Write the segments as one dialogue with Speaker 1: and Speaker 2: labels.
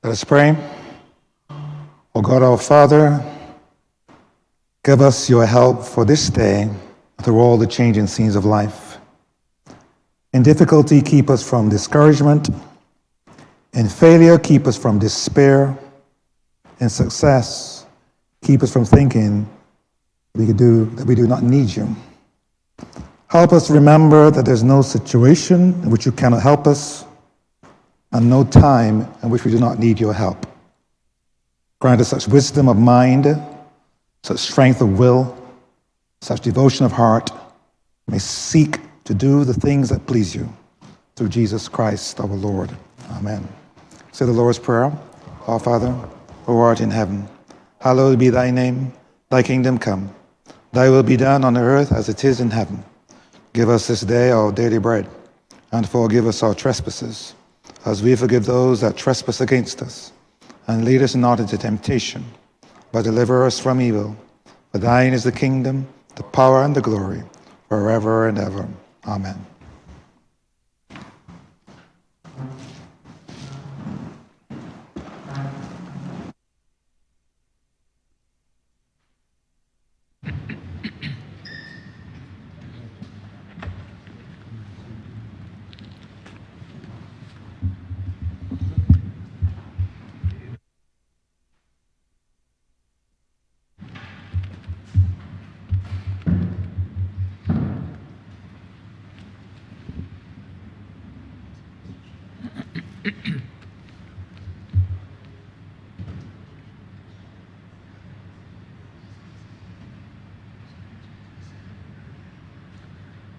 Speaker 1: Let us pray. O God, our Father, give us your help for this day through all the changing scenes of life. In difficulty, keep us from discouragement. In failure, keep us from despair. In success, keep us from thinking we do not need you. Help us remember that there's no situation in which you cannot help us, and no time in which we do not need your help. Grant us such wisdom of mind, such strength of will, such devotion of heart, may seek to do the things that please you. Through Jesus Christ our Lord. Amen. Say the Lord's Prayer. Our Father, who art in heaven, hallowed be thy name. Thy kingdom come. Thy will be done on earth as it is in heaven. Give us this day our daily bread, and forgive us our trespasses, as we forgive those that trespass against us. And lead us not into temptation, but deliver us from evil. For thine is the kingdom, the power, and the glory, forever and ever. Amen.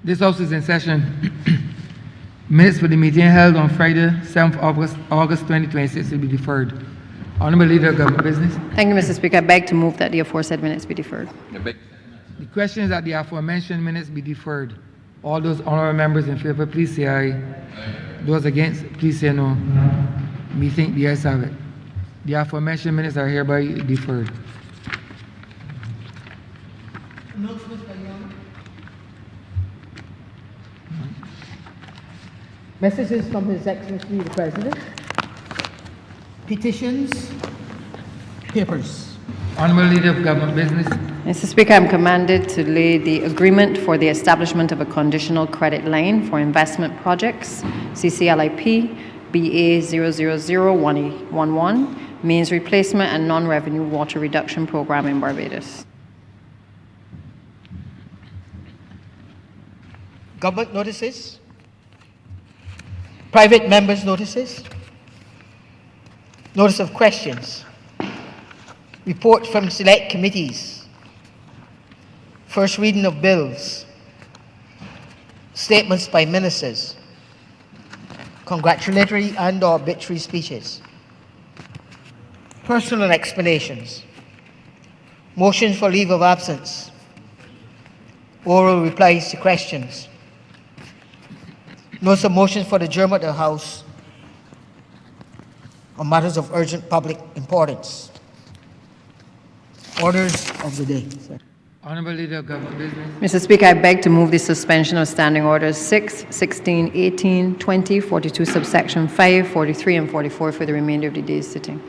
Speaker 2: This House is in session. Minutes for the meeting held on Friday, 7th August 2026 will be deferred. Honourable Leader of Government Business.
Speaker 3: Thank you, Mr. Speaker. I beg to move that the aforesaid minutes be deferred.
Speaker 2: The question is that the aforementioned minutes be deferred. All those honourable members in favour, please say aye. Those against, please say no. Me think the ayes have it. The aforementioned minutes are hereby deferred.
Speaker 4: Messages from His Excellency the President. Petitions. Papers.
Speaker 2: Honourable Leader of Government Business.
Speaker 3: Mr. Speaker, I'm commanded to lay the agreement for the establishment of a conditional credit line for investment projects, CCLIP, BA 00011, means replacement and non-revenue water reduction program in Barbados.
Speaker 4: Government notices. Private members' notices. Notice of questions. Reports from select committees. First reading of bills. Statements by ministers. Congratulatory and or obituary speeches. Personal explanations. Motions for leave of absence. Oral replies to questions. Notice of motions for the adjournment of the House on matters of urgent public importance. Orders of the day.
Speaker 2: Honourable Leader of Government Business.
Speaker 3: Mr. Speaker, I beg to move the suspension of standing orders 6, 16, 18, 20, 42, subsection 5, 43, and 44 for the remainder of the day's sitting.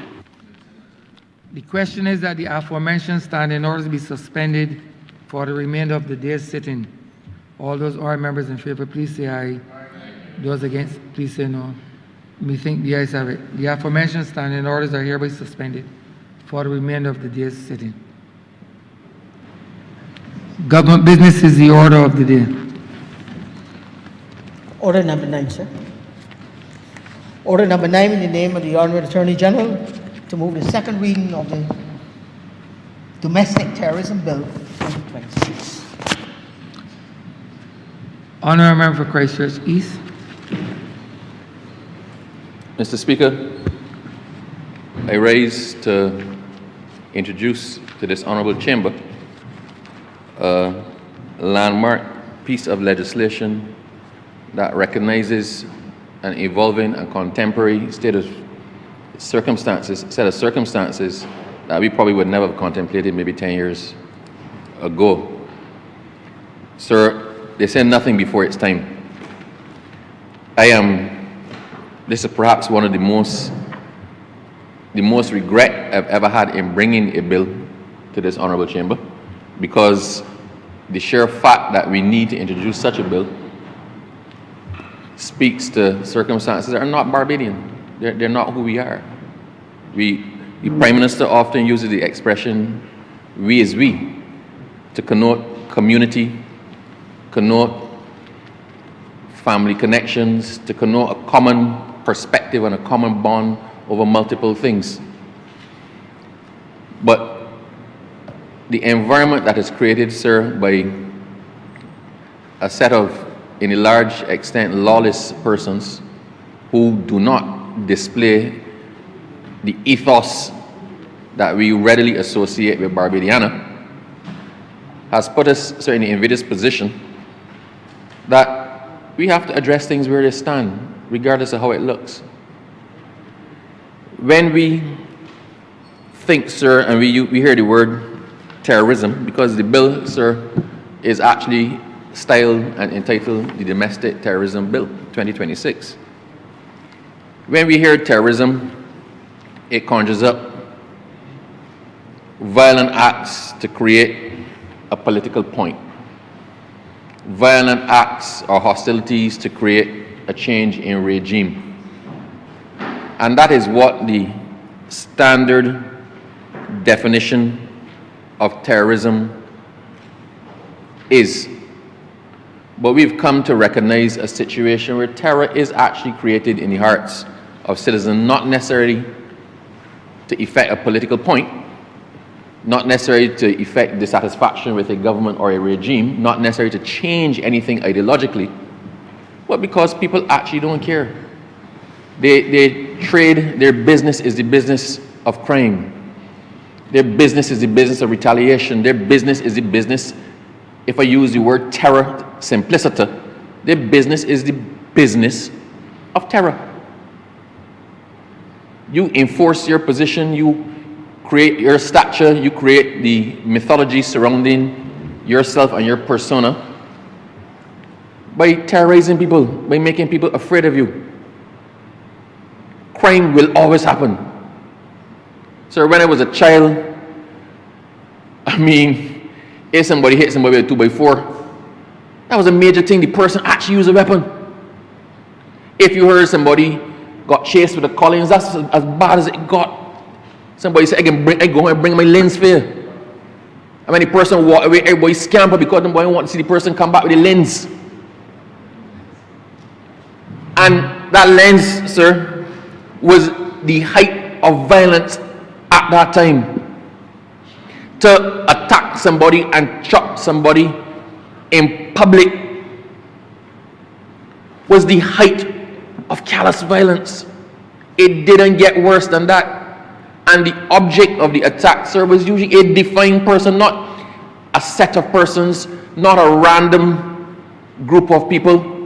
Speaker 2: The question is that the aforementioned standing orders be suspended for the remainder of the day's sitting. All those honourable members in favour, please say aye. Those against, please say no. Me think the ayes have it. The aforementioned standing orders are hereby suspended for the remainder of the day's sitting. Government business is the order of the day.
Speaker 4: Order number 9, sir. Order number 9 in the name of the Honourable Attorney General to move the second reading of the Domestic Terrorism Bill 2026.
Speaker 2: Honourable Member for Christchurch East.
Speaker 5: Mr. Speaker, I rise to introduce to this Honourable Chamber a landmark piece of legislation that recognizes an evolving and contemporary set of circumstances that we probably would never have contemplated maybe 10 years ago. Sir, they say nothing before its time. This is perhaps one of the most the most regret I've ever had in bringing a bill to this honorable chamber, because the sheer fact that we need to introduce such a bill speaks to circumstances that are not Barbadian. They're not who we are. The Prime Minister often uses the expression, we is we, to connote community, connote family connections, to connote a common perspective and a common bond over multiple things. But the environment that is created, sir, by a set of, in a large extent, lawless persons who do not display the ethos that we readily associate with Barbadiana, has put us, sir, in the invidious position that we have to address things where they stand, regardless of how it looks. When we think, sir, and we hear the word terrorism, because the bill, sir, is actually styled and entitled the Domestic Terrorism Bill 2026. When we hear terrorism, it conjures up violent acts to create a political point, violent acts or hostilities to create a change in regime. And that is what the standard definition of terrorism is. But we've come to recognize a situation where terror is actually created in the hearts of citizens, not necessarily to effect a political point, not necessarily to effect dissatisfaction with a government or a regime, not necessarily to change anything ideologically, but because people actually don't care. They trade, their business is the business of crime. Their business is the business of retaliation. Their business is the business, if I use the word terror simpliciter, their business is the business of terror. You enforce your position, you create your stature, you create the mythology surrounding yourself and your persona by terrorizing people, by making people afraid of you. Crime will always happen. So when I was a child, I mean, if somebody hit somebody with a 2x4, that was a major thing. The person actually used a weapon. If you heard somebody got chased with a Collins, that's as bad as it got. Somebody said, I go home and bring my lens for you. And when the person walked away, everybody scamper because nobody want to see the person come back with a lens. And that lens, sir, was the height of violence at that time. To attack somebody and chop somebody in public was the height of callous violence. It didn't get worse than that. And the object of the attack, sir, was usually a defined person, not a set of persons, not a random group of people.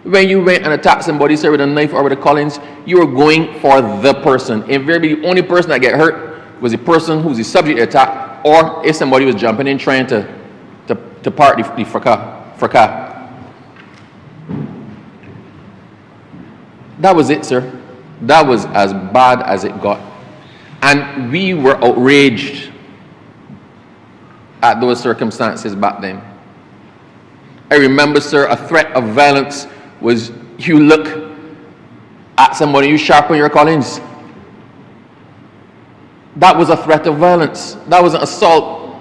Speaker 5: When you went and attacked somebody, sir, with a knife or with a Collins, you were going for the person. Invariably, the only person that get hurt was the person who's the subject of the attack, or if somebody was jumping in trying to part the fracas. That was it, sir. That was as bad as it got. And we were outraged at those circumstances back then. I remember, sir, a threat of violence was you look at somebody, you sharpen your Collins. That was a threat of violence. That was an assault.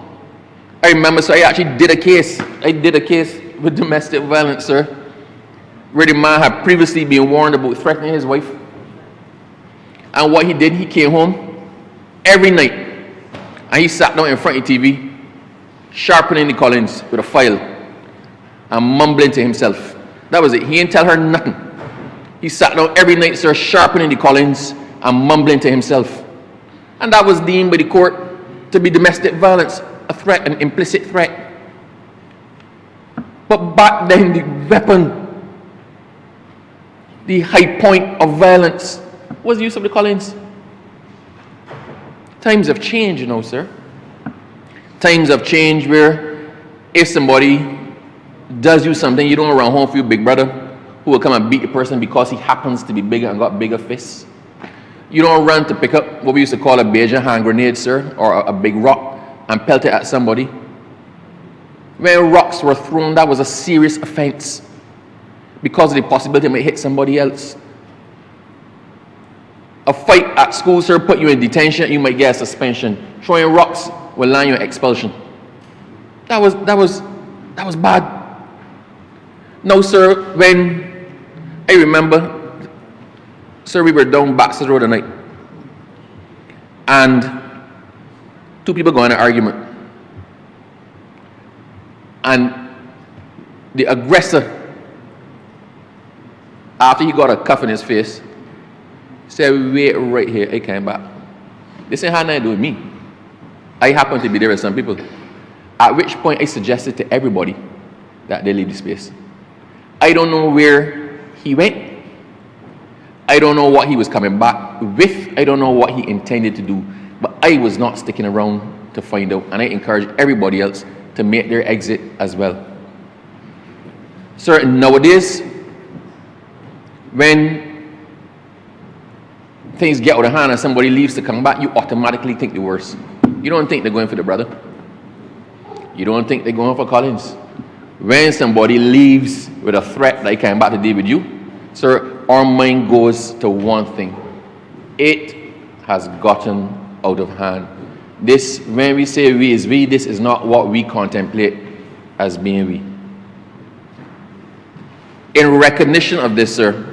Speaker 5: I remember, so I actually did a case. I did a case with domestic violence, sir, where the man had previously been warned about threatening his wife. And what he did, he came home every night and he sat down in front of the TV, sharpening the Collins with a file and mumbling to himself. That was it. He didn't tell her nothing. He sat down every night, sir, sharpening the Collins and mumbling to himself. And that was deemed by the court to be domestic violence, a threat, an implicit threat. But back then, the weapon, the high point of violence, was the use of the Collins. Times have changed, you know, sir. Times have changed where if somebody does you something, you don't run home for your big brother who will come and beat the person because he happens to be bigger and got bigger fists. You don't run to pick up what we used to call a Bajan hand grenade, sir, or a big rock and pelt it at somebody. When rocks were thrown, that was a serious offense because of the possibility it might hit somebody else. A fight at school, sir, put you in detention, you might get a suspension. Throwing rocks will land you in expulsion. That was bad. No, sir, when I remember, sir, we were down Baxter Road at night, and two people got in an argument, and the aggressor, after he got a cuff in his face, said, "Wait right here, I came back." This ain't had nothing to do with me. I happened to be there with some people. At which point I suggested to everybody that they leave the space. I don't know where he went. I don't know what he was coming back with. I don't know what he intended to do. But I was not sticking around to find out. And I encourage everybody else to make their exit as well. Sir, nowadays, when things get out of hand and somebody leaves to come back, you automatically think the worst. You don't think they're going for the brother. You don't think they're going for Collins. When somebody leaves with a threat that he came back to deal with you, sir, our mind goes to one thing. It has gotten out of hand. This, when we say we is we, this is not what we contemplate as being we. In recognition of this, sir,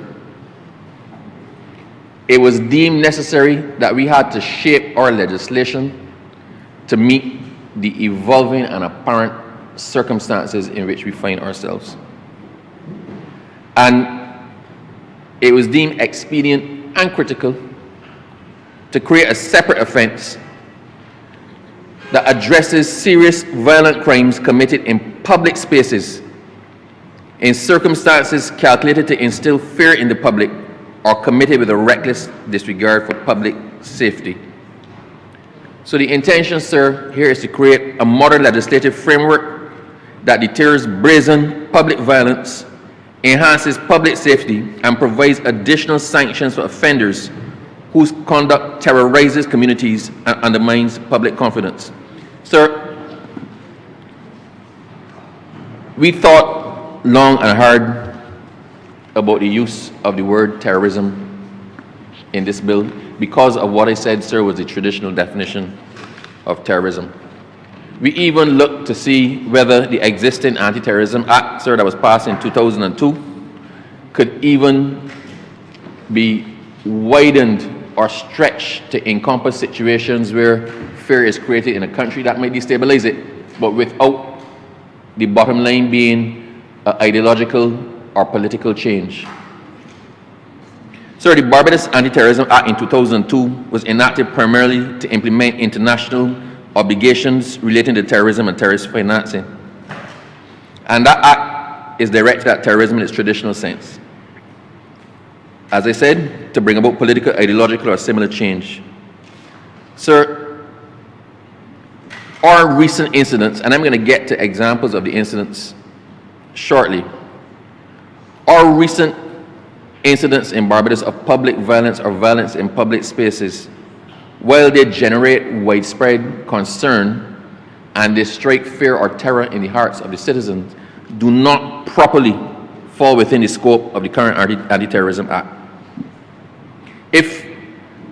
Speaker 5: it was deemed necessary that we had to shape our legislation to meet the evolving and apparent circumstances in which we find ourselves. And it was deemed expedient and critical to create a separate offense that addresses serious violent crimes committed in public spaces in circumstances calculated to instill fear in the public or committed with a reckless disregard for public safety. So the intention, sir, here is to create a modern legislative framework that deters brazen public violence, enhances public safety, and provides additional sanctions for offenders whose conduct terrorizes communities and undermines public confidence. Sir, we thought long and hard about the use of the word terrorism in this bill because of what I said, sir, was the traditional definition of terrorism. We even looked to see whether the existing Anti-Terrorism Act, sir, that was passed in 2002, could even be widened or stretched to encompass situations where fear is created in a country that might destabilize it, but without the bottom line being ideological or political change. Sir, the Barbados Anti-Terrorism Act in 2002 was enacted primarily to implement international obligations relating to terrorism and terrorist financing. And that act is directed at terrorism in its traditional sense. As I said, to bring about political, ideological, or similar change. Sir, our recent incidents, and I'm going to get to examples of the incidents shortly, our recent incidents in Barbados of public violence or violence in public spaces, while they generate widespread concern and they strike fear or terror in the hearts of the citizens, do not properly fall within the scope of the current Anti-Terrorism Act. If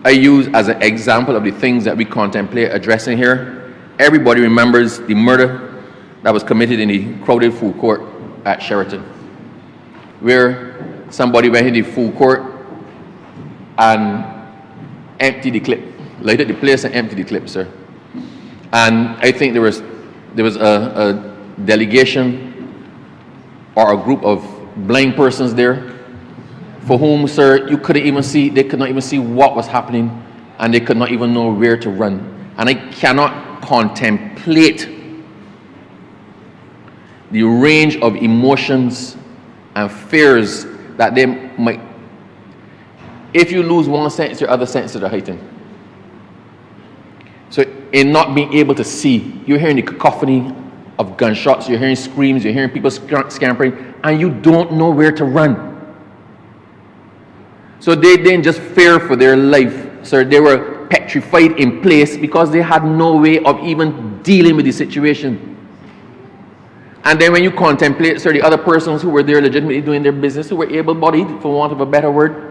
Speaker 5: I use as an example of the things that we contemplate addressing here, everybody remembers the murder that was committed in the crowded food court at Sheraton, where somebody went into the food court and emptied the clip, lighted the place and emptied the clip, sir. And I think there was a delegation or a group of blind persons there for whom, sir, you couldn't even see, they could not even see what was happening, and they could not even know where to run. And I cannot contemplate the range of emotions and fears that they might, if you lose one sense, your other senses are heightened. So in not being able to see, you're hearing the cacophony of gunshots, you're hearing screams, you're hearing people scampering, and you don't know where to run. So they didn't just fear for their life, sir, they were petrified in place because they had no way of even dealing with the situation. And then when you contemplate, sir, the other persons who were there legitimately doing their business, who were able-bodied, for want of a better word,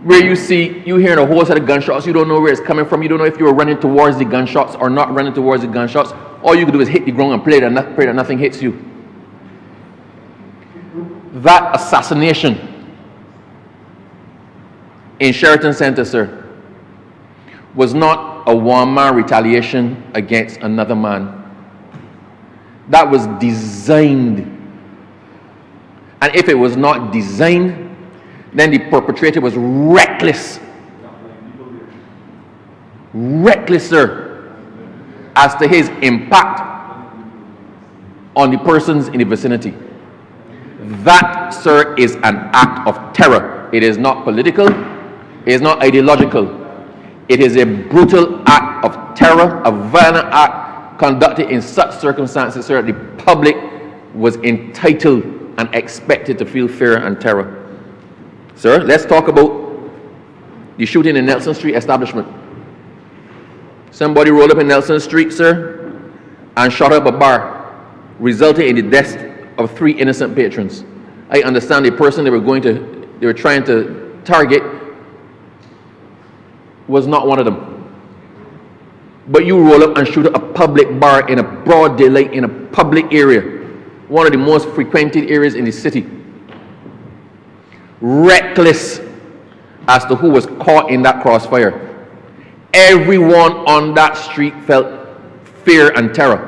Speaker 5: where you hear a whole set of gunshots, you don't know where it's coming from, you don't know if you were running towards the gunshots or not running towards the gunshots. All you can do is hit the ground and pray that nothing hits you. That assassination in Sheraton Center, sir, was not a one-man retaliation against another man. That was designed. And if it was not designed, then the perpetrator was reckless. Reckless, sir, as to his impact on the persons in the vicinity. That, sir, is an act of terror. It is not political. It is not ideological. It is a brutal act of terror, a violent act conducted in such circumstances, sir, that the public was entitled and expected to feel fear and terror. Sir, let's talk about the shooting in Nelson Street establishment. Somebody rolled up in Nelson Street, sir, and shot up a bar, resulting in the death of 3 innocent patrons. I understand the person they were trying to target was not one of them. But you roll up and shoot up a public bar in a broad daylight in a public area, one of the most frequented areas in the city. Reckless as to who was caught in that crossfire. Everyone on that street felt fear and terror.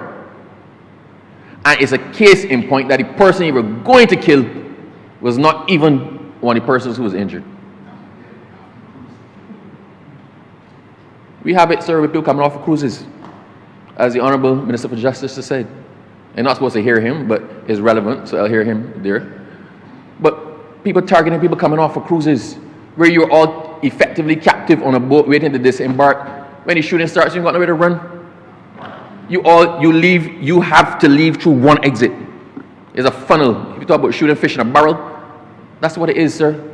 Speaker 5: And it's a case in point that the person you were going to kill was not even one of the persons who was injured. We have it, sir, with people coming off of cruises, as the Honourable Minister for Justice has said. I'm not supposed to hear him, but it's relevant, so I'll hear him there. But people targeting people coming off of cruises, where you're all effectively captive on a boat waiting to disembark. When the shooting starts, you've got nowhere to run. You have to leave through one exit. It's a funnel. If you talk about shooting fish in a barrel, that's what it is, sir.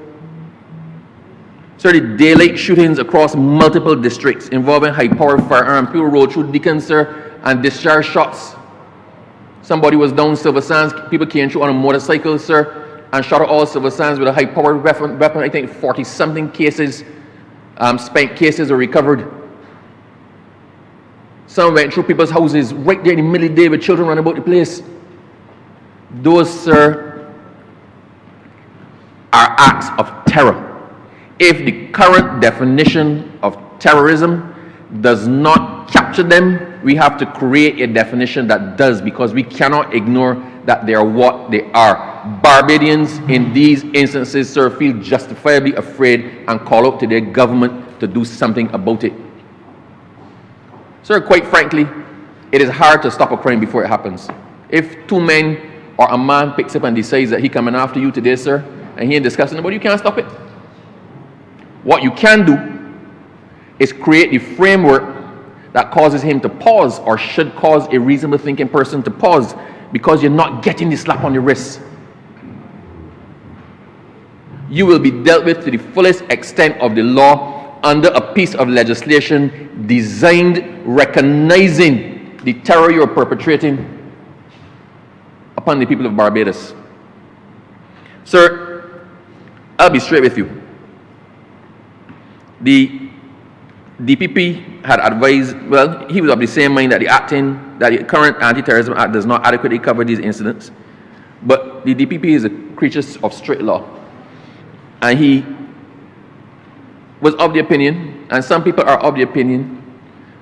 Speaker 5: Sir, the daylight shootings across multiple districts involving high-powered firearms. People rolled through Deacon, sir, and discharged shots. Somebody was down Silver Sands. People came through on a motorcycle, sir, and shot at all Silver Sands with a high-powered weapon. I think 40-something cases, spent cases were recovered. Some went through people's houses right there in the middle of the day with children running about the place. Those, sir, are acts of terror. If the current definition of terrorism does not capture them, we have to create a definition that does, because we cannot ignore that they are what they are. Barbadians in these instances, sir, feel justifiably afraid and call out to their government to do something about it. Sir, quite frankly, it is hard to stop a crime before it happens. If 2 men or a man picks up and decides that he's coming after you today, sir, and he ain't discussing about it, you can't stop it. What you can do is create the framework that causes him to pause, or should cause a reasonable thinking person to pause, because you're not getting the slap on your wrist. You will be dealt with to the fullest extent of the law under a piece of legislation designed recognizing the terror you are perpetrating upon the people of Barbados. Sir, I'll be straight with you. The DPP had advised, well, he was of the same mind that the current Anti-Terrorism Act does not adequately cover these incidents. But the DPP is a creature of strict law. And he was of the opinion, and some people are of the opinion,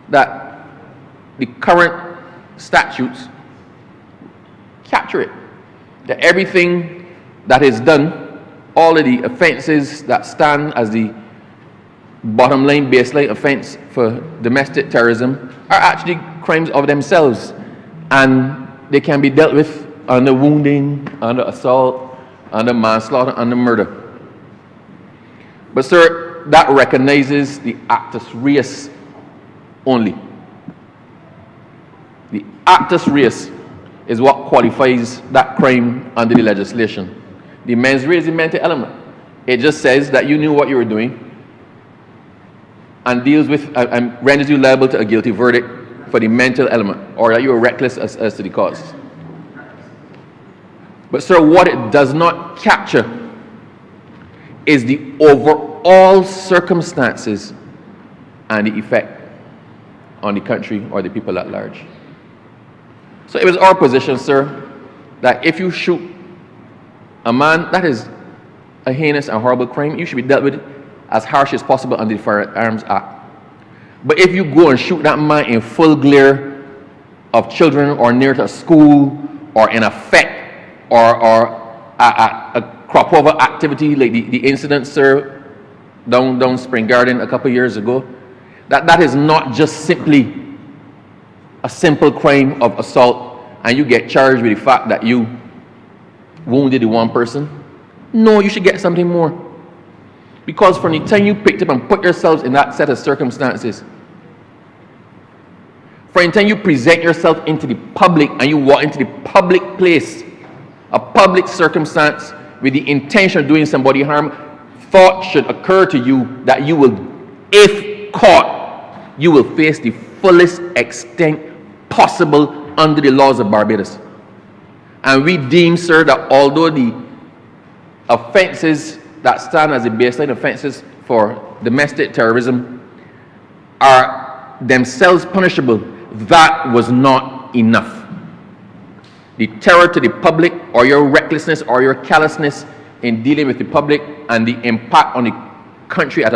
Speaker 5: that the current statutes capture it. That everything that is done, all of the offenses that stand as the bottom line, baseline offense for domestic terrorism are actually crimes of themselves, and they can be dealt with under wounding, under assault, under manslaughter, under murder. But sir, that recognizes the actus reus only. The actus reus is what qualifies that crime under the legislation. The mens rea is the mental element. It just says that you knew what you were doing, and deals with and renders you liable to a guilty verdict for the mental element, or that you were reckless as to the cause. But sir, what it does not capture is the overall circumstances and the effect on the country or the people at large. So it was our position, sir, that if you shoot a man, that is a heinous and horrible crime. You should be dealt with as harsh as possible under the Firearms Act. But if you go and shoot that man in full glare of children or near to a school or in a fete or a crop over activity like the incident, sir, down Spring Garden a couple of years ago, that is not just simply a simple crime of assault and you get charged with the fact that you wounded the one person. No, you should get something more. Because from the time you picked up and put yourselves in that set of circumstances, from the time you present yourself into the public and you walk into the public place, a public circumstance with the intention of doing somebody harm, thought should occur to you that you will, if caught, you will face the fullest extent possible under the laws of Barbados. And we deem, sir, that although the offenses that stand as the baseline offenses for domestic terrorism are themselves punishable, that was not enough. The terror to the public, or your recklessness or your callousness in dealing with the public and the impact on the country at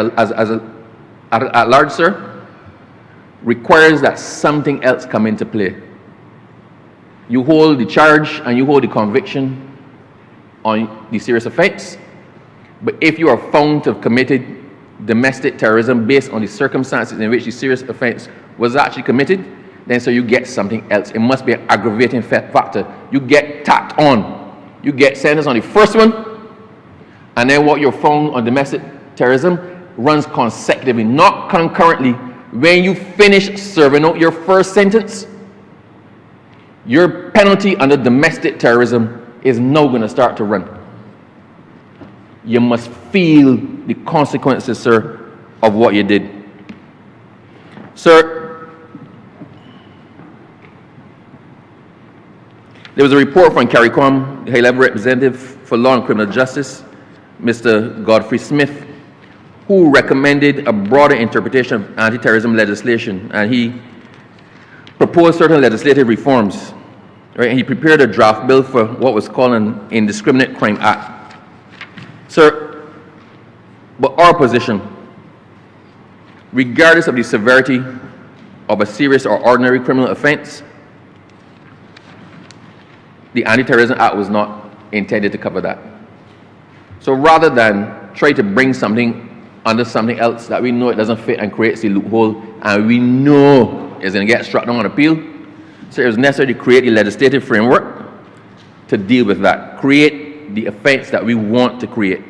Speaker 5: large, sir, requires that something else come into play. You hold the charge and you hold the conviction on the serious offense, but if you are found to have committed domestic terrorism based on the circumstances in which the serious offense was actually committed, then so you get something else. It must be an aggravating factor. You get tacked on. You get sentenced on the first one, and then what you're found on domestic terrorism runs consecutively, not concurrently. When you finish serving out your first sentence, your penalty under domestic terrorism is now going to start to run. You must feel the consequences, sir, of what you did. Sir, there was a report from CARICOM, the high-level representative for law and criminal justice, Mr. Godfrey Smith, who recommended a broader interpretation of anti-terrorism legislation, and he proposed certain legislative reforms. Right? And he prepared a draft bill for what was called an Indiscriminate Crime Act. Sir, but our position, regardless of the severity of a serious or ordinary criminal offense, the Anti-Terrorism Act was not intended to cover that. So rather than try to bring something under something else that we know it doesn't fit and creates the loophole and we know is going to get struck down on appeal, so it was necessary to create a legislative framework to deal with that, create the offense that we want to create.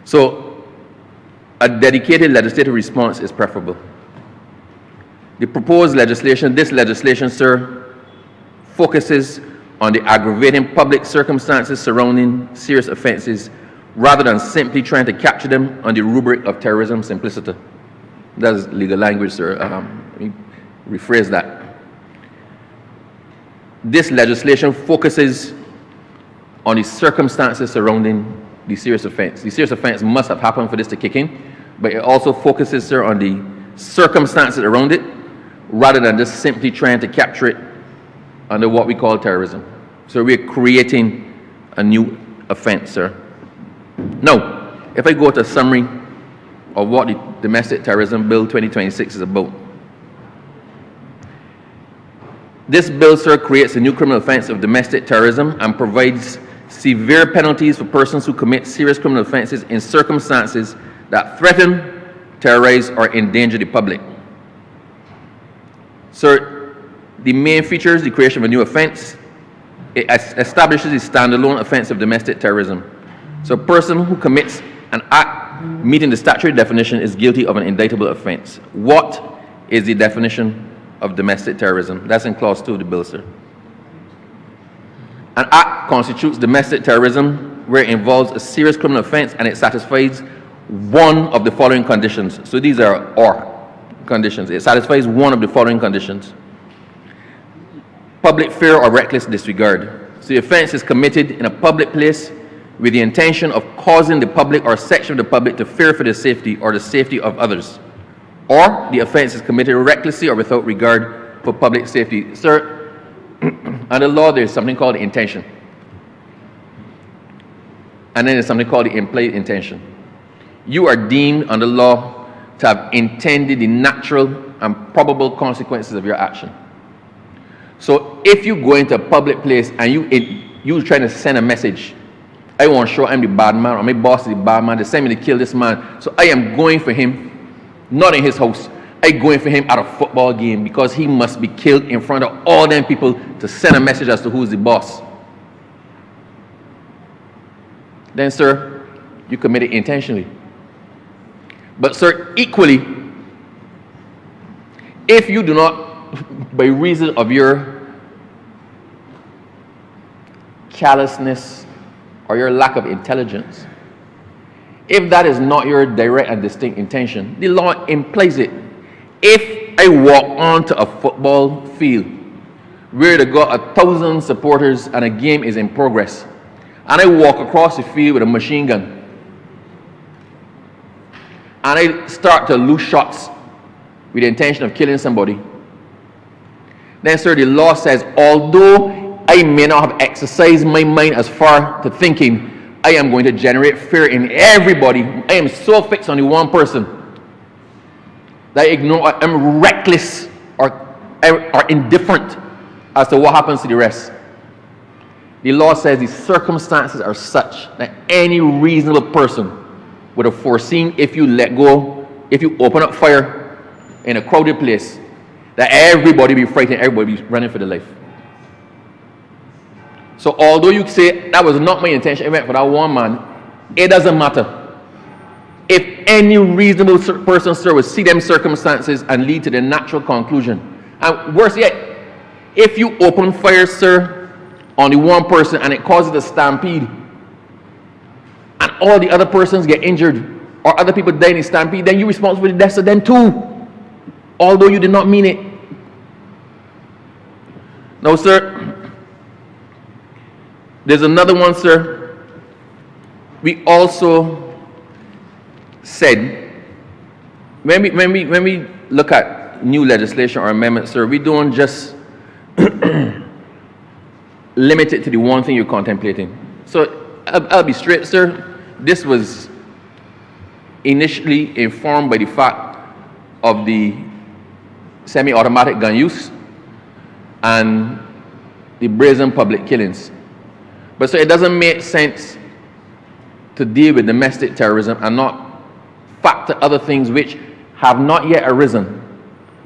Speaker 5: So a dedicated legislative response is preferable. The proposed legislation, this legislation, sir, focuses on the aggravating public circumstances surrounding serious offenses rather than simply trying to capture them on the rubric of terrorism simpliciter. That's legal language, sir. Let me rephrase that. This legislation focuses on the circumstances surrounding the serious offense. The serious offense must have happened for this to kick in, but it also focuses, sir, on the circumstances around it rather than just simply trying to capture it under what we call terrorism. So we're creating a new offense, sir. Now, if I go to a summary of what the Domestic Terrorism Bill 2026 is about. This bill, sir, creates a new criminal offense of domestic terrorism and provides severe penalties for persons who commit serious criminal offenses in circumstances that threaten, terrorize, or endanger the public. Sir, the main feature is the creation of a new offense. It establishes a standalone offense of domestic terrorism. So a person who commits an act meeting the statutory definition is guilty of an indictable offense. What is the definition of domestic terrorism? That's in clause 2 of the bill, sir. An act constitutes domestic terrorism where it involves a serious criminal offense and it satisfies one of the following conditions. So these are or conditions. It satisfies one of the following conditions. Public fear or reckless disregard. So the offense is committed in a public place with the intention of causing the public or section of the public to fear for their safety or the safety of others. Or the offense is committed recklessly or without regard for public safety. Sir, under law there's something called intention. And then there's something called the implied intention. You are deemed under law to have intended the natural and probable consequences of your action. So if you go into a public place and you're trying to send a message, I want to show I'm the bad man, or my boss is the bad man, they send me to kill this man, so I am going for him, not in his house. I'm going for him at a football game because he must be killed in front of all them people to send a message as to who's the boss. Then, sir, you commit it intentionally. But, sir, equally, if you do not, by reason of your callousness or your lack of intelligence, if that is not your direct and distinct intention, the law implies it. If I walk onto a football field where they got 1,000 supporters and a game is in progress, and I walk across the field with a machine gun, and I start to loose shots with the intention of killing somebody, then, sir, the law says, although I may not have exercised my mind as far to thinking, I am going to generate fear in everybody. I am so fixed on the one person that I'm reckless or indifferent as to what happens to the rest. The law says the circumstances are such that any reasonable person would have foreseen if you let go, if you open up fire in a crowded place, that everybody be frightened, everybody be running for their life. So although you say that was not my intention, I went for that one man, it doesn't matter. If any reasonable person, sir, would see them circumstances and lead to the natural conclusion. And worse yet, if you open fire, sir, on the one person and it causes a stampede, and all the other persons get injured, or other people die in the stampede, then you're responsible for the deaths of them too, although you did not mean it. No, sir. There's another one, sir. We also said, when we look at new legislation or amendments, sir, we don't just limit it to the one thing you're contemplating. So I'll be straight, sir. This was initially informed by the fact of the semi-automatic gun use and the brazen public killings. But so it doesn't make sense to deal with domestic terrorism and not factor other things which have not yet arisen,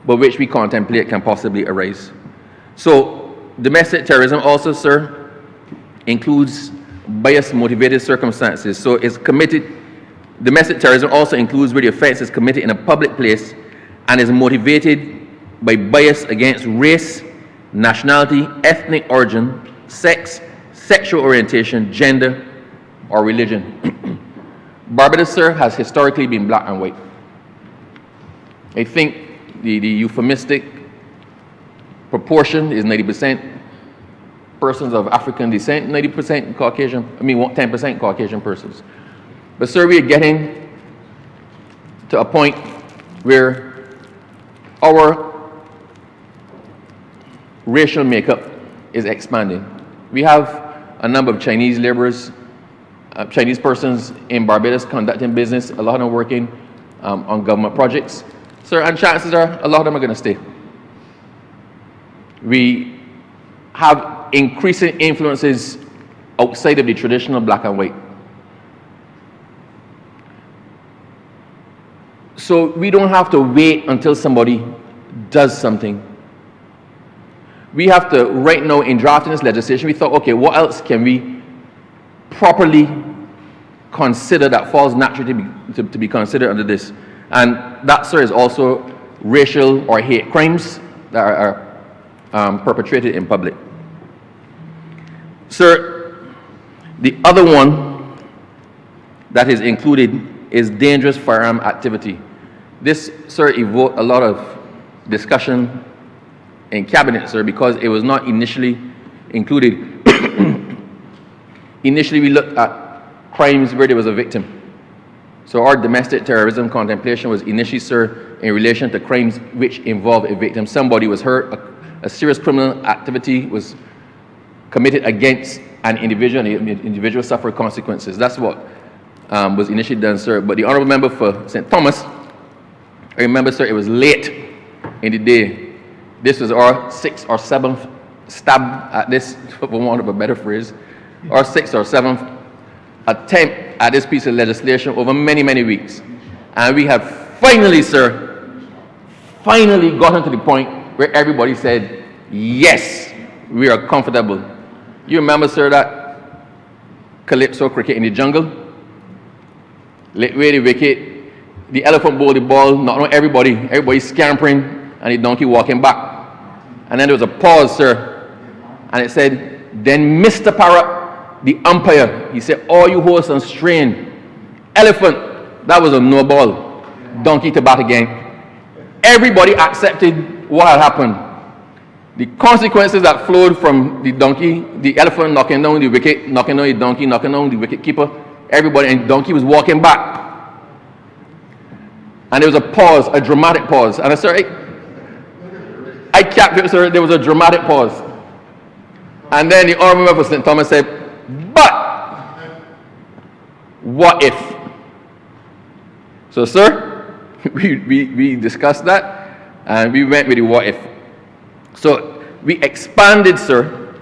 Speaker 5: but which we contemplate can possibly arise. So domestic terrorism also, sir, includes bias-motivated circumstances. So it's committed, domestic terrorism also includes where the offense is committed in a public place and is motivated by bias against race, nationality, ethnic origin, sex, sexual orientation, gender, or religion. Barbados, sir, has historically been black and white. I think the euphemistic proportion is 90% persons of African descent, 90% Caucasian, 10% Caucasian persons. But, sir, we are getting to a point where our racial makeup is expanding. We have a number of Chinese laborers, Chinese persons in Barbados conducting business, a lot of them working on government projects. Sir, and chances are a lot of them are going to stay. We have increasing influences outside of the traditional black and white. So we don't have to wait until somebody does something. We have to, right now in drafting this legislation, we thought, okay, what else can we properly consider that falls naturally to be considered under this? And that, sir, is also racial or hate crimes that are perpetrated in public. Sir, the other one that is included is dangerous firearm activity. This, sir, evoked a lot of discussion in cabinet, sir, because it was not initially included. Initially, we looked at crimes where there was a victim. So our domestic terrorism contemplation was initially, sir, in relation to crimes which involve a victim. Somebody was hurt, a serious criminal activity was committed against an individual, and the individual suffered consequences. That's what was initially done, sir. But the honourable member for St. Thomas, I remember, sir, it was late in the day. This was our 6th or 7th stab at this, for want of a better phrase, our 6th or 7th attempt at this piece of legislation over many, many weeks. And we have finally, sir, finally gotten to the point where everybody said, yes, we are comfortable. You remember, sir, that Calypso cricket in the jungle? Where the wicket, the elephant bowled the ball, not everybody scampering, and the donkey walking back. And then there was a pause, sir, and it said, then Mr. Parrott, the umpire, he said, all you horse and strain, elephant, that was a no ball, donkey to bat again. Everybody accepted what had happened. The consequences that flowed from the donkey, the elephant knocking down the wicket, knocking down the donkey, knocking down the wicket keeper, everybody, and the donkey was walking back. And there was a pause, a dramatic pause. And I said, I captured, sir, there was a dramatic pause. And then the honourable member for St. Thomas said, but what if? So, sir, we discussed that, and we went with the what if. So we expanded, sir,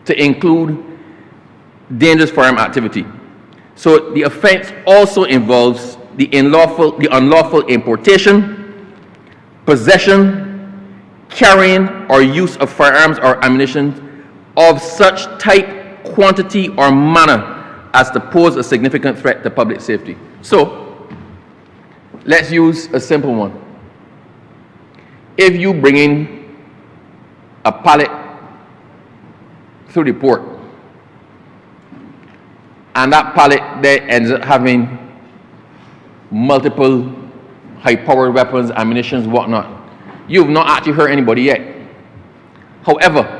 Speaker 5: to include dangerous firearm activity. So the offense also involves the unlawful importation, possession, carrying, or use of firearms or ammunition of such type, quantity, or manner as to pose a significant threat to public safety. So let's use a simple one. If you bring in a pallet through the port, and that pallet there ends up having multiple high-powered weapons, ammunitions, whatnot, you've not actually hurt anybody yet. However,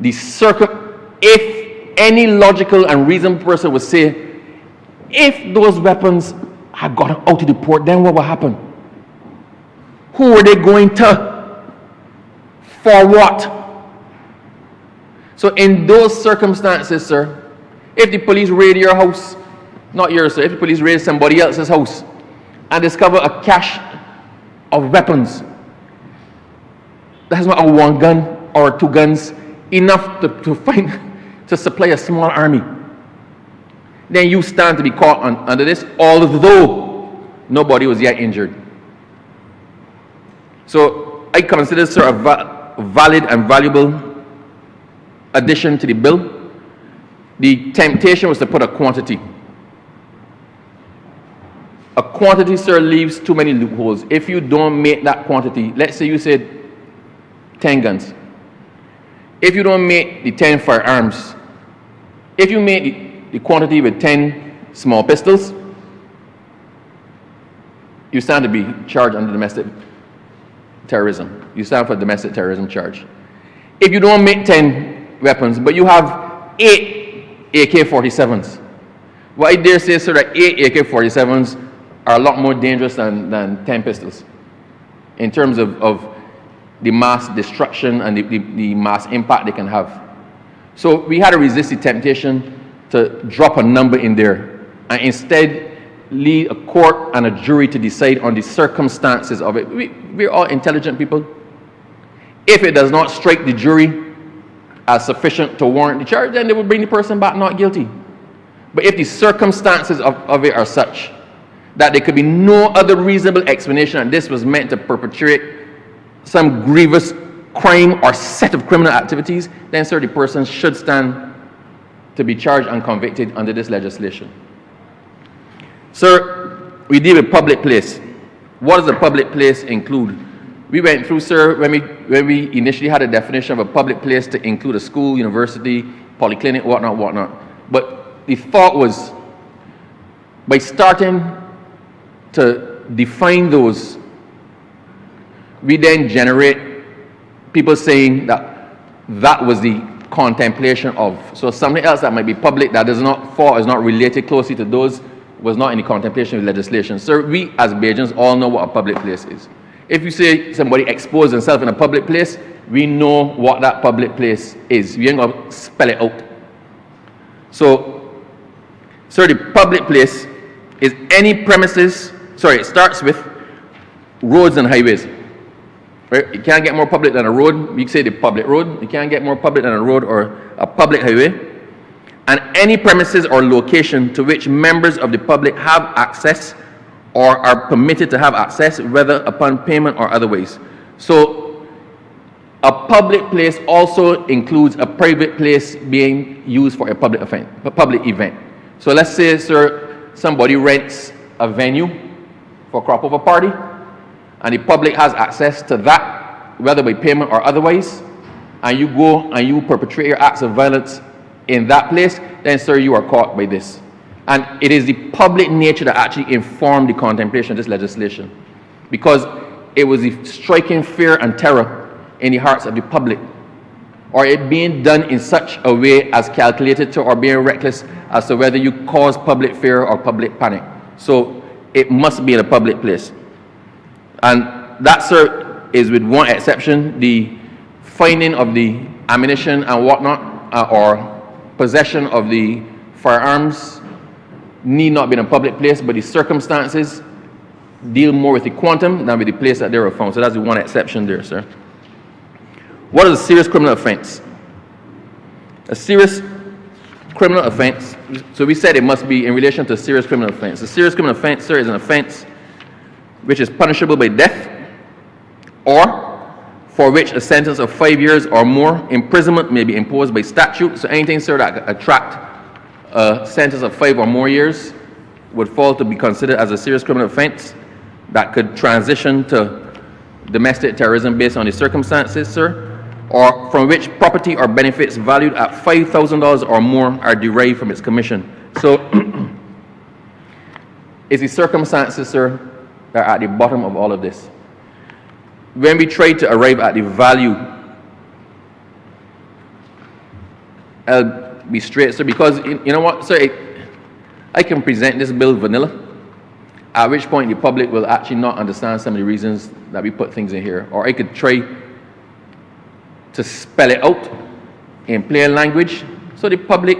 Speaker 5: if any logical and reasonable person would say, if those weapons had gotten out of the port, then what would happen? Who were they going to? For what? So in those circumstances, sir, if the police raid your house, not yours, sir, if the police raid somebody else's house and discover a cache of weapons that has not a one gun or two guns, enough to supply a small army, then you stand to be caught under this, although nobody was yet injured. So I consider, sir, a valid and valuable addition to the bill. The temptation was to put a quantity. A quantity, sir, leaves too many loopholes. If you don't make that quantity, let's say you said 10 guns. If you don't make the 10 firearms, if you make the quantity with 10 small pistols, you stand to be charged under domestic terrorism. You stand for domestic terrorism charge. If you don't make 10 weapons, but you have 8 AK-47s, well, I dare say, sir, that 8 AK-47s are a lot more dangerous than 10 pistols in terms of the mass destruction and the mass impact they can have. So we had to resist the temptation to drop a number in there and instead leave a court and a jury to decide on the circumstances of it. We're all intelligent people. If it does not strike the jury as sufficient to warrant the charge, then they will bring the person back not guilty. But if the circumstances of it are such that there could be no other reasonable explanation and this was meant to perpetrate some grievous crime or set of criminal activities, then, sir, the person should stand to be charged and convicted under this legislation. Sir, we deal with public place. What does a public place include? We went through, sir, when we initially had a definition of a public place to include a school, university, polyclinic, whatnot. But the thought was, by starting to define those, we then generate people saying that that was the contemplation of. So something else that might be public that does not fall, is not related closely to those, was not in the contemplation of legislation. So we as Bajans all know what a public place is. If you say somebody exposed themselves in a public place, we know what that public place is. We ain't gonna spell it out. So, sir, the public place is any premises, it starts with roads and highways. Right? You can't get more public than a road. You can say the public road. You can't get more public than a road or a public highway. And any premises or location to which members of the public have access or are permitted to have access, whether upon payment or otherwise. So a public place also includes a private place being used for a public event. So let's say, sir, somebody rents a venue for a crop over party, and the public has access to that, whether by payment or otherwise, and you go and you perpetrate your acts of violence in that place, then, sir, you are caught by this. And it is the public nature that actually informed the contemplation of this legislation, because it was the striking fear and terror in the hearts of the public, or it being done in such a way as calculated to, or being reckless as to whether you cause public fear or public panic. So it must be in a public place. And that, sir, is with one exception: the finding of the ammunition and whatnot, or possession of the firearms need not be in a public place, but the circumstances deal more with the quantum than with the place that they were found. So that's the one exception there, sir. What is a serious criminal offense? A serious criminal offense, so we said it must be in relation to a serious criminal offense. A serious criminal offense, sir, is an offense which is punishable by death, or for which a sentence of 5 years or more imprisonment may be imposed by statute. So anything, sir, that could attract a sentence of 5 or more years would fall to be considered as a serious criminal offense that could transition to domestic terrorism based on the circumstances, sir, or from which property or benefits valued at $5,000 or more are derived from its commission. So it's the circumstances, sir, that are at the bottom of all of this. When we try to arrive at the value, I'll be straight, sir, because you know what, sir, I can present this bill vanilla, at which point the public will actually not understand some of the reasons that we put things in here. Or I could try to spell it out in plain language so the public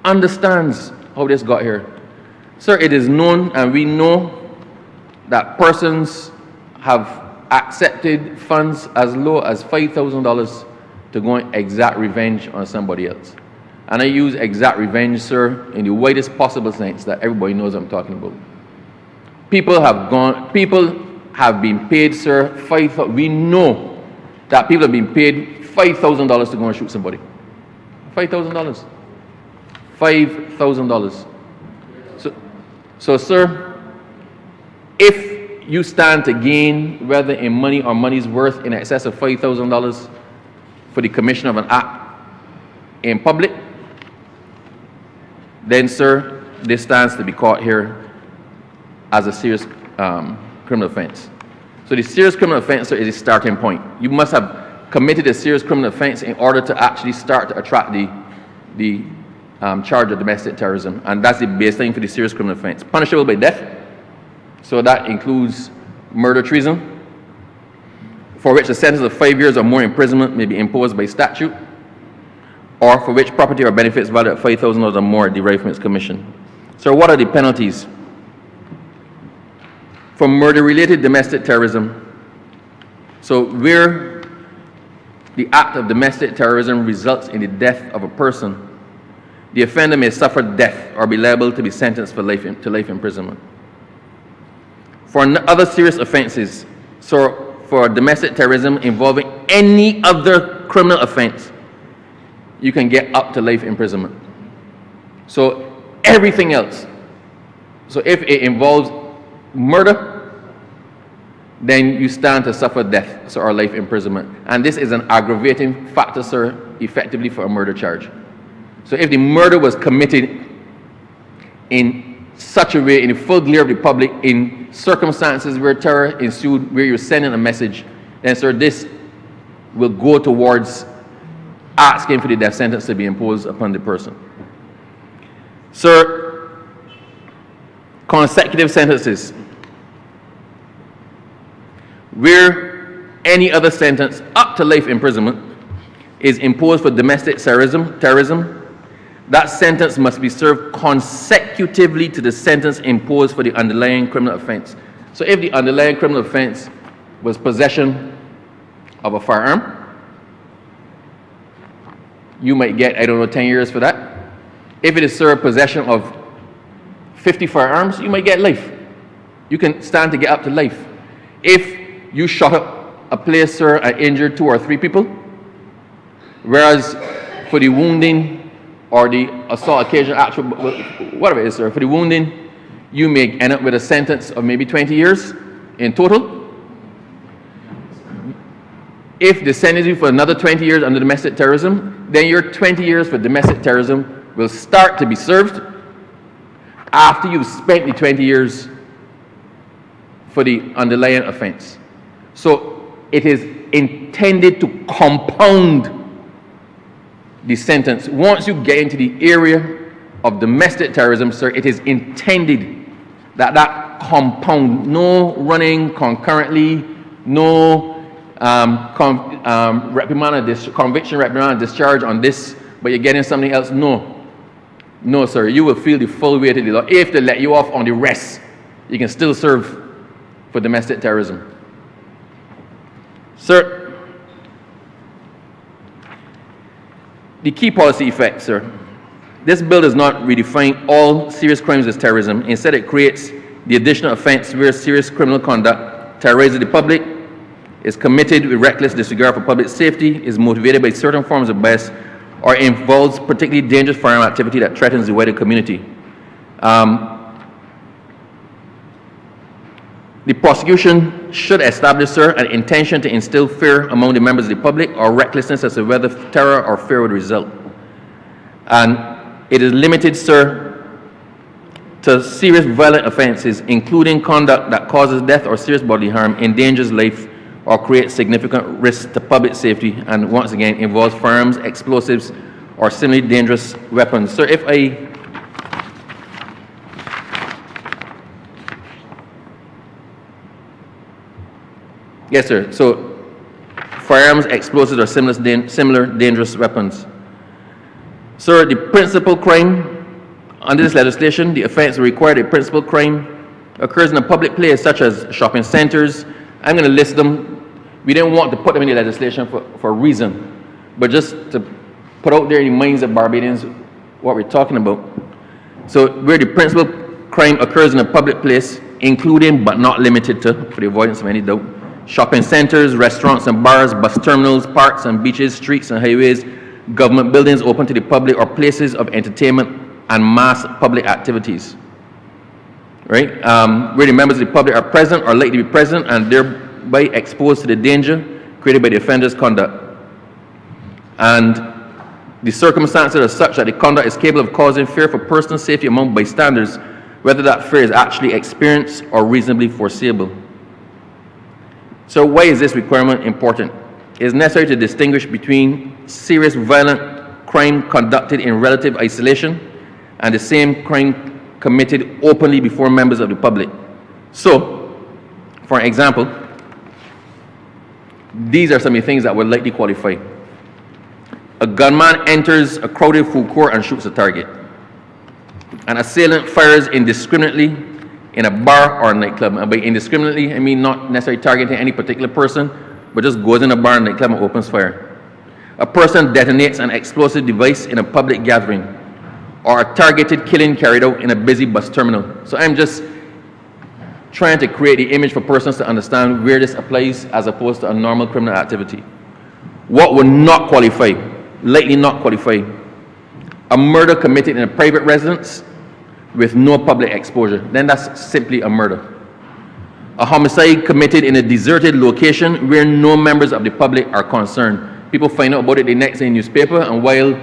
Speaker 5: understands how this got here. Sir, it is known, and we know, that persons have accepted funds as low as $5,000 to go and exact revenge on somebody else. And I use exact revenge, sir, in the widest possible sense that everybody knows what I'm talking about. People have been paid, sir, we know that people have been paid $5,000 to go and shoot somebody. $5,000. $5,000. So, sir, if you stand to gain, whether in money or money's worth, in excess of $5,000 for the commission of an act in public, then, sir, this stands to be caught here as a serious criminal offense. So the serious criminal offense, sir, is a starting point. You must have committed a serious criminal offense in order to actually start to attract the charge of domestic terrorism, and that's the baseline for the serious criminal offense. Punishable by death. So that includes murder, treason, for which a sentence of 5 years or more imprisonment may be imposed by statute, or for which property or benefits valued at $5,000 or more derived from its commission. So what are the penalties? For murder-related domestic terrorism, so where the act of domestic terrorism results in the death of a person, the offender may suffer death or be liable to be sentenced to life imprisonment. For other serious offenses, so for domestic terrorism involving any other criminal offense, you can get up to life imprisonment. So everything else, so if it involves murder, then you stand to suffer death, so or life imprisonment. And this is an aggravating factor, sir, effectively for a murder charge. So if the murder was committed in such a way in the full glare of the public in circumstances where terror ensued, where you're sending a message, then sir, this will go towards asking for the death sentence to be imposed upon the person. Sir, consecutive sentences. Where any other sentence up to life imprisonment is imposed for domestic terrorism, that sentence must be served consecutively to the sentence imposed for the underlying criminal offense. So if the underlying criminal offense was possession of a firearm, you might get, 10 years for that. If it is served possession of 50 firearms, you might get life. You can stand to get up to life. If you shot up a place, sir, and injured 2 or 3 people, whereas for the wounding or the assault occasion, actual, whatever it is, sir, for the wounding, you may end up with a sentence of maybe 20 years in total. If they sentence you for another 20 years under domestic terrorism, then your 20 years for domestic terrorism will start to be served after you've spent the 20 years for the underlying offense. So it is intended to compound the sentence. Once you get into the area of domestic terrorism, sir, it is intended that that compound, no running concurrently, no conviction, reprimand, discharge on this, but you're getting something else. No, sir. You will feel the full weight of the law. If they let you off on the rest, you can still serve for domestic terrorism. Sir, the key policy effects, sir. This bill does not redefine all serious crimes as terrorism. Instead, it creates the additional offense where serious criminal conduct terrorizes the public, is committed with reckless disregard for public safety, is motivated by certain forms of bias, or involves particularly dangerous firearm activity that threatens the wider community. The prosecution should establish, sir, an intention to instill fear among the members of the public or recklessness as to whether terror or fear would result. And it is limited, sir, to serious violent offenses, including conduct that causes death or serious bodily harm, endangers life, or creates significant risk to public safety, and once again involves firearms, explosives, or similarly dangerous weapons. Sir, if I yes, sir. So firearms, explosives, or similar dangerous weapons. Sir, the principal crime under this legislation, the offense required a principal crime occurs in a public place such as shopping centers. I'm going to list them. We didn't want to put them in the legislation for a reason, but just to put out there in the minds of Barbadians what we're talking about. So where the principal crime occurs in a public place, including but not limited to, for the avoidance of any doubt, shopping centers, restaurants and bars, bus terminals, parks and beaches, streets and highways, government buildings open to the public, or places of entertainment and mass public activities. Right? Where the members of the public are present or likely to be present and thereby exposed to the danger created by the offender's conduct. And the circumstances are such that the conduct is capable of causing fear for personal safety among bystanders, whether that fear is actually experienced or reasonably foreseeable. So why is this requirement important? It is necessary to distinguish between serious violent crime conducted in relative isolation and the same crime committed openly before members of the public. So, for example, these are some of the things that would likely qualify. A gunman enters a crowded food court and shoots a target. An assailant fires indiscriminately in a bar or a nightclub. And by indiscriminately, I mean not necessarily targeting any particular person, but just goes in a bar or nightclub and opens fire. A person detonates an explosive device in a public gathering, or a targeted killing carried out in a busy bus terminal. So I'm just trying to create the image for persons to understand where this applies as opposed to a normal criminal activity. What would not qualify, likely not qualify? A murder committed in a private residence with no public exposure. Then that's simply a murder. A homicide committed in a deserted location where no members of the public are concerned. People find out about it the next day in the newspaper, and while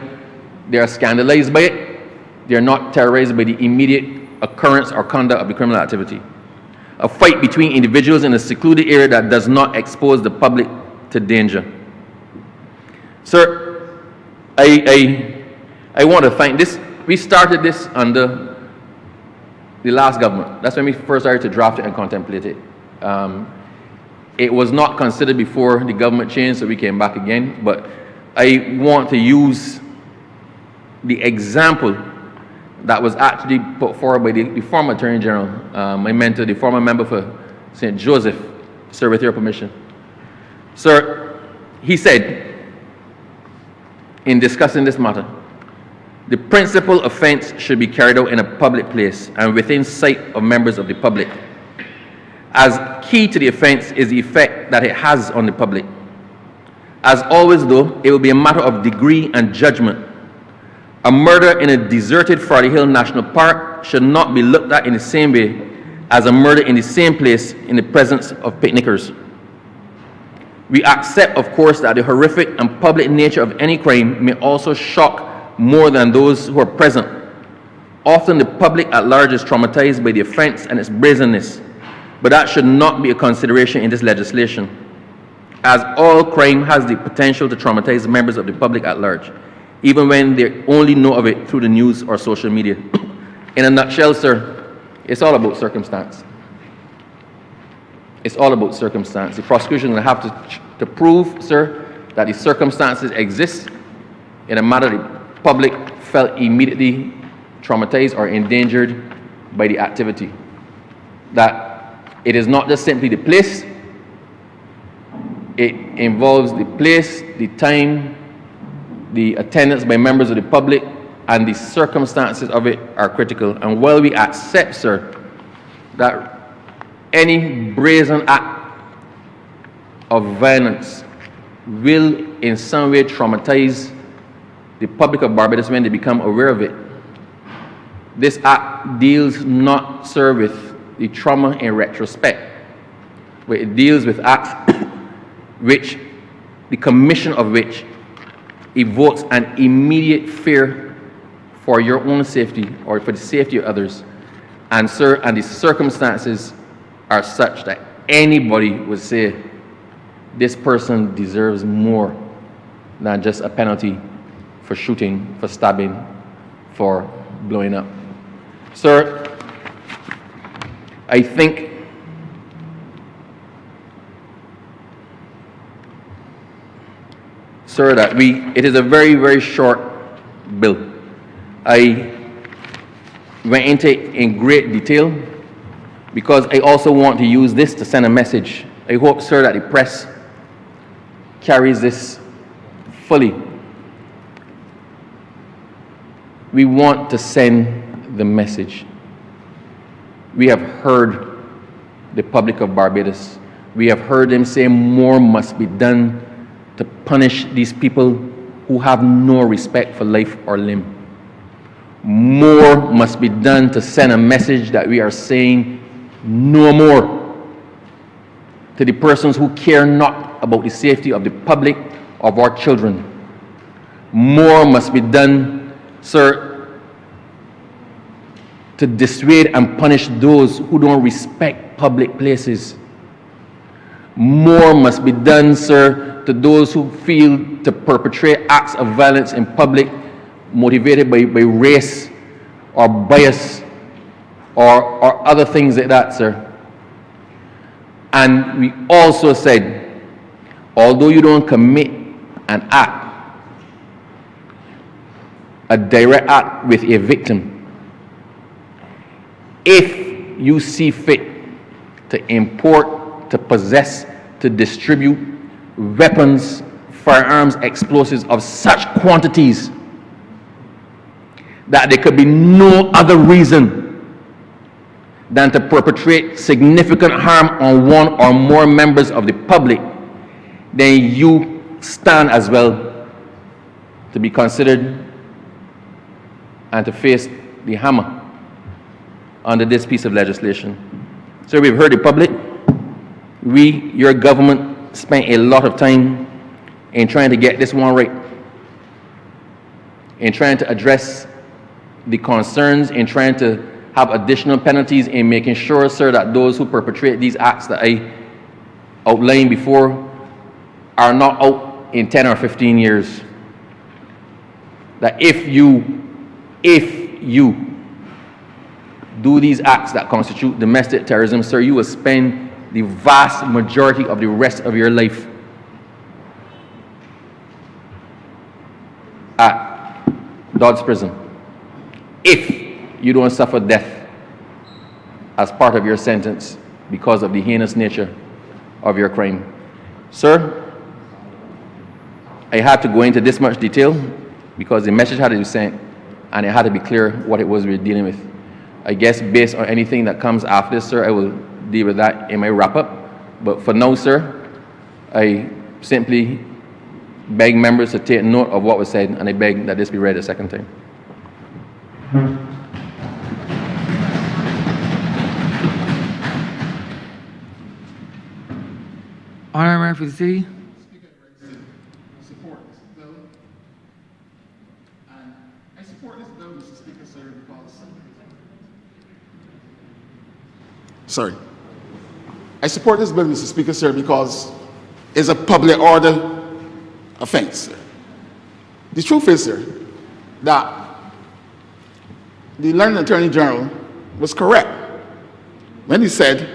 Speaker 5: they are scandalized by it, they are not terrorized by the immediate occurrence or conduct of the criminal activity. A fight between individuals in a secluded area that does not expose the public to danger. Sir, I want to thank this. We started this under the last government. That's when we first started to draft it and contemplate it. It was not considered before the government changed, so we came back again. But I want to use the example that was actually put forward by the former Attorney General, my mentor, the former member for St. Joseph, sir, with your permission. Sir, he said, in discussing this matter, the principal offense should be carried out in a public place and within sight of members of the public. As key to the offense is the effect that it has on the public. As always, though, it will be a matter of degree and judgment. A murder in a deserted Farley Hill National Park should not be looked at in the same way as a murder in the same place in the presence of picnickers. We accept, of course, that the horrific and public nature of any crime may also shock more than those who are present. Often the public at large is traumatized by the offense and its brazenness, but that should not be a consideration in this legislation, as all crime has the potential to traumatize members of the public at large, even when they only know of it through the news or social media. In a nutshell, sir, it's all about circumstance. It's all about circumstance. The prosecution will have to prove, sir, that the circumstances exist in a matter the public felt immediately traumatized or endangered by the activity. That it is not just simply the place, it involves the place, the time, the attendance by members of the public, and the circumstances of it are critical. And while we accept, sir, that any brazen act of violence will in some way traumatize the public of Barbados when they become aware of it, this act deals not, sir, with the trauma in retrospect, but it deals with acts which, the commission of which, evokes an immediate fear for your own safety or for the safety of others. And sir, and the circumstances are such that anybody would say this person deserves more than just a penalty for shooting, for stabbing, for blowing up. Sir, I think sir, that it is a very, very short bill. I went into it in great detail because I also want to use this to send a message. I hope, sir, that the press carries this fully. We want to send the message. We have heard the public of Barbados. We have heard them say more must be done to punish these people who have no respect for life or limb. More must be done to send a message that we are saying no more to the persons who care not about the safety of the public, of our children. More must be done, sir, to dissuade and punish those who don't respect public places. More must be done, sir, to those who feel to perpetrate acts of violence in public motivated by race or bias or other things like that, sir. And we also said, although you don't commit an act, a direct act with a victim, if you see fit to import, to possess, to distribute weapons, firearms, explosives of such quantities that there could be no other reason than to perpetrate significant harm on one or more members of the public, then you stand as well to be considered and to face the hammer under this piece of legislation. So we've heard the public. Your government, spent a lot of time in trying to get this one right, in trying to address the concerns, in trying to have additional penalties in making sure, sir, that those who perpetrate these acts that I outlined before are not out in 10 or 15 years. That if you do these acts that constitute domestic terrorism, sir, you will spend the vast majority of the rest of your life at Dodds Prison, if you don't suffer death as part of your sentence because of the heinous nature of your crime. Sir, I had to go into this much detail because the message had to be sent and it had to be clear what it was we were dealing with. I guess based on anything that comes after this, sir, I will deal with that in my wrap-up. But for now, sir, I simply beg members to take note of what was said, and I beg that this be read a second time.
Speaker 2: Honourable Member for the City.
Speaker 6: Support this bill. And I support this bill, Mr. Speaker, sir, because... Sorry. I support this bill, Mr. Speaker, sir, because it's a public order offense, sir. The truth is, sir, that the Learned Attorney General was correct when he said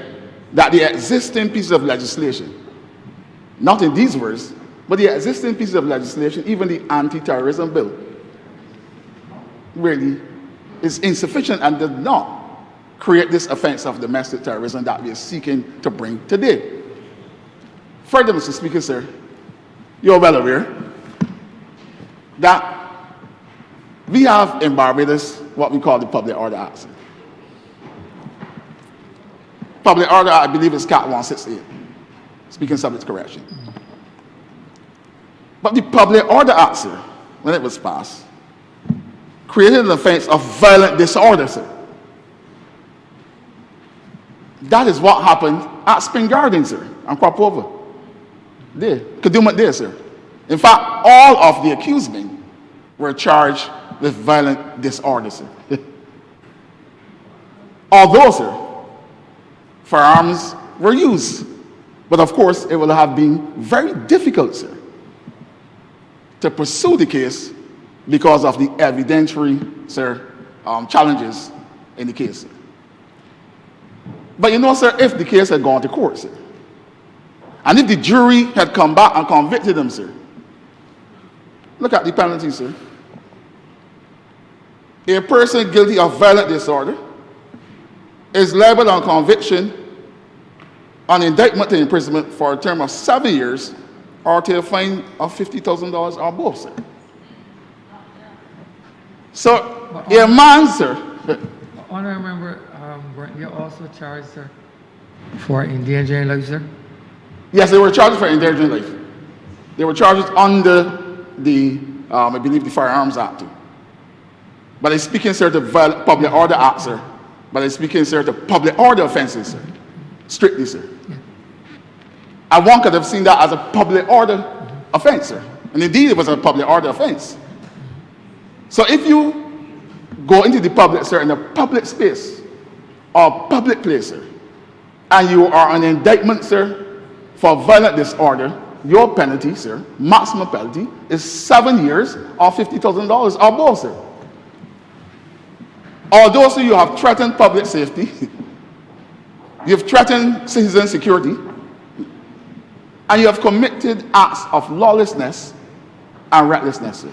Speaker 6: that the existing piece of legislation, not in these words, but the existing piece of legislation, even the anti-terrorism bill, really is insufficient and does not create this offense of domestic terrorism that we are seeking to bring today. Further, Mr. Speaker, sir, you're well aware that we have in Barbados what we call the Public Order Act. Public Order, I believe, is Cat 168, speaking subject to correction. But the Public Order Act, sir, when it was passed, created an offense of violent disorder, sir. That is what happened at Spring Gardens, sir, and Crop-Over. There, Kadooment there, sir. In fact, all of the accused men were charged with violent disorder, sir. Although, sir, firearms were used. But of course, it will have been very difficult, sir, to pursue the case because of the evidentiary, sir, challenges in the case, sir. But you know, sir, if the case had gone to court, sir, and if the jury had come back and convicted them, sir, look at the penalty, sir. A person guilty of violent disorder is liable on conviction on indictment to imprisonment for a term of 7 years or to a fine of $50,000 or both, sir. So, a man, sir.
Speaker 2: Honourable Member, weren't you also charged, sir, for endangering life, sir?
Speaker 6: Yes, they were charged for endangering life. They were charged under the, I believe, the Firearms Act, too. But I'm speaking, sir, to Public Order Act, sir. But I'm speaking, sir, to public order offenses, sir. Strictly, sir.
Speaker 2: Yeah.
Speaker 6: And one could have seen that as a public order offense, sir. And indeed, it was a public order offense. So if you go into the public, sir, in a public space or public place, sir, and you are on indictment, sir, for violent disorder, your penalty, sir, maximum penalty, is 7 years or $50,000 or both, sir. Although, sir, you have threatened public safety, you have threatened citizen security, and you have committed acts of lawlessness and recklessness, sir.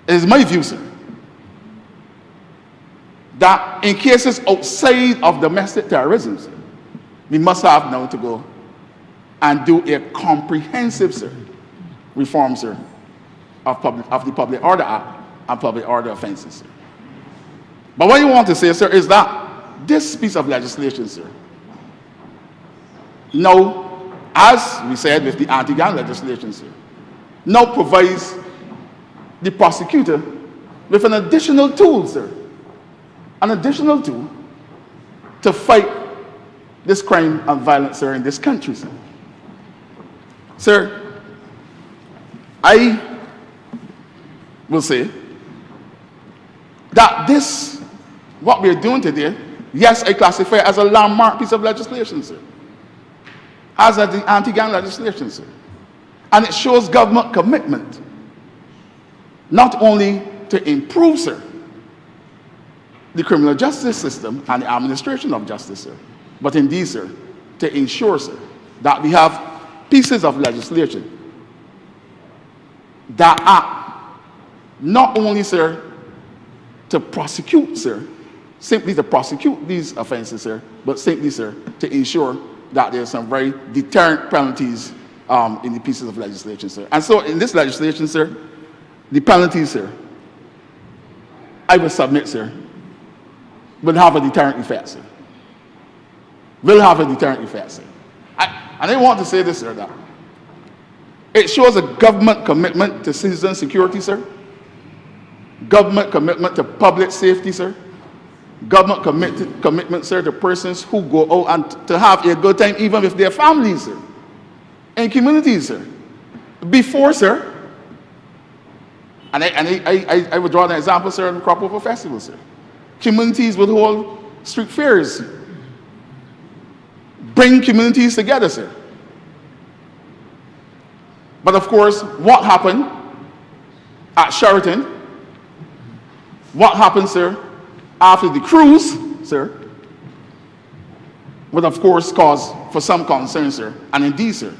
Speaker 6: It is my view, sir, that in cases outside of domestic terrorism, sir, we must have now to go and do a comprehensive, sir, reform, sir, of the Public Order Act and public order offenses, sir. But what you want to say, sir, is that this piece of legislation, sir, now, as we said with the anti-gang legislation, sir, now provides the prosecutor with an additional tool, sir, an additional tool to fight this crime and violence, sir, in this country, sir. Sir, I will say that this what we're doing today, yes, I classify it as a landmark piece of legislation, sir. As a anti-gang legislation, sir. And it shows government commitment, not only to improve, sir, the criminal justice system and the administration of justice, sir, but indeed, sir, to ensure, sir, that we have pieces of legislation that act not only, sir, to prosecute, sir, simply to prosecute these offenses, sir, but simply, sir, to ensure that there's some very deterrent penalties in the pieces of legislation, sir. And so in this legislation, sir, the penalties, sir, I will submit, sir, will have a deterrent effect, sir. Will have a deterrent effect, sir. And I want to say this, sir, that it shows a government commitment to citizen security, sir. Government commitment to public safety, sir. Government commitment, sir, to persons who go out and to have a good time, even with their families, sir. And communities, sir. Before, sir, and I would draw an example, sir, of the Crop Over Festival, sir. Communities would hold street fairs, bring communities together, sir. But of course, what happened at Sheraton, what happened, sir, after the cruise, sir, would of course cause for some concern, sir, and indeed, sir,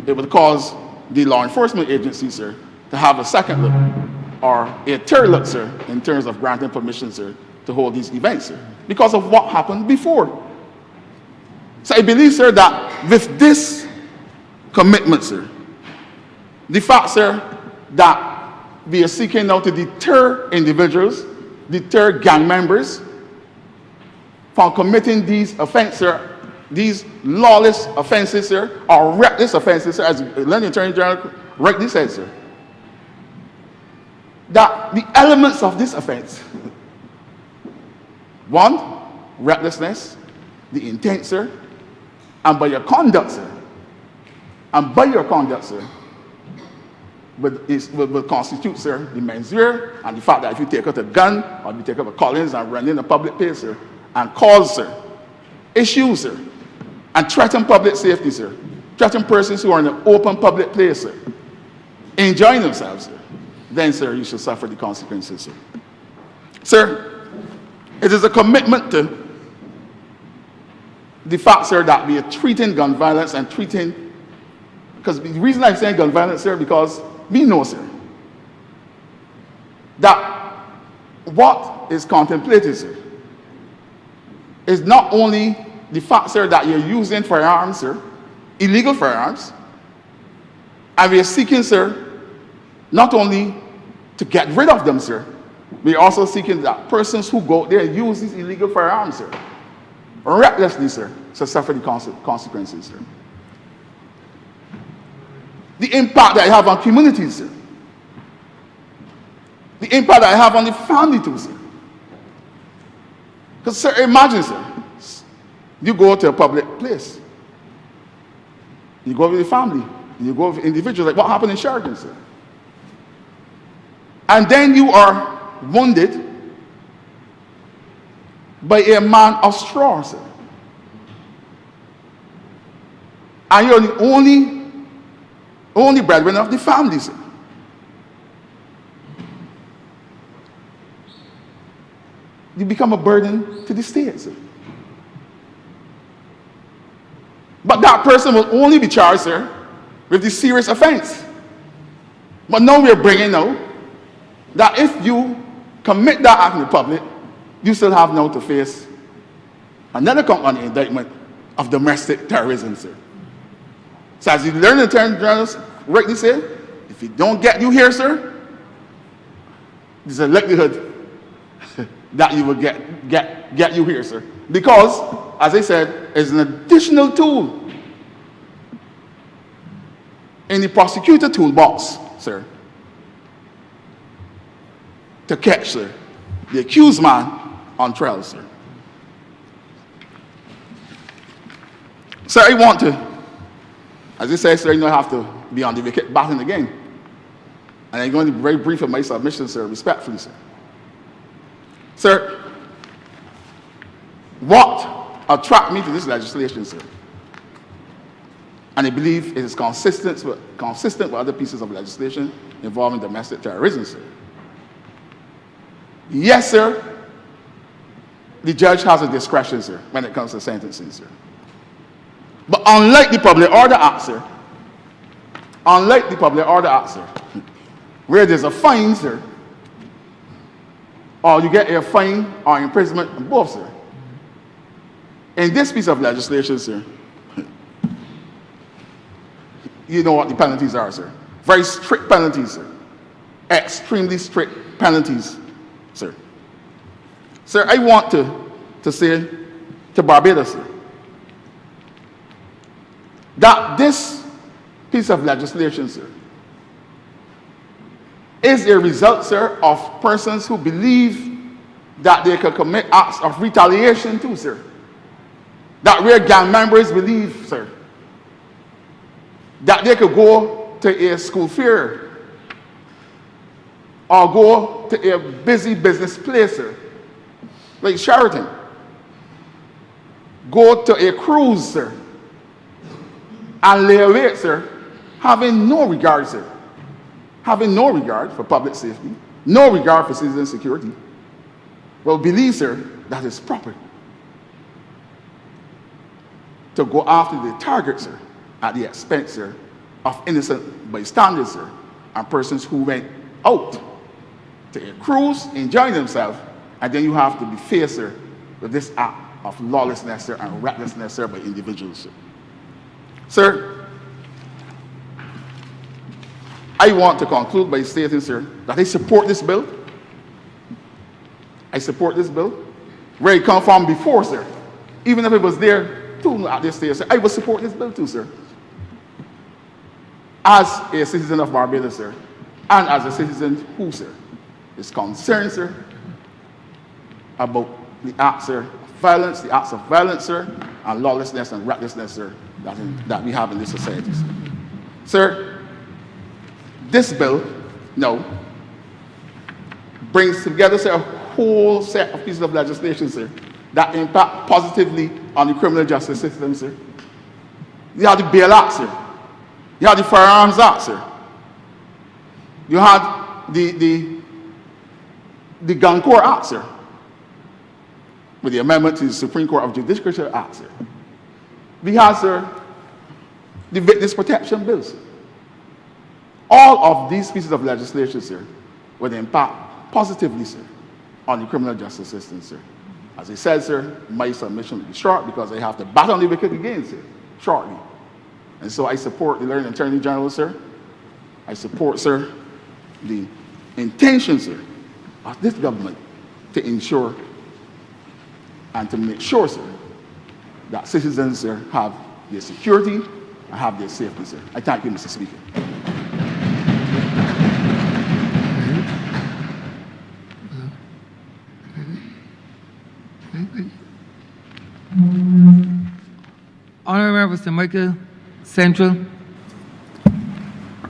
Speaker 6: it would cause the law enforcement agency, sir, to have a second look or a third look, sir, in terms of granting permission, sir, to hold these events, sir, because of what happened before. So I believe, sir, that with this commitment, sir, the fact, sir, that we are seeking now to deter individuals, deter gang members from committing these offenses, sir, these lawless offenses, sir, or reckless offenses, sir, as the Attorney General rightly said, sir, that the elements of this offense, one, recklessness, the intent, sir, and by your conduct, sir, will constitute, sir, the mens rea, and the fact that if you take out a gun or you take out a Collins and run in a public place, sir, and cause, sir, issues, sir, and threaten public safety, sir, threaten persons who are in an open public place, sir, enjoying themselves, sir, then, sir, you should suffer the consequences, sir. Sir, it is a commitment to the fact, sir, that we are treating gun violence and treating, because the reason I'm saying gun violence, sir, because we know, sir, that what is contemplated, sir, is not only the fact, sir, that you're using firearms, sir, illegal firearms, and we are seeking, sir, not only to get rid of them, sir, we are also seeking that persons who go out there and use these illegal firearms, sir, recklessly, sir, to suffer the consequences, sir. The impact that I have on communities, sir. The impact that I have on the family too, sir. Because, sir, imagine, sir, you go to a public place. You go with your family. You go with individuals, like what happened in Sheraton, sir. And then you are wounded by a man of straw, sir. And you're the only breadwinner of the family, sir. You become a burden to the state, sir. But that person will only be charged, sir, with the serious offense. But now we're bringing out that if you commit that act in the public, you still have now to face another count on the indictment of domestic terrorism, sir. So as you learn the Attorney General rightly say, if it don't get you here, sir, there's a likelihood that you will get you here, sir. Because, as I said, it's an additional tool in the prosecutor toolbox, sir, to catch, sir, the accused man on trial, sir. Sir, I want to, as I said, sir, you don't have to be on the wicket batting again. And I'm going to be very brief in my submission, sir, respectfully, sir. Sir, what attracted me to this legislation, sir. And I believe it is consistent with other pieces of legislation involving domestic terrorism, sir. Yes, sir, the judge has a discretion, sir, when it comes to sentencing, sir. But unlike the Public Order Act, sir, where there's a fine, sir, or you get a fine or imprisonment, both, sir. In this piece of legislation, sir, you know what the penalties are, sir. Very strict penalties, sir. Extremely strict penalties, sir. Sir, I want to say to Barbados, sir, that this piece of legislation, sir, is a result, sir, of persons who believe that they can commit acts of retaliation too, sir. That where gang members believe, sir, that they could go to a school fair or go to a busy business place, sir, like Sheraton, go to a cruise, sir, and lay away, sir, having no regard, sir, having no regard for public safety, no regard for citizen security, will believe, sir, that it's proper to go after the target, sir, at the expense, sir, of innocent bystanders, sir, and persons who went out to a cruise, enjoying themselves, and then you have to be faced, sir, with this act of lawlessness, sir, and recklessness, sir, by individuals, sir. Sir, I want to conclude by stating, sir, that I support this bill. I support this bill. Where it come from before, sir, even if it was there too at this stage, sir, I will support this bill too, sir. As a citizen of Barbados, sir, and as a citizen who, sir, is concerned, sir, about the acts, sir, of violence, the acts of violence, sir, and lawlessness and recklessness, sir, that we have in this society, sir. Sir, this bill, now, brings together, sir, a whole set of pieces of legislation, sir, that impact positively on the criminal justice system, sir. You have the Bail Act, sir. You have the Firearms Act, sir. You have the Gun Court Act, sir, with the amendment to the Supreme Court of Judicial Act, sir. We have, sir, the Witness Protection Bill, sir. All of these pieces of legislation, sir, will impact positively, sir, on the criminal justice system, sir. As I said, sir, my submission will be short because I have to bat on the wicket again, sir, shortly. And so I support the Learned Attorney General, sir. I support, sir, the intention, sir, of this government to ensure and to make sure, sir, that citizens, sir, have their security and have their safety, sir. I thank you, Mr. Speaker.
Speaker 2: Honourable Member St. Michael Central.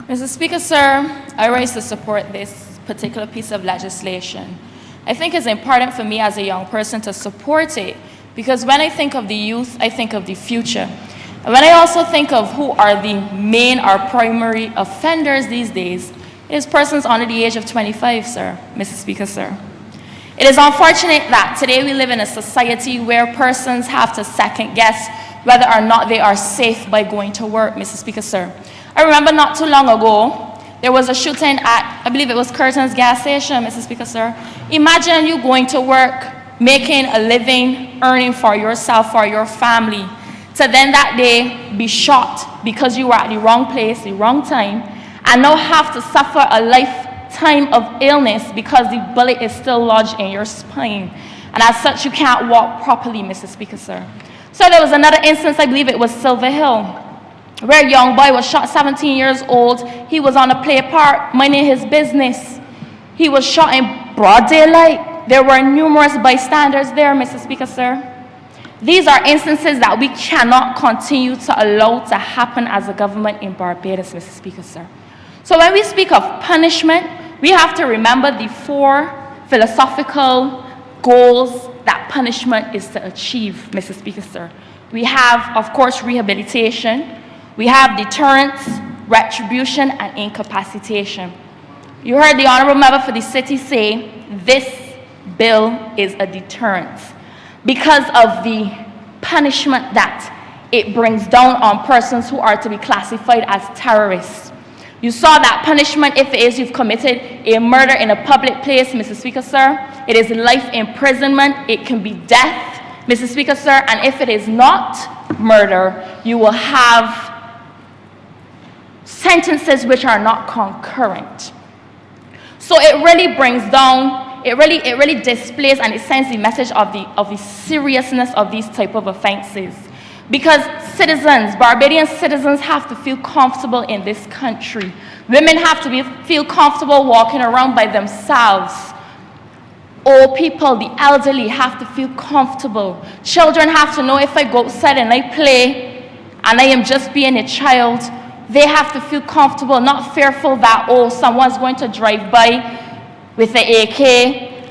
Speaker 7: Mr. Speaker, sir, I rise to support this particular piece of legislation. I think it's important for me as a young person to support it because when I think of the youth, I think of the future. And when I also think of who are the main or primary offenders these days, it is persons under the age of 25, sir, Mr. Speaker, sir. It is unfortunate that today we live in a society where persons have to second guess whether or not they are safe by going to work, Mr. Speaker, sir. I remember not too long ago, there was a shooting at, I believe it was Curtin's gas station, Mr. Speaker, sir. Imagine you going to work, making a living, earning for yourself, for your family, to then that day be shot because you were at the wrong place, the wrong time, and now have to suffer a lifetime of illness because the bullet is still lodged in your spine. And as such, you can't walk properly, Mr. Speaker, sir. So there was another instance, I believe it was Silver Hill, where a young boy was shot, 17 years old. He was on a play park, minding his business. He was shot in broad daylight. There were numerous bystanders there, Mr. Speaker, sir. These are instances that we cannot continue to allow to happen as a government in Barbados, Mr. Speaker, sir. So when we speak of punishment, we have to remember the four philosophical goals that punishment is to achieve, Mr. Speaker, sir. We have, of course, rehabilitation. We have deterrence, retribution, and incapacitation. You heard the Honourable Member for the City say this bill is a deterrence because of the punishment that it brings down on persons who are to be classified as terrorists. You saw that punishment if it is you've committed a murder in a public place, Mr. Speaker, sir. It is life imprisonment. It can be death, Mr. Speaker, sir. And if it is not murder, you will have sentences which are not concurrent. So it really brings down, it really displays and it sends the message of the seriousness of these type of offenses. Because citizens, Barbadian citizens, have to feel comfortable in this country. Women have to feel comfortable walking around by themselves. Old people, the elderly, have to feel comfortable. Children have to know if I go outside and I play and I am just being a child, they have to feel comfortable, not fearful that, oh, someone's going to drive by with an AK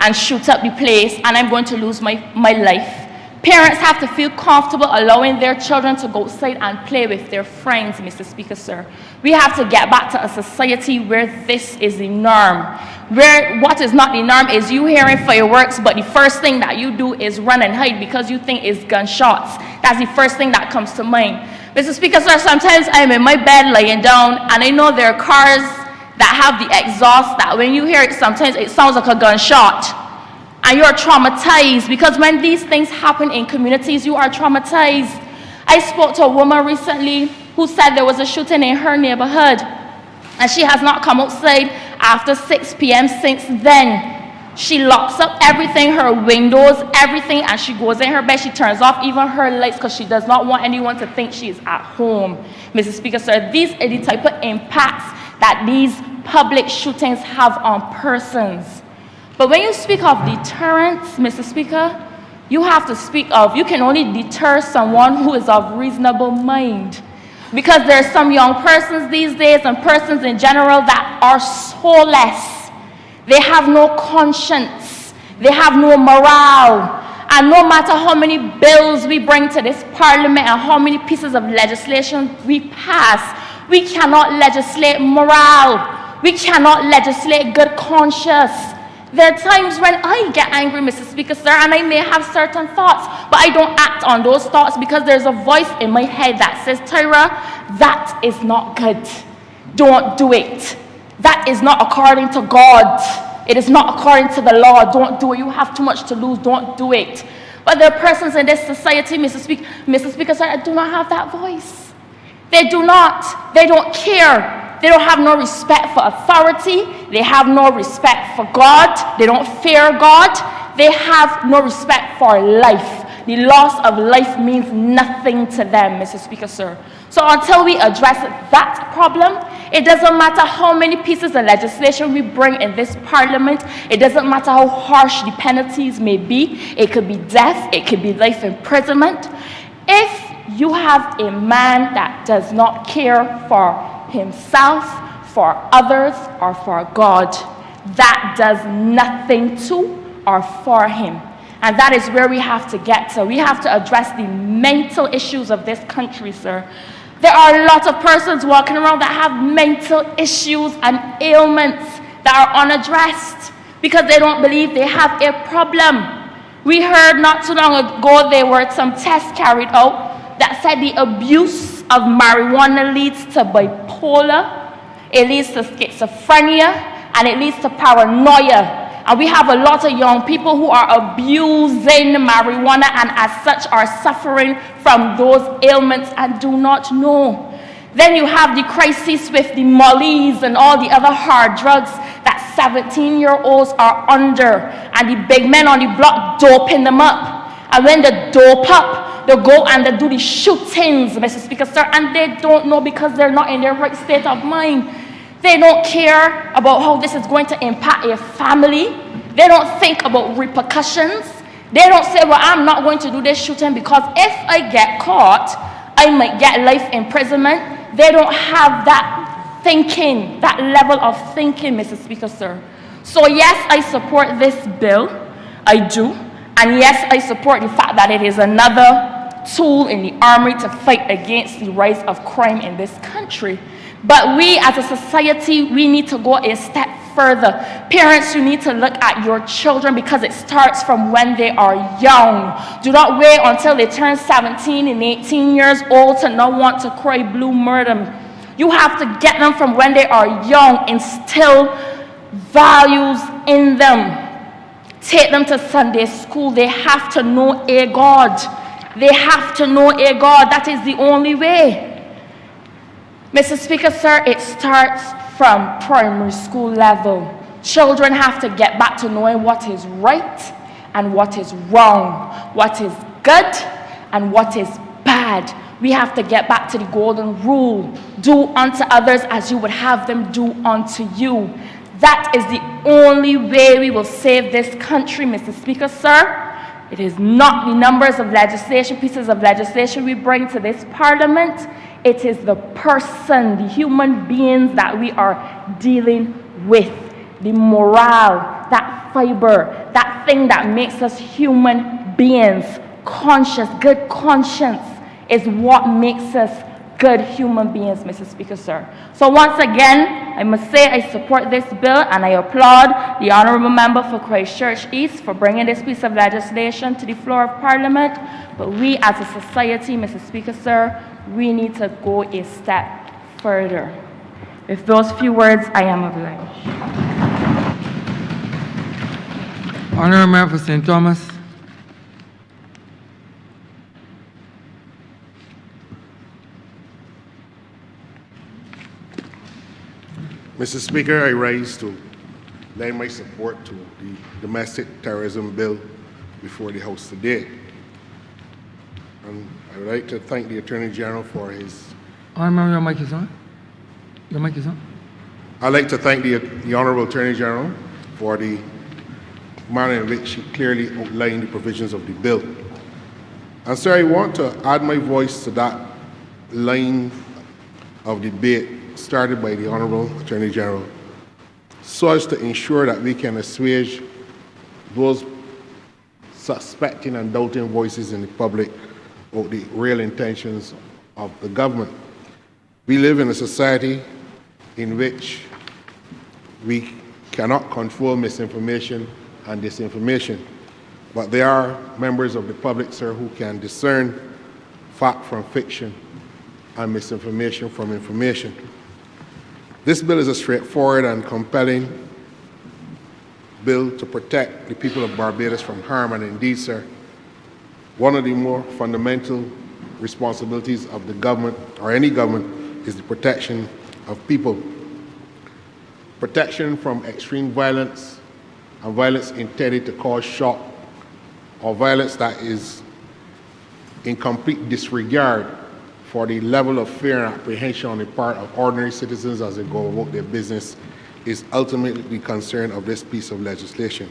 Speaker 7: and shoot up the place and I'm going to lose my life. Parents have to feel comfortable allowing their children to go outside and play with their friends, Mr. Speaker, sir. We have to get back to a society where this is the norm. Where what is not the norm is you hearing fireworks, but the first thing that you do is run and hide because you think it's gunshots. That's the first thing that comes to mind. Mr. Speaker, sir, sometimes I'm in my bed laying down and I know there are cars that have the exhaust that when you hear it, sometimes it sounds like a gunshot. And you're traumatized because when these things happen in communities, you are traumatized. I spoke to a woman recently who said there was a shooting in her neighborhood and she has not come outside after 6 p.m. since then. She locks up everything, her windows, everything, and she goes in her bed. She turns off even her lights because she does not want anyone to think she is at home. Mr. Speaker, sir, these are the type of impacts that these public shootings have on persons. But when you speak of deterrence, Mr. Speaker, you have to speak of, you can only deter someone who is of reasonable mind. Because there are some young persons these days and persons in general that are soulless. They have no conscience. They have no morale. And no matter how many bills we bring to this parliament and how many pieces of legislation we pass, we cannot legislate morale. We cannot legislate good conscience. There are times when I get angry, Mr. Speaker, sir, and I may have certain thoughts, but I don't act on those thoughts because there's a voice in my head that says, Tyra, that is not good. Don't do it. That is not according to God. It is not according to the law. Don't do it. You have too much to lose. Don't do it. But there are persons in this society, Mr. Speaker, sir, that do not have that voice. They do not. They don't care. They don't have no respect for authority. They have no respect for God. They don't fear God. They have no respect for life. The loss of life means nothing to them, Mr. Speaker, sir. So until we address that problem, it doesn't matter how many pieces of legislation we bring in this parliament. It doesn't matter how harsh the penalties may be. It could be death. It could be life imprisonment. If you have a man that does not care for himself, for others, or for God, that does nothing to or for him. And that is where we have to get to. We have to address the mental issues of this country, sir. There are a lot of persons walking around that have mental issues and ailments that are unaddressed because they don't believe they have a problem. We heard not too long ago there were some tests carried out that said the abuse of marijuana leads to bipolar, it leads to schizophrenia, and it leads to paranoia. And we have a lot of young people who are abusing marijuana and as such are suffering from those ailments and do not know. Then you have the crisis with the mollies and all the other hard drugs that 17-year-olds are under, and the big men on the block doping them up. And when they dope up, they go and they do the shootings, Mr. Speaker, sir, and they don't know because they're not in their right state of mind. They don't care about how this is going to impact a family. They don't think about repercussions. They don't say, well, I'm not going to do this shooting because if I get caught, I might get life imprisonment. They don't have that thinking, that level of thinking, Mr. Speaker, sir. So yes, I support this bill. I do. And yes, I support the fact that it is another tool in the armory to fight against the rise of crime in this country. But we as a society, we need to go a step further. Parents, you need to look at your children because it starts from when they are young. Do not wait until they turn 17 and 18 years old to not want to cry blue murder. You have to get them from when they are young, instill values in them. Take them to Sunday school. They have to know a God. They have to know a God. That is the only way. Mr. Speaker, sir, it starts from primary school level. Children have to get back to knowing what is right and what is wrong, what is good and what is bad. We have to get back to the golden rule. Do unto others as you would have them do unto you. That is the only way we will save this country, Mr. Speaker, sir. It is not the numbers of legislation, pieces of legislation we bring to this parliament. It is the person, the human beings that we are dealing with. The morale, that fiber, that thing that makes us human beings, conscious, good conscience is what makes us good human beings, Mr. Speaker, sir. So once again, I must say I support this bill and I applaud the Honourable Member for Christchurch East for bringing this piece of legislation to the floor of Parliament. But we as a society, Mr. Speaker, sir, we need to go a step further. With those few words, I am obliged.
Speaker 2: Honourable Member for St. Thomas.
Speaker 8: Mr. Speaker, I rise to lend my support to the domestic terrorism bill before the House today. And I would like to thank the Attorney General for his...
Speaker 2: Honourable, your mic is on. Your mic is on.
Speaker 8: I'd like to thank the Honourable Attorney General for the manner in which he clearly outlined the provisions of the bill. And sir, I want to add my voice to that line of debate started by the Honourable Attorney General, so as to ensure that we can assuage those suspecting and doubting voices in the public of the real intentions of the government. We live in a society in which we cannot control misinformation and disinformation, but there are members of the public, sir, who can discern fact from fiction and misinformation from information. This bill is a straightforward and compelling bill to protect the people of Barbados from harm, and indeed, sir, one of the more fundamental responsibilities of the government, or any government, is the protection of people. Protection from extreme violence and violence intended to cause shock, or violence that is in complete disregard for the level of fear and apprehension on the part of ordinary citizens as they go about their business, is ultimately the concern of this piece of legislation.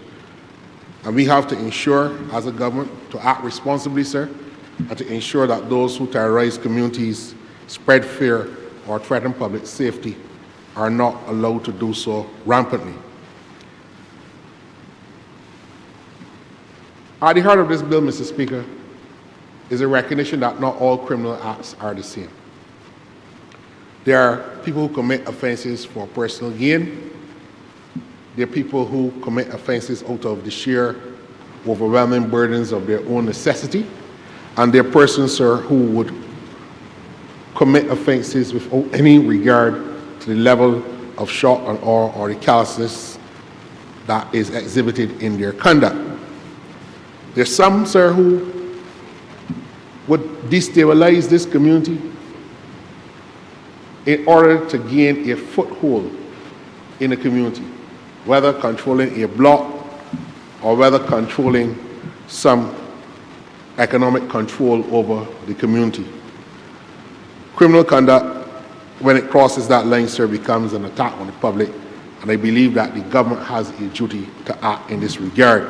Speaker 8: And we have to ensure, as a government, to act responsibly, sir, and to ensure that those who terrorize communities, spread fear, or threaten public safety are not allowed to do so rampantly. At the heart of this bill, Mr. Speaker, is a recognition that not all criminal acts are the same. There are people who commit offenses for personal gain. There are people who commit offenses out of the sheer overwhelming burdens of their own necessity. And there are persons, sir, who would commit offenses without any regard to the level of shock and awe or the callousness that is exhibited in their conduct. There's some, sir, who would destabilize this community in order to gain a foothold in the community, whether controlling a block or whether controlling some economic control over the community. Criminal conduct, when it crosses that line, sir, becomes an attack on the public, and I believe that the government has a duty to act in this regard.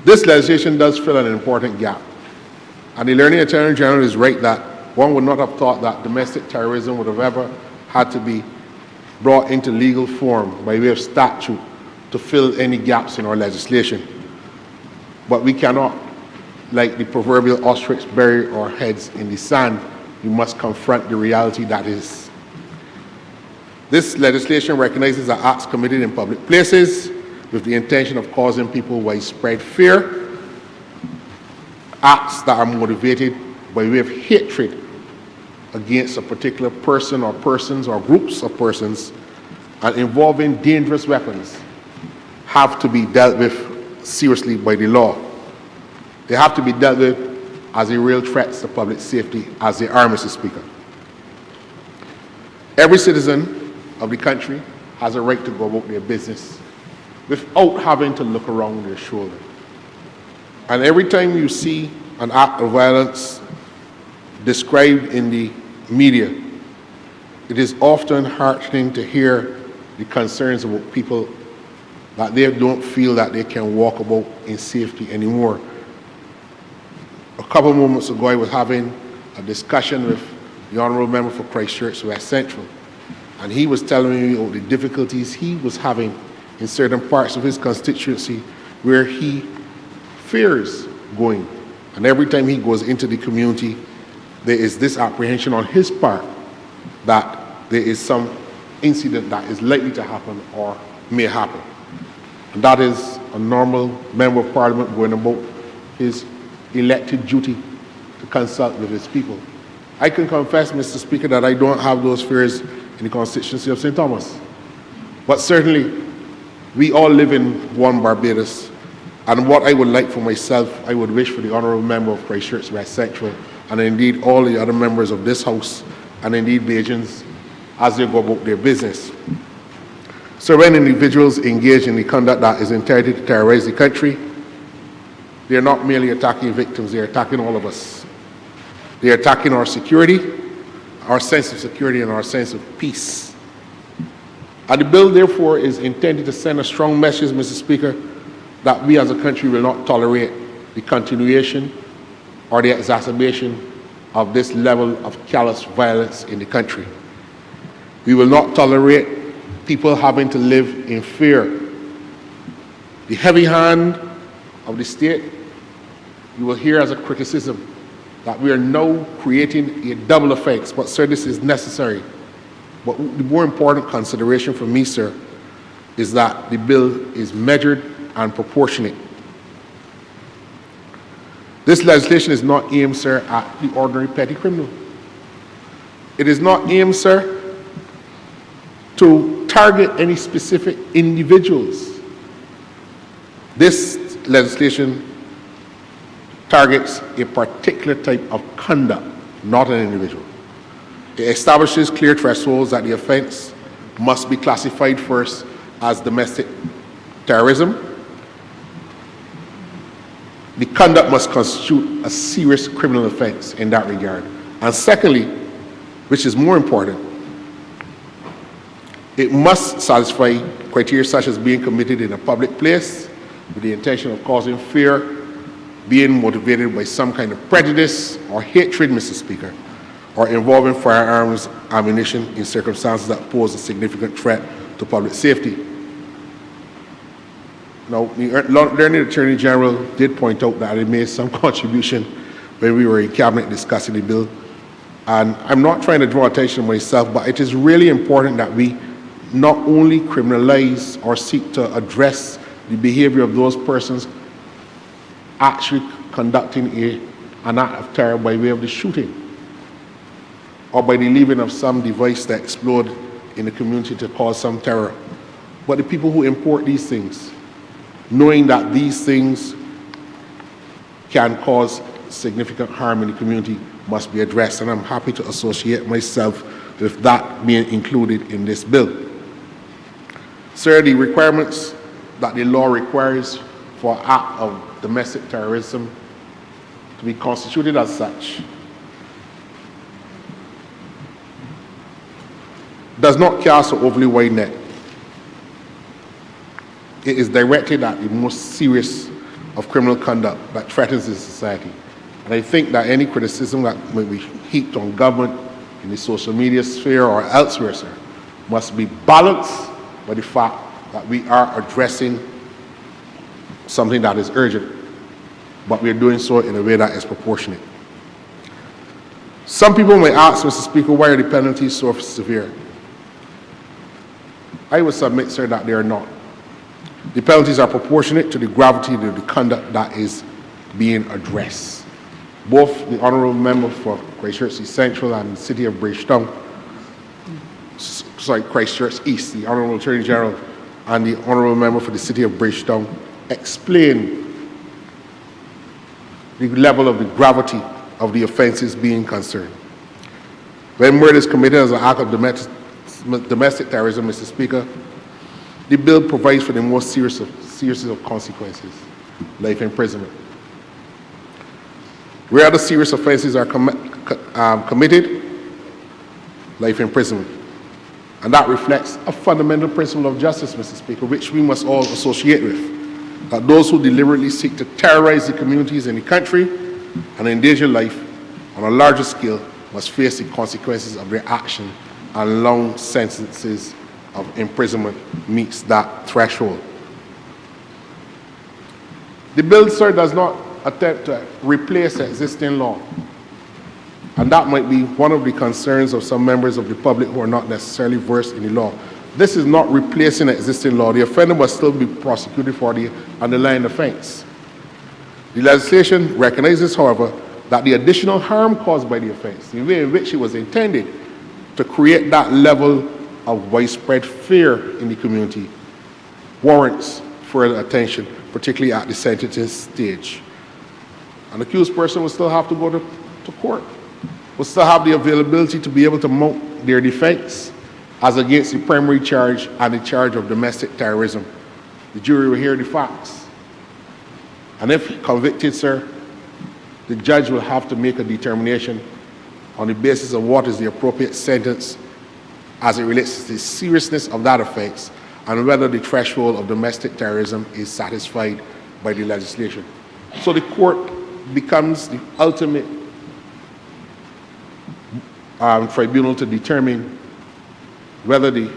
Speaker 8: This legislation does fill an important gap, and the Learning Attorney General is right that one would not have thought that domestic terrorism would have ever had to be brought into legal form by way of statute to fill any gaps in our legislation. But we cannot, like the proverbial ostrich, bury our heads in the sand. We must confront the reality that is. This legislation recognizes that acts committed in public places with the intention of causing people widespread fear, acts that are motivated by way of hatred against a particular person or persons or groups of persons and involving dangerous weapons have to be dealt with seriously by the law. They have to be dealt with as a real threat to public safety, as they are, Mr. Speaker. Every citizen of the country has a right to go about their business without having to look around their shoulder. And every time you see an act of violence described in the media, it is often heartening to hear the concerns about people that they don't feel that they can walk about in safety anymore. A couple moments ago, I was having a discussion with the Honourable Member for Christchurch West Central, and he was telling me about the difficulties he was having in certain parts of his constituency where he fears going. And every time he goes into the community, there is this apprehension on his part that there is some incident that is likely to happen or may happen. And that is a normal member of parliament going about his elected duty to consult with his people. I can confess, Mr. Speaker, that I don't have those fears in the constituency of St. Thomas. But certainly, we all live in one Barbados. And what I would like for myself, I would wish for the Honourable Member of Christchurch West Central, and indeed all the other members of this House, and indeed Bajans, as they go about their business. So when individuals engage in the conduct that is intended to terrorize the country, they are not merely attacking victims, they are attacking all of us. They are attacking our security, our sense of security, and our sense of peace. And the bill, therefore, is intended to send a strong message, Mr. Speaker, that we as a country will not tolerate the continuation or the exacerbation of this level of callous violence in the country. We will not tolerate people having to live in fear. The heavy hand of the state, you will hear as a criticism that we are now creating a double offense, but sir, this is necessary. But the more important consideration for me, sir, is that the bill is measured and proportionate. This legislation is not aimed, sir, at the ordinary petty criminal. It is not aimed, sir, to target any specific individuals. This legislation targets a particular type of conduct, not an individual. It establishes clear thresholds that the offense must be classified first as domestic terrorism. The conduct must constitute a serious criminal offense in that regard. And secondly, which is more important, it must satisfy criteria such as being committed in a public place with the intention of causing fear, being motivated by some kind of prejudice or hatred, Mr. Speaker, or involving firearms, ammunition in circumstances that pose a significant threat to public safety. Now, the Learned Attorney General did point out that it made some contribution when we were in Cabinet discussing the bill. And I'm not trying to draw attention to myself, but it is really important that we not only criminalize or seek to address the behavior of those persons actually conducting an act of terror by way of the shooting or by the leaving of some device that explode in the community to cause some terror, but the people who import these things, knowing that these things can cause significant harm in the community, must be addressed, and I'm happy to associate myself with that being included in this bill. Sir, the requirements that the law requires for an act of domestic terrorism to be constituted as such does not cast an overly wide net. It is directed at the most serious of criminal conduct that threatens the society. And I think that any criticism that may be heaped on government in the social media sphere or elsewhere, sir, must be balanced by the fact that we are addressing something that is urgent, but we are doing so in a way that is proportionate. Some people may ask, Mr. Speaker, why are the penalties so severe? I would submit, sir, that they are not. The penalties are proportionate to the gravity of the conduct that is being addressed. Both the Honourable Member for Christchurch East Central and the City of Bridgetown, Christchurch East, the Honourable Attorney General, and the Honourable Member for the City of Bridgetown explain the level of the gravity of the offences being concerned. When murder is committed as an act of domestic terrorism, Mr. Speaker, the bill provides for the most serious of consequences, life imprisonment. Where other serious offences are committed, life imprisonment. And that reflects a fundamental principle of justice, Mr. Speaker, which we must all associate with, that those who deliberately seek to terrorize the communities in the country and endanger life on a larger scale must face the consequences of their action, and long sentences of imprisonment meets that threshold. The bill, sir, does not attempt to replace existing law, and that might be one of the concerns of some members of the public who are not necessarily versed in the law. This is not replacing existing law. The offender must still be prosecuted for the underlying offence. The legislation recognizes, however, that the additional harm caused by the offence, the way in which it was intended to create that level of widespread fear in the community, warrants further attention, particularly at the sentencing stage. An accused person will still have to go to court, will still have the availability to be able to mount their defence as against the primary charge and the charge of domestic terrorism. The jury will hear the facts. And if convicted, sir, the judge will have to make a determination on the basis of what is the appropriate sentence as it relates to the seriousness of that offence and whether the threshold of domestic terrorism is satisfied by the legislation. So the court becomes the ultimate tribunal to determine whether the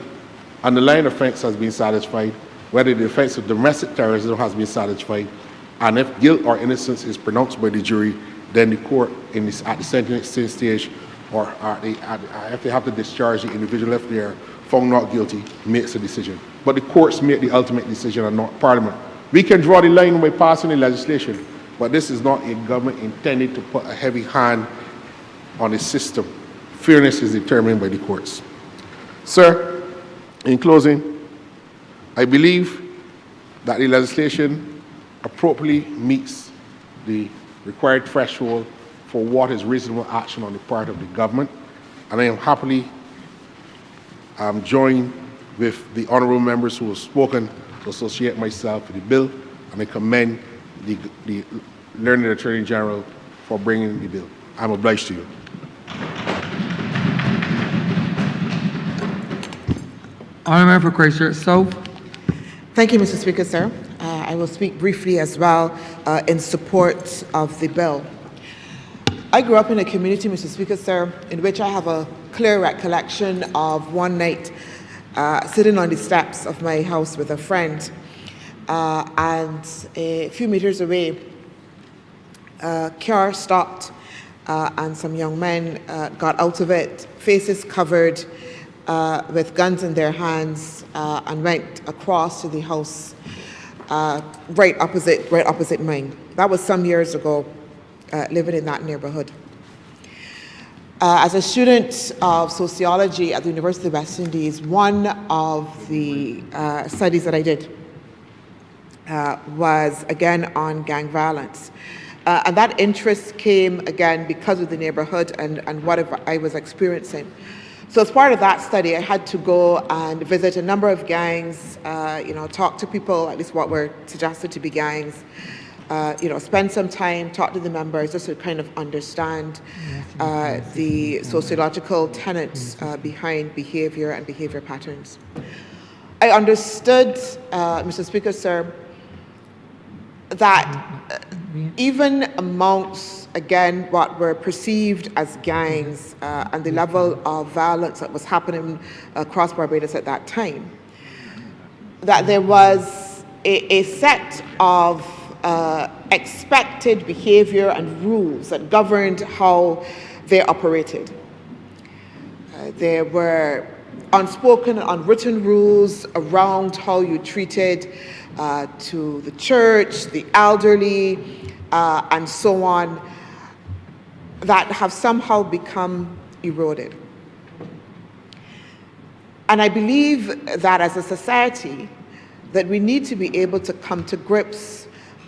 Speaker 8: underlying offence has been satisfied, whether the offence of domestic terrorism has been satisfied, and if guilt or innocence is pronounced by the jury, then the court at the sentencing stage, or if they have to discharge the individual if they are found not guilty, makes a decision. But the courts make the ultimate decision and not Parliament. We can draw the line by passing the legislation, but this is not a government intended to put a heavy hand on the system. Fairness is determined by the courts. Sir, in closing, I believe that the legislation appropriately meets the required threshold for what is reasonable action on the part of the government, and I am happily joined with the honourable members who have spoken to associate myself with the bill, and I commend the Learned Attorney General for bringing the bill. I'm obliged to you.
Speaker 2: Honourable for Christchurch South.
Speaker 9: Thank you, Mr. Speaker, sir. I will speak briefly as well in support of the bill. I grew up in a community, Mr. Speaker, sir, in which I have a clear recollection of one night sitting on the steps of my house with a friend, and a few meters away, a car stopped and some young men got out of it, faces covered with guns in their hands, and went across to the house right opposite mine. That was some years ago, living in that neighborhood. As a student of sociology at the University of West Indies, one of the studies that I did was again on gang violence. And that interest came again because of the neighborhood and what I was experiencing. So as part of that study, I had to go and visit a number of gangs, talk to people, at least what were suggested to be gangs, spend some time, talk to the members, just to kind of understand the sociological tenets behind behavior and behavior patterns. I understood, Mr. Speaker, sir, that even amongst, again, what were perceived as gangs and the level of violence that was happening across Barbados at that time, that there was a set of expected behavior and rules that governed how they operated. There were unspoken and unwritten rules around how you treated to the church, the elderly, and so on, that have somehow become eroded. And I believe that as a society, that we need to be able to come to grips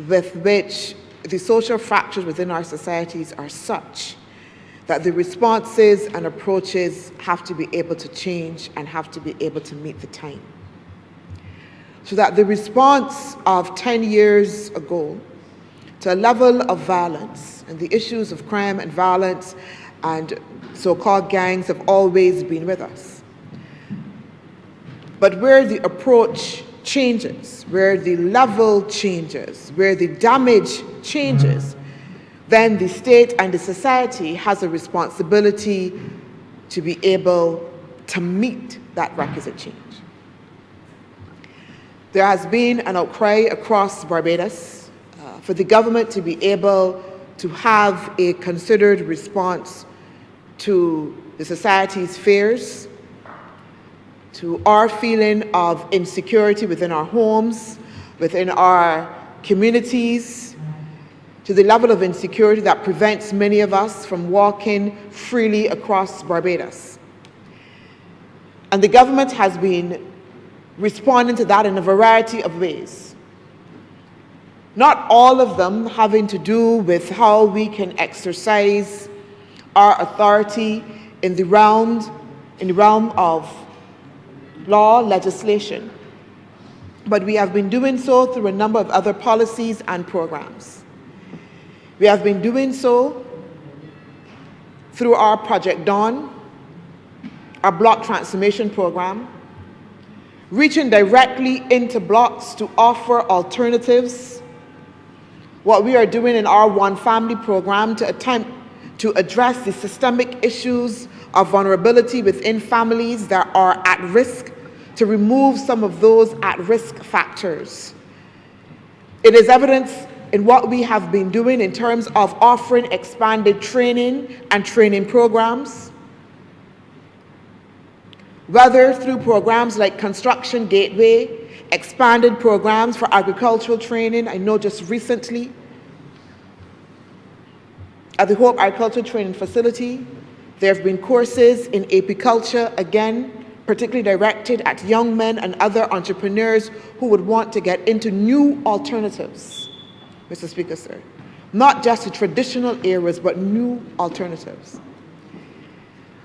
Speaker 9: with which the social fractures within our societies are such that the responses and approaches have to be able to change and have to be able to meet the time. So that the response of 10 years ago to a level of violence, and the issues of crime and violence and so-called gangs have always been with us. But where the approach changes, where the level changes, where the damage changes, then the state and the society has a responsibility to be able to meet that requisite change. There has been an outcry across Barbados for the government to be able to have a considered response to the society's fears, to our feeling of insecurity within our homes, within our communities, to the level of insecurity that prevents many of us from walking freely across Barbados. And the government has been responding to that in a variety of ways. Not all of them having to do with how we can exercise our authority in the realm of law, legislation. But we have been doing so through a number of other policies and programs. We have been doing so through our Project Dawn, our block transformation program, reaching directly into blocks to offer alternatives. What we are doing in our One Family program to attempt to address the systemic issues of vulnerability within families that are at risk, to remove some of those at-risk factors. It is evidence in what we have been doing in terms of offering expanded training and training programs, whether through programs like Construction Gateway, expanded programs for agricultural training. I know just recently at the Hope Agricultural Training Facility, there have been courses in apiculture, again, particularly directed at young men and other entrepreneurs who would want to get into new alternatives, Mr. Speaker, sir. Not just the traditional areas, but new alternatives.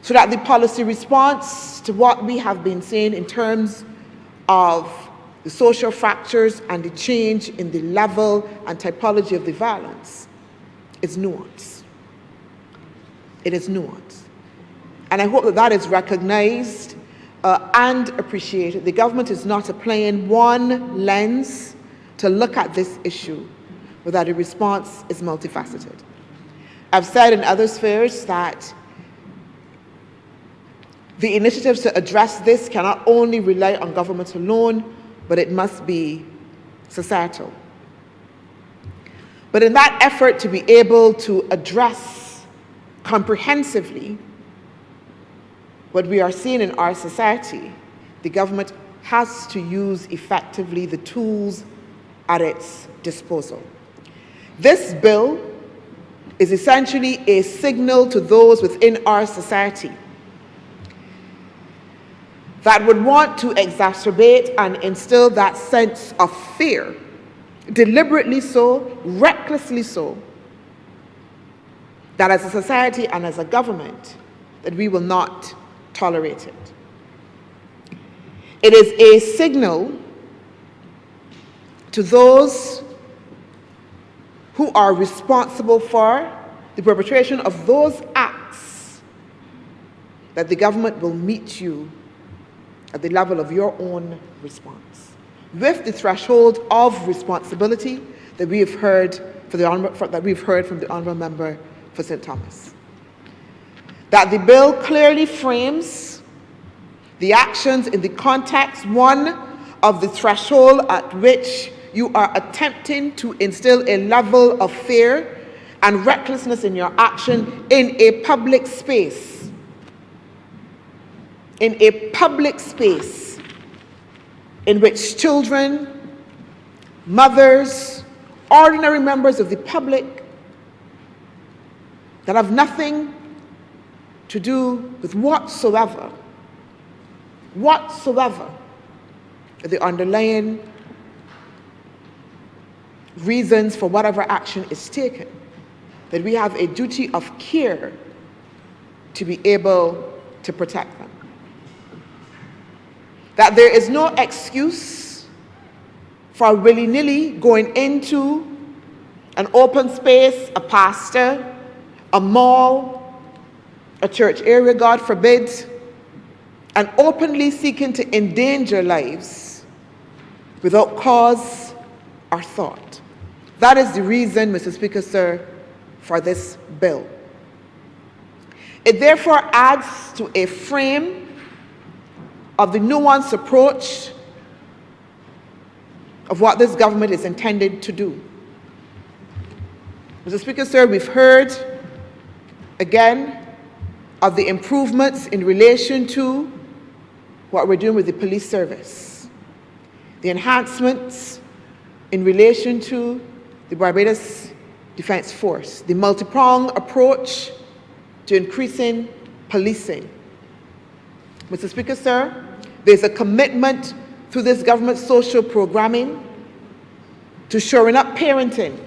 Speaker 9: So that the policy response to what we have been saying in terms of the social fractures and the change in the level and typology of the violence is nuanced. It is nuanced. And I hope that that is recognized and appreciated. The government is not applying one lens to look at this issue, but that the response is multifaceted. I've said in other spheres that the initiatives to address this cannot only rely on government alone, but it must be societal. But in that effort to be able to address comprehensively what we are seeing in our society, the government has to use effectively the tools at its disposal. This bill is essentially a signal to those within our society that would want to exacerbate and instill that sense of fear, deliberately so, recklessly so, that as a society and as a government, that we will not tolerate it. It is a signal to those who are responsible for the perpetration of those acts that the government will meet you at the level of your own response, with the threshold of responsibility that we have heard from the Honourable Member for St. Thomas. That the bill clearly frames the actions in the context, one, of the threshold at which you are attempting to instill a level of fear and recklessness in your action in a public space. In a public space in which children, mothers, ordinary members of the public that have nothing to do with whatsoever the underlying reasons for whatever action is taken, that we have a duty of care to be able to protect them. That there is no excuse for willy-nilly going into an open space, a pastor, a mall, a church area, God forbid, and openly seeking to endanger lives without cause or thought. That is the reason, Mr. Speaker, sir, for this bill. It therefore adds to a frame of the nuanced approach of what this government is intended to do. Mr. Speaker, sir, we've heard again of the improvements in relation to what we're doing with the police service, the enhancements in relation to the Barbados Defence Force, the multi-pronged approach to increasing policing. Mr. Speaker, sir, there's a commitment through this government's social programming to shoring up parenting,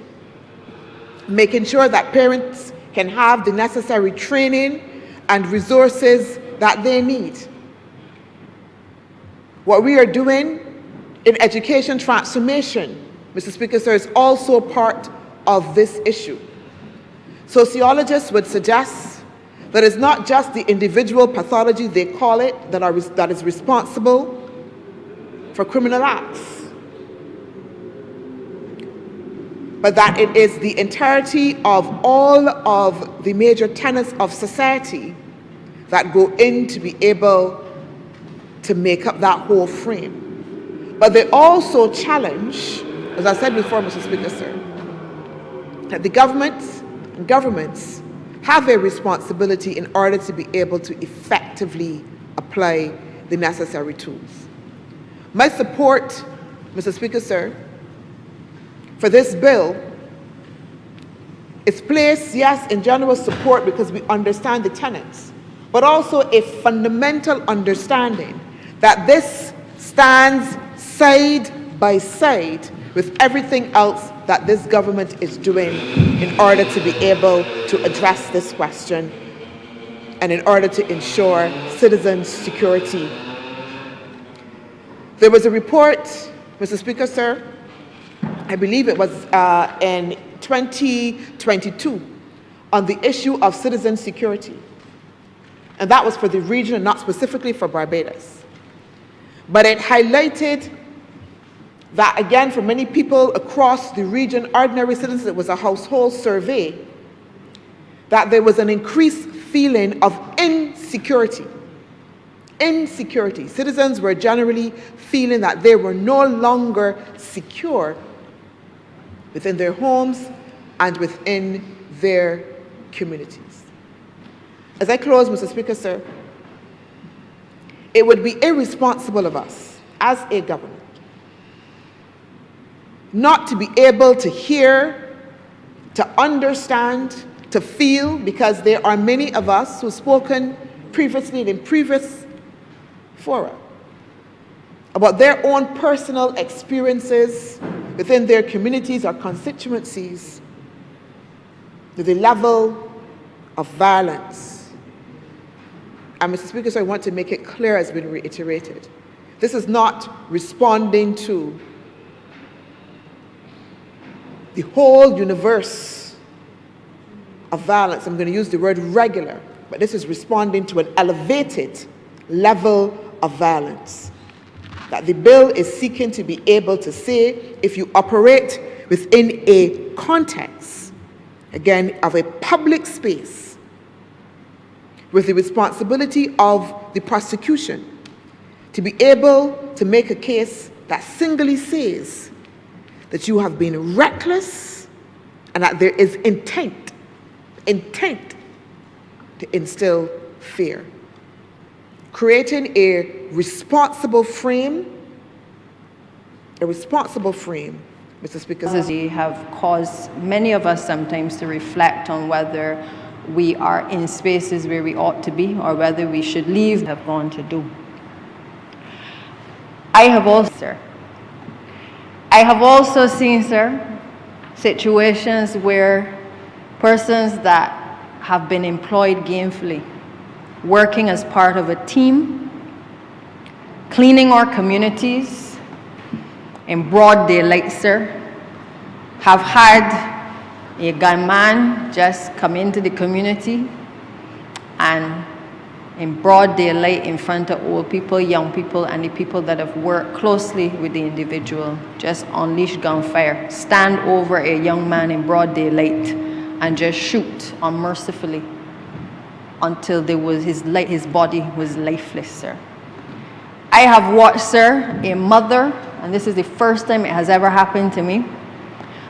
Speaker 9: making sure that parents can have the necessary training and resources that they need. What we are doing in education transformation, Mr. Speaker, sir, is also part of this issue. Sociologists would suggest that it's not just the individual pathology, they call it, that is responsible for criminal acts, but that it is the entirety of all of the major tenets of society that go in to be able to make up that whole frame. But they also challenge, as I said before, Mr. Speaker, sir, that the governments and governments have a responsibility in order to be able to effectively apply the necessary tools. My support, Mr. Speaker, sir, for this bill is placed, yes, in general support because we understand the tenets, but also a fundamental understanding that this stands side by side with everything else that this government is doing in order to be able to address this question and in order to ensure citizens' security. There was a report, Mr. Speaker, sir, I believe it was in 2022, on the issue of citizen security. And that was for the region and not specifically for Barbados. But it highlighted that, again, for many people across the region, ordinary citizens, it was a household survey, that there was an increased feeling of insecurity. Insecurity. Citizens were generally feeling that they were no longer secure within their homes and within their communities. As I close, Mr. Speaker, sir, it would be irresponsible of us as a government not to be able to hear, to understand, to feel, because there are many of us who've spoken previously in previous fora about their own personal experiences within their communities or constituencies to the level of violence. And Mr. Speaker, so I want to make it clear, as has been reiterated, this is not responding to the whole universe of violence. I'm going to use the word regular, but this is responding to an elevated level of violence that the bill is seeking to be able to say, if you operate within a context, again, of a public space, with the responsibility of the prosecution to be able to make a case that singly says that you have been reckless and that there is intent to instill fear. Creating a responsible frame, Mr. Speaker.
Speaker 3: They have caused many of us sometimes to reflect on whether we are in spaces where we ought to be or whether we should leave. Have gone to do. I have also seen, sir, situations where persons that have been employed gainfully, working as part of a team, cleaning our communities in broad daylight, sir, have had a gunman just come into the community and in broad daylight in front of old people, young people, and the people that have worked closely with the individual, just unleash gunfire, stand over a young man in broad daylight and just shoot unmercifully until his body was lifeless, sir. I have watched, sir, a mother, and this is the first time it has ever happened to me,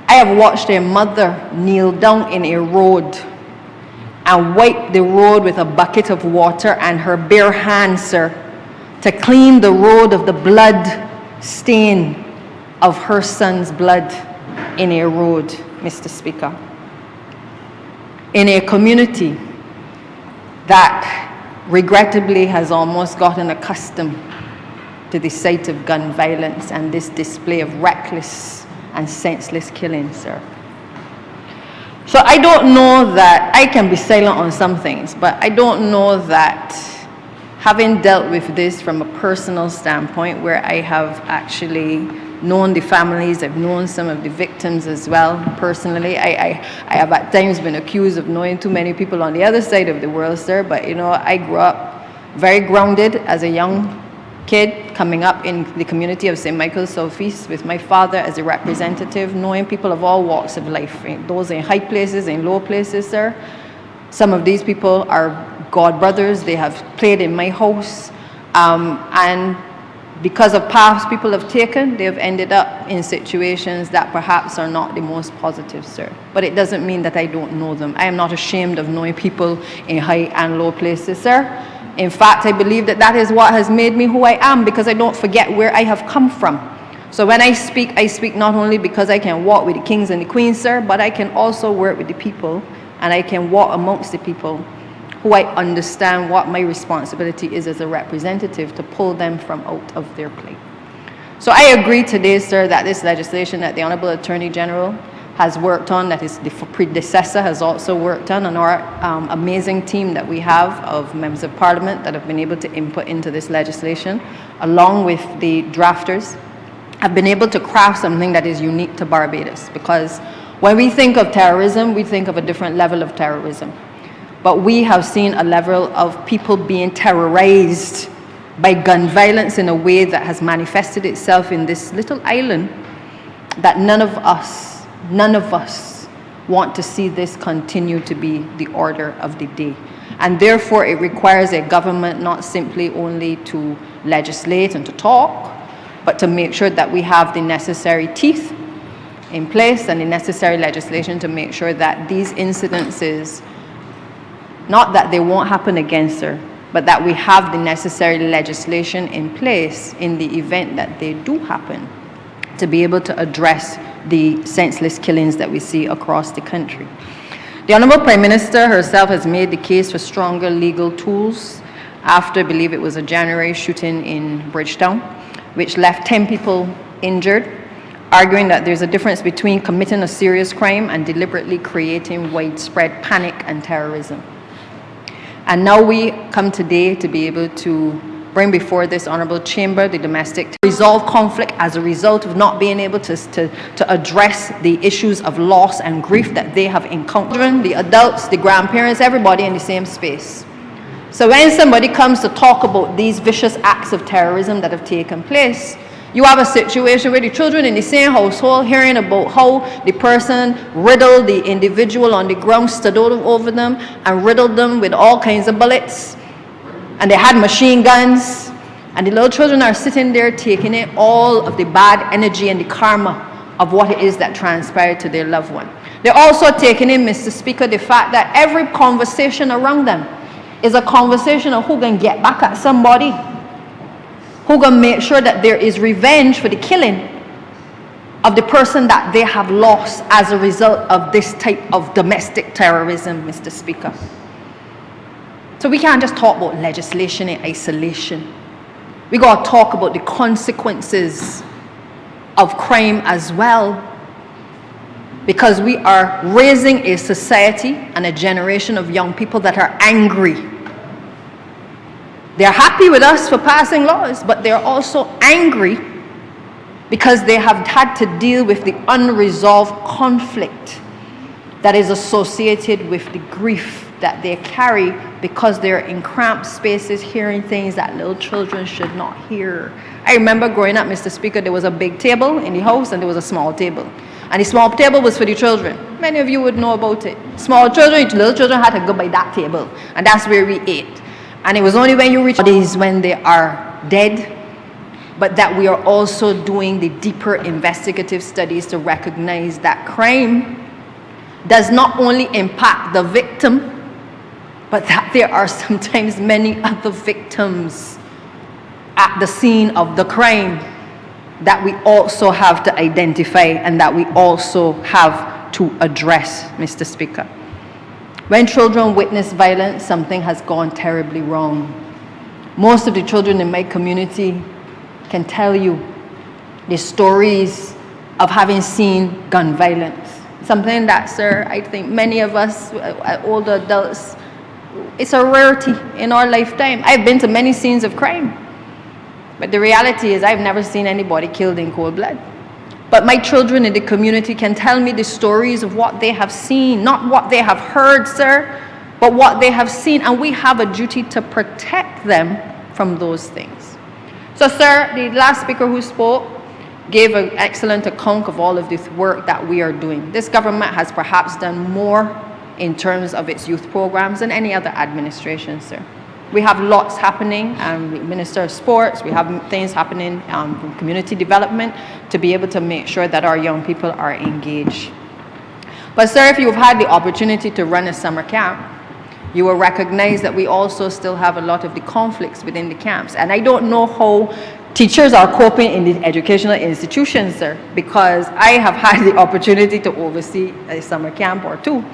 Speaker 3: I have watched a mother kneel down in a road and wipe the road with a bucket of water and her bare hands, sir, to clean the road of the blood stain of her son's blood in a road, Mr. Speaker. In a community that regrettably has almost gotten accustomed to the sight of gun violence and this display of reckless and senseless killing, sir. So I don't know that I can be silent on some things, but I don't know that having dealt with this from a personal standpoint where I have actually known the families, I've known some of the victims as well personally. I have at times been accused of knowing too many people on the other side of the world, sir, but you know, I grew up very grounded as a young kid coming up in the community of St. Michael's Southeast with my father as a representative, knowing people of all walks of life, those in high places, in low places, sir. Some of these people are God brothers. They have played in my house. And because of paths people have taken, they have ended up in situations that perhaps are not the most positive, sir. But it doesn't mean that I don't know them. I am not ashamed of knowing people in high and low places, sir. In fact, I believe that that is what has made me who I am, because I don't forget where I have come from. So when I speak not only because I can walk with the kings and the queens, sir, but I can also work with the people, and I can walk amongst the people who I understand what my responsibility is as a representative to pull them from out of their plate. So I agree today, sir, that this legislation that the Honourable Attorney General has worked on, that his predecessor has also worked on, and our amazing team that we have of members of parliament that have been able to input into this legislation, along with the drafters, have been able to craft something that is unique to Barbados. Because when we think of terrorism, we think of a different level of terrorism. But we have seen a level of people being terrorized by gun violence in a way that has manifested itself in this little island that none of us want to see this continue to be the order of the day. And therefore, it requires a government not simply only to legislate and to talk, but to make sure that we have the necessary teeth in place and the necessary legislation to make sure that these incidences, not that they won't happen again, sir, but that we have the necessary legislation in place in the event that they do happen to be able to address the senseless killings that we see across the country. The Honourable Prime Minister herself has made the case for stronger legal tools after, I believe it was a January shooting in Bridgetown, which left 10 people injured, arguing that there's a difference between committing a serious crime and deliberately creating widespread panic and terrorism. And now we come today to be able to bring before this honourable chamber the domestic resolve conflict as a result of not being able to address the issues of loss and grief that they have encountered. The adults, the grandparents, everybody in the same space. So when somebody comes to talk about these vicious acts of terrorism that have taken place, you have a situation where the children in the same household hearing about how the person riddled the individual on the ground, stood over them and riddled them with all kinds of bullets. And they had machine guns. And the little children are sitting there taking in all of the bad energy and the karma of what it is that transpired to their loved one. They're also taking in, Mr. Speaker, the fact that every conversation around them is a conversation of who can get back at somebody, who can make sure that there is revenge for the killing of the person that they have lost as a result of this type of domestic terrorism, Mr. Speaker. So we can't just talk about legislation in isolation. We got to talk about the consequences of crime as well, because we are raising a society and a generation of young people that are angry. They're happy with us for passing laws, but they're also angry because they have had to deal with the unresolved conflict that is associated with the grief that they carry because they're in cramped spaces hearing things that little children should not hear. I remember growing up, Mr. Speaker, there was a big table in the house and there was a small table. And the small table was for the children. Many of you would know about it. Small children, little children had to go by that table. And that's where we ate. And it was only when you reach days when they are dead, but that we are also doing the deeper investigative studies to recognize that crime does not only impact the victim, but that there are sometimes many other victims at the scene of the crime that we also have to identify and that we also have to address, Mr. Speaker. When children witness violence, something has gone terribly wrong. Most of the children in my community can tell you the stories of having seen gun violence. Something that, sir, I think many of us, older adults, it's a rarity in our lifetime. I've been to many scenes of crime, but the reality is I've never seen anybody killed in cold blood. But my children in the community can tell me the stories of what they have seen, not what they have heard, sir, but what they have seen, and we have a duty to protect them from those things. So, sir, the last speaker who spoke gave an excellent account of all of this work that we are doing. This government has perhaps done more in terms of its youth programs than any other administration, sir. We have lots happening, Minister of Sports, we have things happening in community development to be able to make sure that our young people are engaged. But sir, if you've had the opportunity to run a summer camp, you will recognize that we also still have a lot of the conflicts within the camps. And I don't know how teachers are coping in the educational institutions, sir, because I have had the opportunity to oversee a summer camp or two.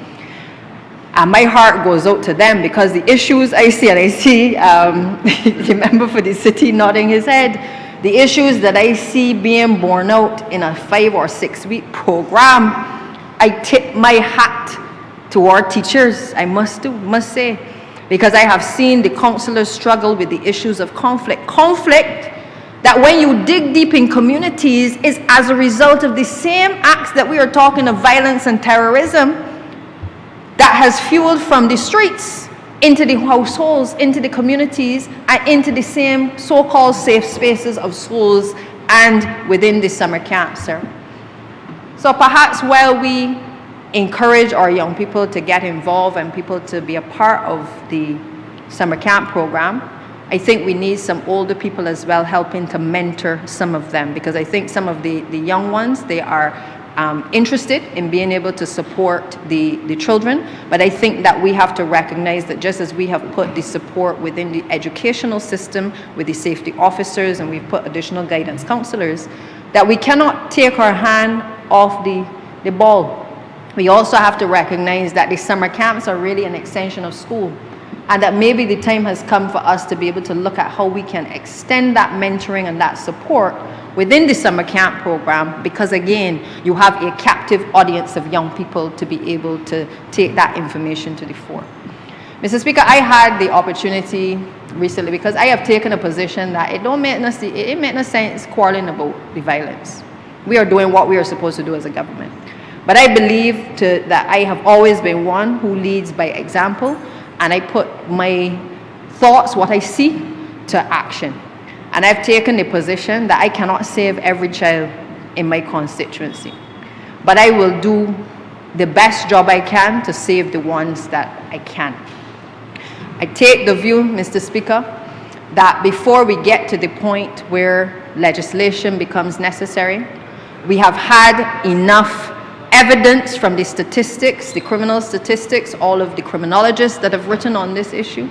Speaker 3: And my heart goes out to them because the issues I see, and I see the member for the city nodding his head, the issues that I see being borne out in a 5 or 6 week program, I tip my hat to our teachers, I must say, because I have seen the counselors struggle with the issues of conflict. Conflict that when you dig deep in communities is as a result of the same acts that we are talking of violence and terrorism that has fueled from the streets into the households, into the communities, and into the same so-called safe spaces of schools and within the summer camp, sir. So perhaps while we encourage our young people to get involved and people to be a part of the summer camp program, I think we need some older people as well helping to mentor some of them, because I think some of the young ones, they are interested in being able to support the children, but I think that we have to recognize that just as we have put the support within the educational system with the safety officers and we've put additional guidance counselors, that we cannot take our hand off the ball. We also have to recognize that the summer camps are really an extension of school, and that maybe the time has come for us to be able to look at how we can extend that mentoring and that support within the summer camp program, because again, you have a captive audience of young people to be able to take that information to the fore. Mr. Speaker, I had the opportunity recently, because I have taken a position that it makes no sense quarreling about the violence. We are doing what we are supposed to do as a government. But I believe that I have always been one who leads by example, and I put my thoughts, what I see, to action. And I've taken the position that I cannot save every child in my constituency, but I will do the best job I can to save the ones that I can. I take the view, Mr. Speaker, that before we get to the point where legislation becomes necessary, we have had enough evidence from the statistics, the criminal statistics, all of the criminologists that have written on this issue,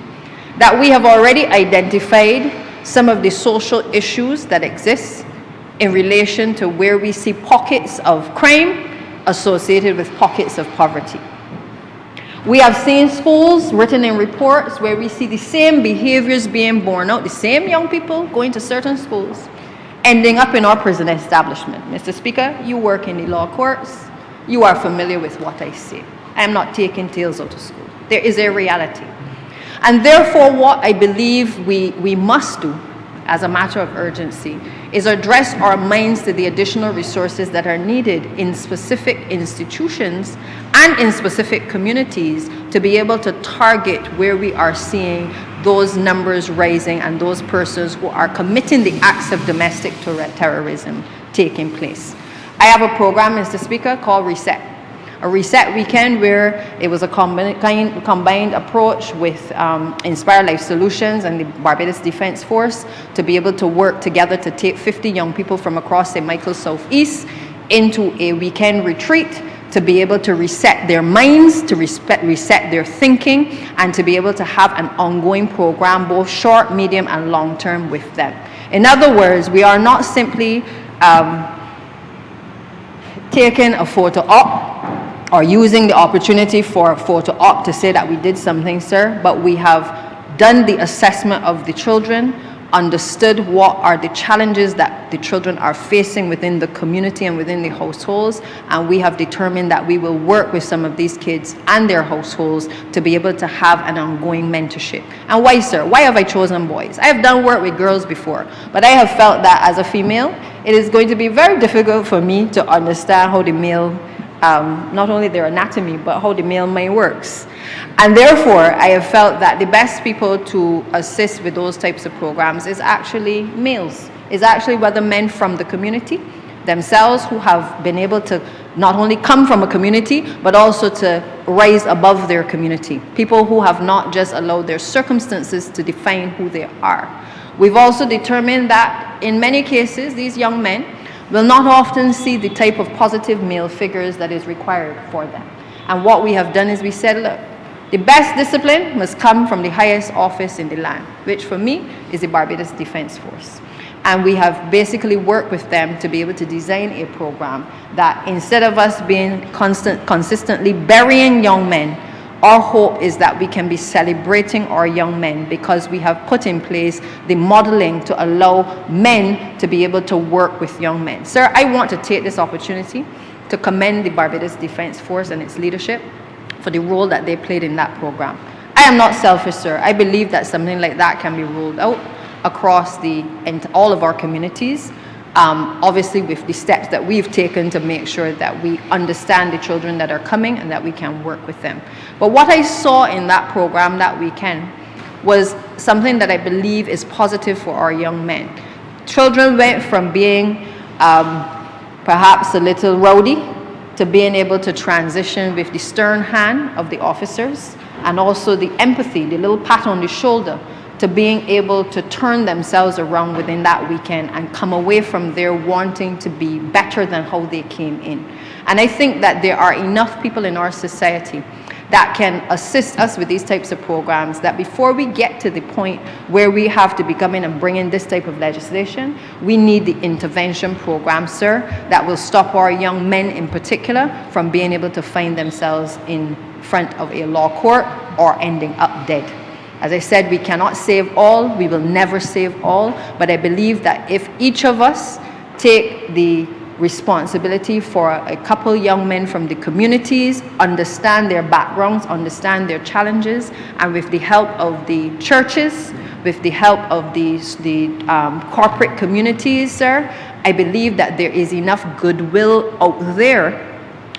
Speaker 3: that we have already identified some of the social issues that exist in relation to where we see pockets of crime associated with pockets of poverty. We have seen schools written in reports where we see the same behaviors being borne out, the same young people going to certain schools, ending up in our prison establishment. Mr. Speaker, you work in the law courts. You are familiar with what I say. I am not taking tales out of school. There is a reality. And therefore, what I believe we must do as a matter of urgency is address our minds to the additional resources that are needed in specific institutions and in specific communities to be able to target where we are seeing those numbers rising and those persons who are committing the acts of domestic terrorism taking place. I have a program, Mr. Speaker, called Reset. A Reset Weekend where it was a combined approach with Inspire Life Solutions and the Barbados Defense Force to be able to work together to take 50 young people from across St. Michael's Southeast into a weekend retreat to be able to reset their minds, to reset their thinking, and to be able to have an ongoing program, both short, medium, and long term with them. In other words, we are not simply taking a photo op or using the opportunity for a photo op to say that we did something, sir, but we have done the assessment of the children, understood what are the challenges that the children are facing within the community and within the households, and we have determined that we will work with some of these kids and their households to be able to have an ongoing mentorship. And why, sir? Why have I chosen boys? I have done work with girls before, but I have felt that as a female, it is going to be very difficult for me to understand how the male, not only their anatomy, but how the male mind works. And therefore, I have felt that the best people to assist with those types of programs is actually males, is actually whether men from the community themselves who have been able to not only come from a community, but also to rise above their community. People who have not just allowed their circumstances to define who they are. We've also determined that in many cases, these young men will not often see the type of positive male figures that is required for them. And what we have done is we said, look, the best discipline must come from the highest office in the land, which for me is the Barbados Defense Force. And we have basically worked with them to be able to design a program that instead of us being consistently burying young men, our hope is that we can be celebrating our young men because we have put in place the modeling to allow men to be able to work with young men. Sir, I want to take this opportunity to commend the Barbados Defense Force and its leadership for the role that they played in that program. I am not selfish, sir. I believe that something like that can be rolled out across all of our communities, obviously with the steps that we've taken to make sure that we understand the children that are coming and that we can work with them. But what I saw in that program that weekend was something that I believe is positive for our young men. Children went from being perhaps a little rowdy to being able to transition with the stern hand of the officers and also the empathy, the little pat on the shoulder, to being able to turn themselves around within that weekend and come away from there wanting to be better than how they came in. And I think that there are enough people in our society that can assist us with these types of programs, that before we get to the point where we have to be coming and bringing this type of legislation, we need the intervention program, sir, that will stop our young men in particular from being able to find themselves in front of a law court or ending up dead. As I said, we cannot save all, we will never save all, but I believe that if each of us take the responsibility for a couple young men from the communities, understand their backgrounds, understand their challenges, and with the help of the churches, with the help of the corporate communities, sir, I believe that there is enough goodwill out there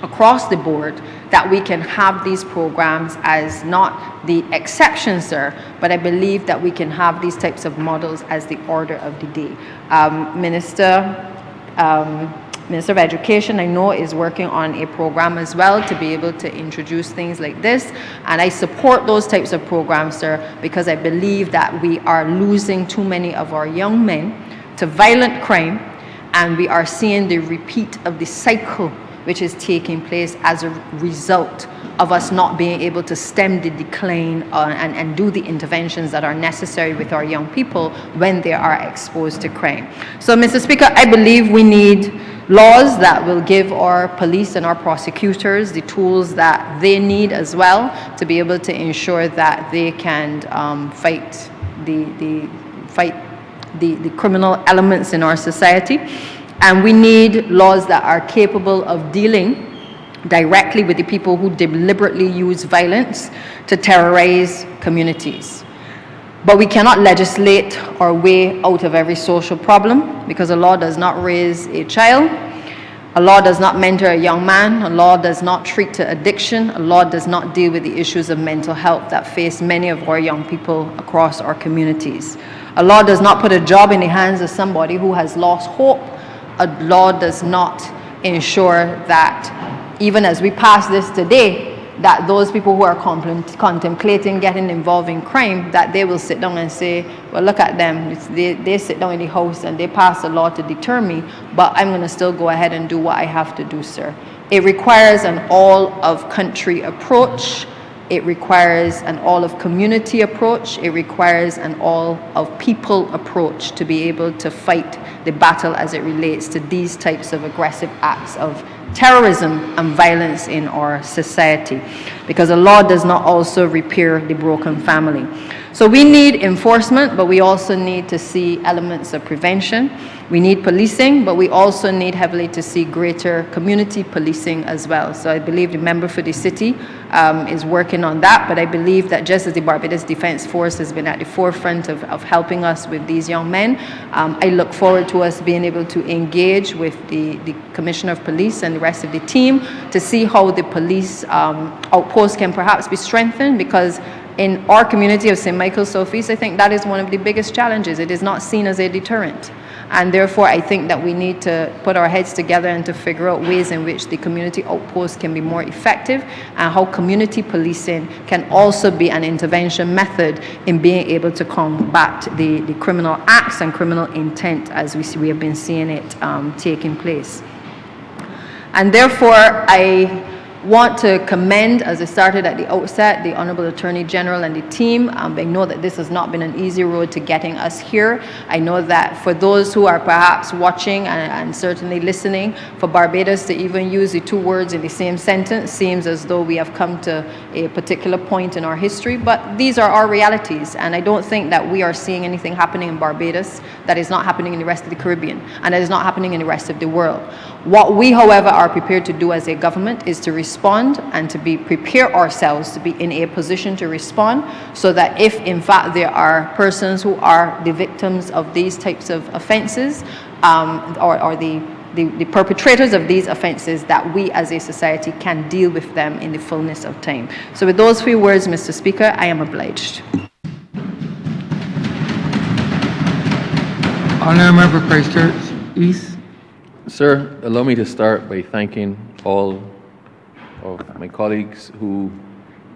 Speaker 3: across the board that we can have these programs as not the exception, sir, but I believe that we can have these types of models as the order of the day. Minister Minister of Education, I know, is working on a program as well to be able to introduce things like this. And I support those types of programs, sir, because I believe that we are losing too many of our young men to violent crime, and we are seeing the repeat of the cycle which is taking place as a result of us not being able to stem the decline and do the interventions that are necessary with our young people when they are exposed to crime. So, Mr. Speaker, I believe we need laws that will give our police and our prosecutors the tools that they need as well to be able to ensure that they can fight the criminal elements in our society. And we need laws that are capable of dealing directly with the people who deliberately use violence to terrorize communities. But we cannot legislate our way out of every social problem, because a law does not raise a child, a law does not mentor a young man, a law does not treat to addiction, a law does not deal with the issues of mental health that face many of our young people across our communities. A law does not put a job in the hands of somebody who has lost hope. A law does not ensure that, even as we pass this today, that those people who are contemplating getting involved in crime, that they will sit down and say, well, look at them. They sit down in the house and they pass a law to deter me, but I'm going to still go ahead and do what I have to do, sir. It requires an all-of-country approach. It requires an all-of-community approach. It requires an all-of-people approach to be able to fight the battle as it relates to these types of aggressive acts of terrorism and violence in our society, because the law does not also repair the broken family. So we need enforcement, but we also need to see elements of prevention. We need policing, but we also need heavily to see greater community policing as well. So I believe the member for the city is working on that, but I believe that just as the Barbados Defence Force has been at the forefront of helping us with these young men, I look forward to us being able to engage with the Commissioner of Police and the rest of the team to see how the police outpost can perhaps be strengthened, because in our community of St. Michael Southeast, I think that is one of the biggest challenges. It is not seen as a deterrent. And therefore, I think that we need to put our heads together and to figure out ways in which the community outposts can be more effective, and how community policing can also be an intervention method in being able to combat the criminal acts and criminal intent as we have been seeing it taking place. And therefore, I want to commend, as I started at the outset, the Honourable Attorney General and the team. I know that this has not been an easy road to getting us here. I know that for those who are perhaps watching and certainly listening, for Barbados to even use the two words in the same sentence seems as though we have come to a particular point in our history, but these are our realities, and I don't think that we are seeing anything happening in Barbados that is not happening in the rest of the Caribbean, and that is not happening in the rest of the world. What we, however, are prepared to do as a government is to respond and to prepare ourselves to be in a position to respond, so that if in fact there are persons who are the victims of these types of offenses, or the perpetrators of these offenses, that we as a society can deal with them in the fullness of time. So with those few words, Mr. Speaker, I am obliged.
Speaker 2: Honourable for Christchurch East.
Speaker 5: Sir, allow me to start by thanking all of my colleagues who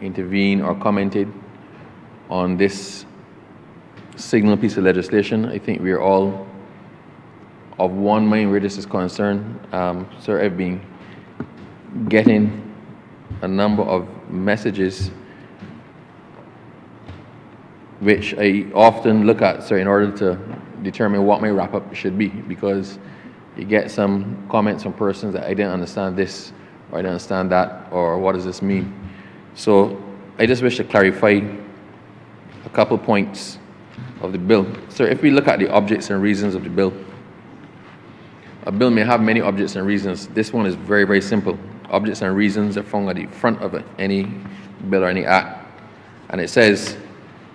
Speaker 5: intervened or commented on this signal piece of legislation. I think we are all of one mind where this is concerned. Sir, I've been getting a number of messages which I often look at, sir, in order to determine what my wrap-up should be, because you get some comments from persons that I didn't understand this, or I didn't understand that, or what does this mean? So I just wish to clarify a couple points of the bill. Sir, if we look at the objects and reasons of the bill, a bill may have many objects and reasons. This one is very, very simple. Objects and reasons are found at the front of any bill or any act. And it says,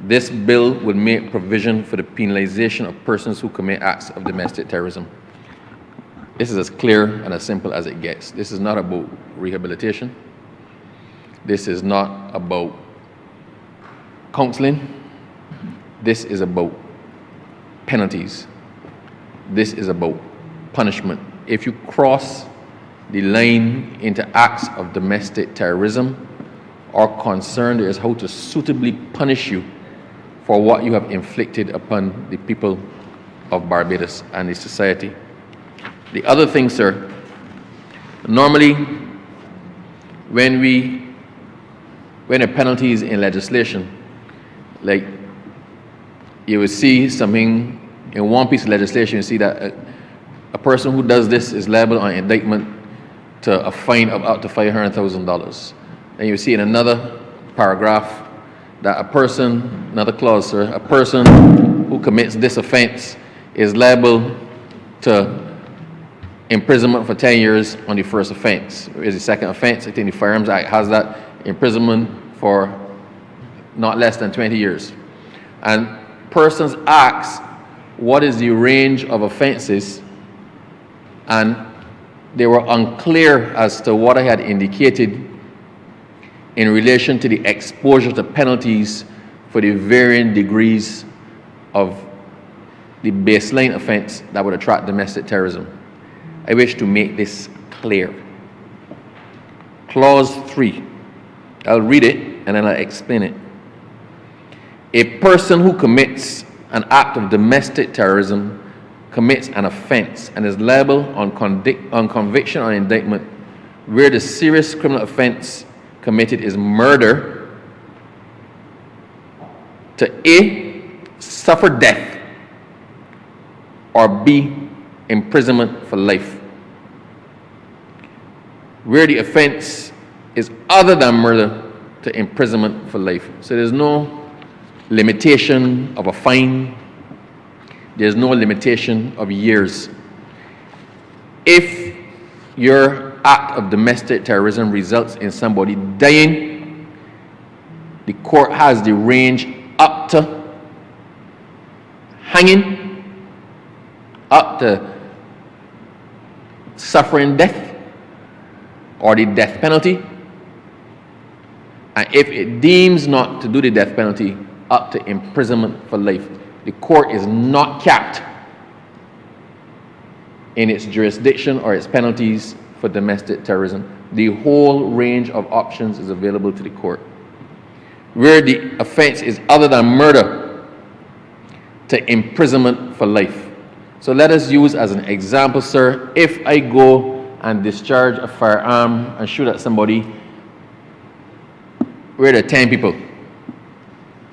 Speaker 5: this bill would make provision for the penalization of persons who commit acts of domestic terrorism. This is as clear and as simple as it gets. This is not about rehabilitation. This is not about counseling. This is about penalties. This is about punishment. if you cross the line into acts of domestic terrorism, our concern is how to suitably punish you for what you have inflicted upon the people of Barbados and the society. The other thing, sir, normally when a penalty is in legislation, like you will see something in one piece of legislation, you see that a person who does this is liable on indictment to a fine of up to $500,000. And you see in another paragraph that another clause, sir, a person who commits this offense is liable to imprisonment for 10 years on the first offense. Whereas the second offense, I think the Firearms Act has that imprisonment for not less than 20 years. And persons ask, what is the range of offenses? And they were unclear as to what I had indicated in relation to the exposure to penalties for the varying degrees of the baseline offense that would attract domestic terrorism. I wish to make this clear. Clause 3. I'll read it and then I'll explain it. A person who commits an act of domestic terrorism commits an offense and is liable on conviction or indictment where the serious criminal offense committed is murder to A, suffer death, or B, imprisonment for life. Where the offense is other than murder, to imprisonment for life. So there's no limitation of a fine. There's no limitation of years. If your act of domestic terrorism results in somebody dying, the court has the range up to hanging, up to suffering death or the death penalty, and if it deems not to do the death penalty, up to imprisonment for life. The court is not capped in its jurisdiction or its penalties for domestic terrorism. The whole range of options is available to the court. Where the offense is other than murder, to imprisonment for life. So let us use as an example, sir, if I go and discharge a firearm and shoot at somebody, where there are 10 people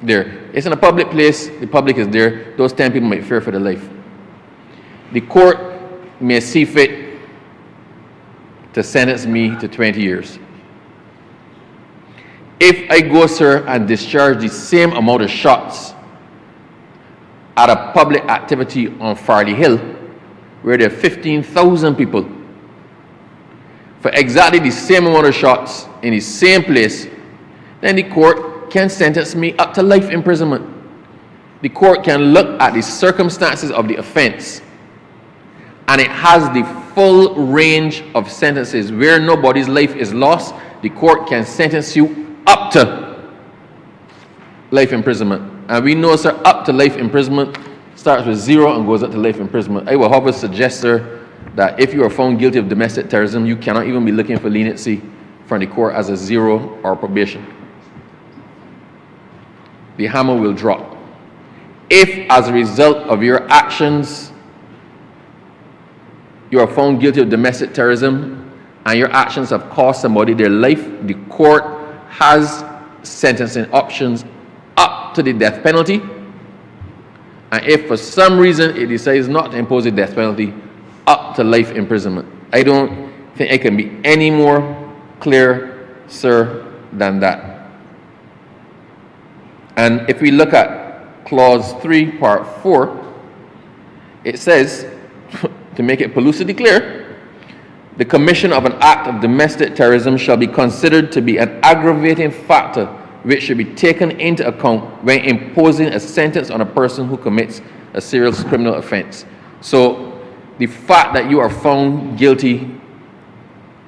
Speaker 5: there. It's in a public place, the public is there, those 10 people might fear for their life. The court may see fit to sentence me to 20 years. If I go, sir, and discharge the same amount of shots at a public activity on Farley Hill, where there are 15,000 people, for exactly the same amount of shots in the same place, then the court can sentence me up to life imprisonment. The court can look at the circumstances of the offense, and it has the full range of sentences. Where nobody's life is lost, the court can sentence you up to life imprisonment. And we know, sir, up to life imprisonment starts with 0 and goes up to life imprisonment. I will, however, suggest, sir, that if you are found guilty of domestic terrorism, you cannot even be looking for leniency from the court as a 0 or probation. The hammer will drop. If, as a result of your actions, you are found guilty of domestic terrorism and your actions have cost somebody their life, the court has sentencing options up to the death penalty. And if for some reason it decides not to impose a death penalty, up to life imprisonment. I don't think it can be any more clear, sir, than that. And if we look at clause 3, part 4, it says, to make it pellucidly clear, the commission of an act of domestic terrorism shall be considered to be an aggravating factor which should be taken into account when imposing a sentence on a person who commits a serious criminal offense. So the fact that you are found guilty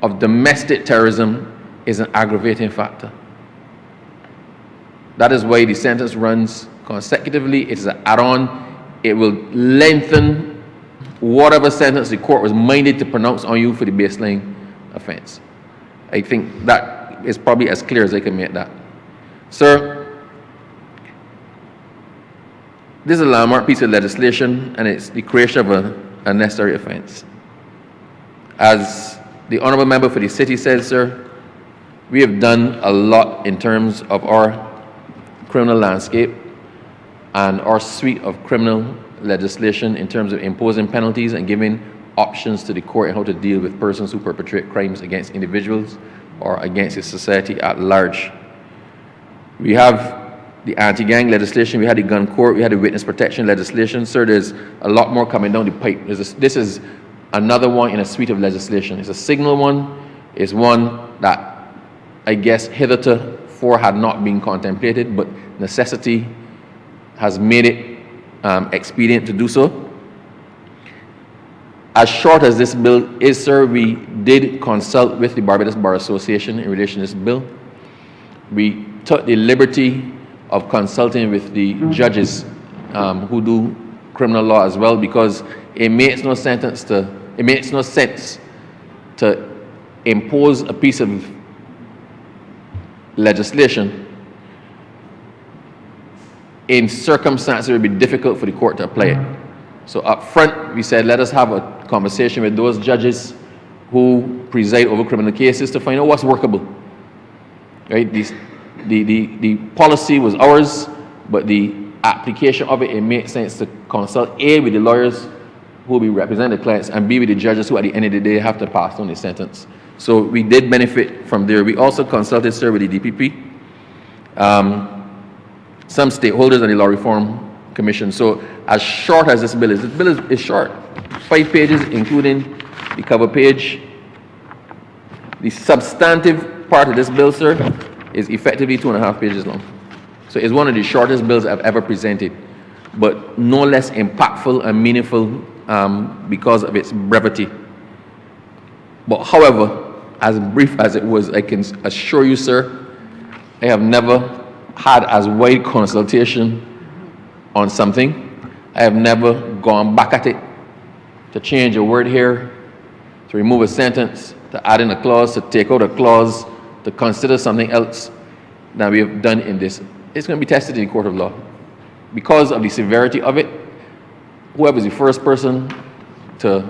Speaker 5: of domestic terrorism is an aggravating factor. That is why the sentence runs consecutively. It is an add-on. It will lengthen whatever sentence the court was minded to pronounce on you for the baseline offense. I think that is probably as clear as I can make that. Sir, this is a landmark piece of legislation, and it's the creation of a necessary offense. As the honourable member for the city said, sir, we have done a lot in terms of our criminal landscape and our suite of criminal legislation in terms of imposing penalties and giving options to the court on how to deal with persons who perpetrate crimes against individuals or against the society at large. We have the anti-gang legislation, we had the gun court, we had the witness protection legislation. Sir, there's a lot more coming down the pipe. This is another one in a suite of legislation. It's a signal one. It's one that I guess hitherto had not been contemplated, but necessity has made it expedient to do so. As short as this bill is, sir, we did consult with the Barbados Bar Association in relation to this bill. We took the liberty of consulting with the judges who do criminal law as well, because it makes no sense to impose a piece of legislation in circumstances it would be difficult for the court to apply it. So up front, we said, let us have a conversation with those judges who preside over criminal cases to find out what's workable. Right? The policy was ours, but the application of it made sense to consult A, with the lawyers who will be representing the clients, and B, with the judges who at the end of the day have to pass on the sentence. So we did benefit from there. We also consulted, sir, with the DPP, some stakeholders and the Law Reform Commission. So as short as this bill is short. 5 pages, including the cover page. The substantive part of this bill, sir, is effectively 2.5 pages long. So it's one of the shortest bills I've ever presented, but no less impactful and meaningful because of its brevity. But however, as brief as it was, I can assure you, sir, I have never had as wide consultation on something. I have never gone back at it to change a word here, to remove a sentence, to add in a clause, to take out a clause, to consider something else than we have done in this. It's going to be tested in the court of law. Because of the severity of it, whoever is the first person to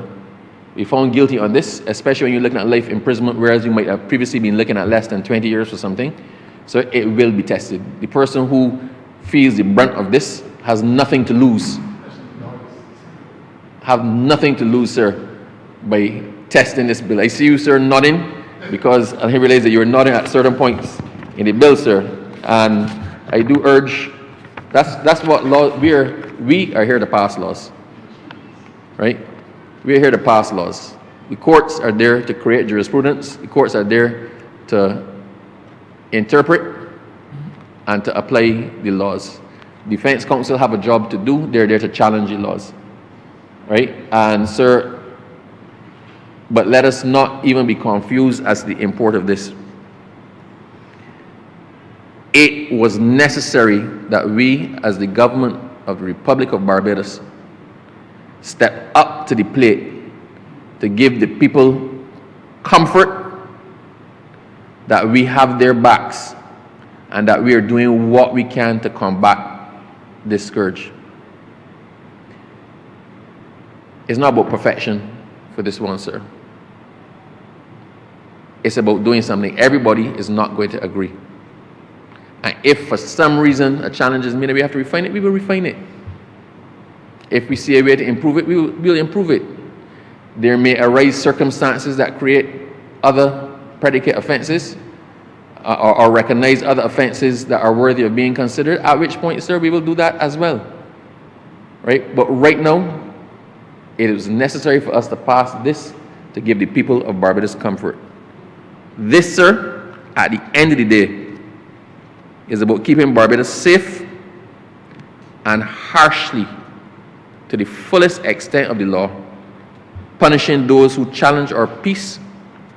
Speaker 5: be found guilty on this, especially when you're looking at life imprisonment, whereas you might have previously been looking at less than 20 years for something, so it will be tested. The person who feels the brunt of this has nothing to lose. Have nothing to lose, sir, by testing this bill. I see you, sir, nodding, because I realize that you're nodding at certain points in the bill, sir. And I do urge, that's what law, we are here to pass laws, right? We are here to pass laws. The courts are there to create jurisprudence. The courts are there to interpret and to apply the laws. Defense counsel have a job to do. They're there to challenge the laws, right? And sir, but let us not even be confused as to the import of this. It was necessary that we, as the government of the Republic of Barbados, step up to the plate to give the people comfort that we have their backs and that we are doing what we can to combat this scourge. It's not about perfection for this one, sir. It's about doing something. Everybody is not going to agree. And if for some reason a challenge is made and we have to refine it, we will refine it. If we see a way to improve it, we will improve it. There may arise circumstances that create other predicate offenses or recognize other offenses that are worthy of being considered, at which point, sir, we will do that as well. Right? But right now, it is necessary for us to pass this to give the people of Barbados comfort. This, sir, at the end of the day, is about keeping Barbados safe and harshly, to the fullest extent of the law, punishing those who challenge our peace,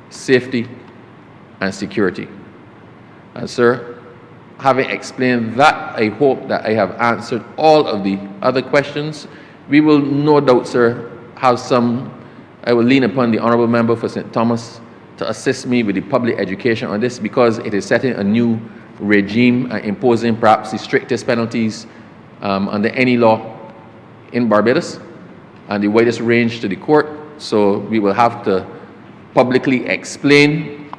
Speaker 5: safety, and security. And sir, having explained that, I hope that I have answered all of the other questions. We will no doubt, sir, I will lean upon the Honourable Member for St. Thomas to assist me with the public education on this, because it is setting a new regime and imposing perhaps the strictest penalties under any law in Barbados and the widest range to the court. So we will have to publicly explain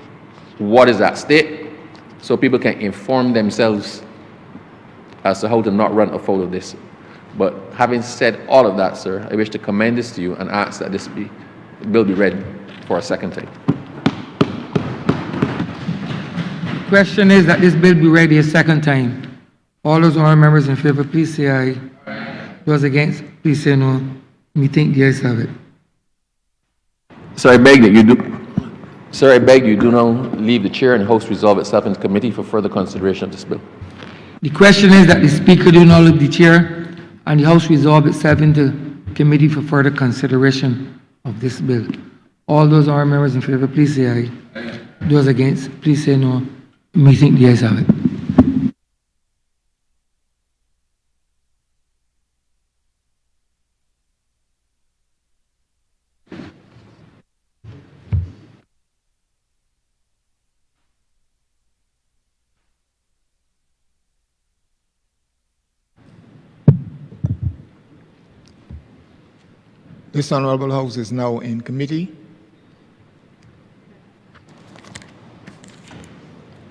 Speaker 5: what is at stake so people can inform themselves as to how to not run afoul of this. But having said all of that, sir, I wish to commend this to you and ask that this bill be read for a second time.
Speaker 2: The question is that this bill be read a second time. All those honourable members in favour, please say aye. Those against, please say no. Methinks the ayes have it.
Speaker 5: Sir, I beg that you do. Sir, I beg you do now leave the chair and House resolve itself into committee for further consideration of this bill.
Speaker 2: The question is that the Speaker do not leave the chair and the House resolve itself into committee for further consideration of this bill. All those honourable members in favour, please say aye. Those against, please say no. Methinks the ayes have it.
Speaker 10: This Honourable House is now in committee.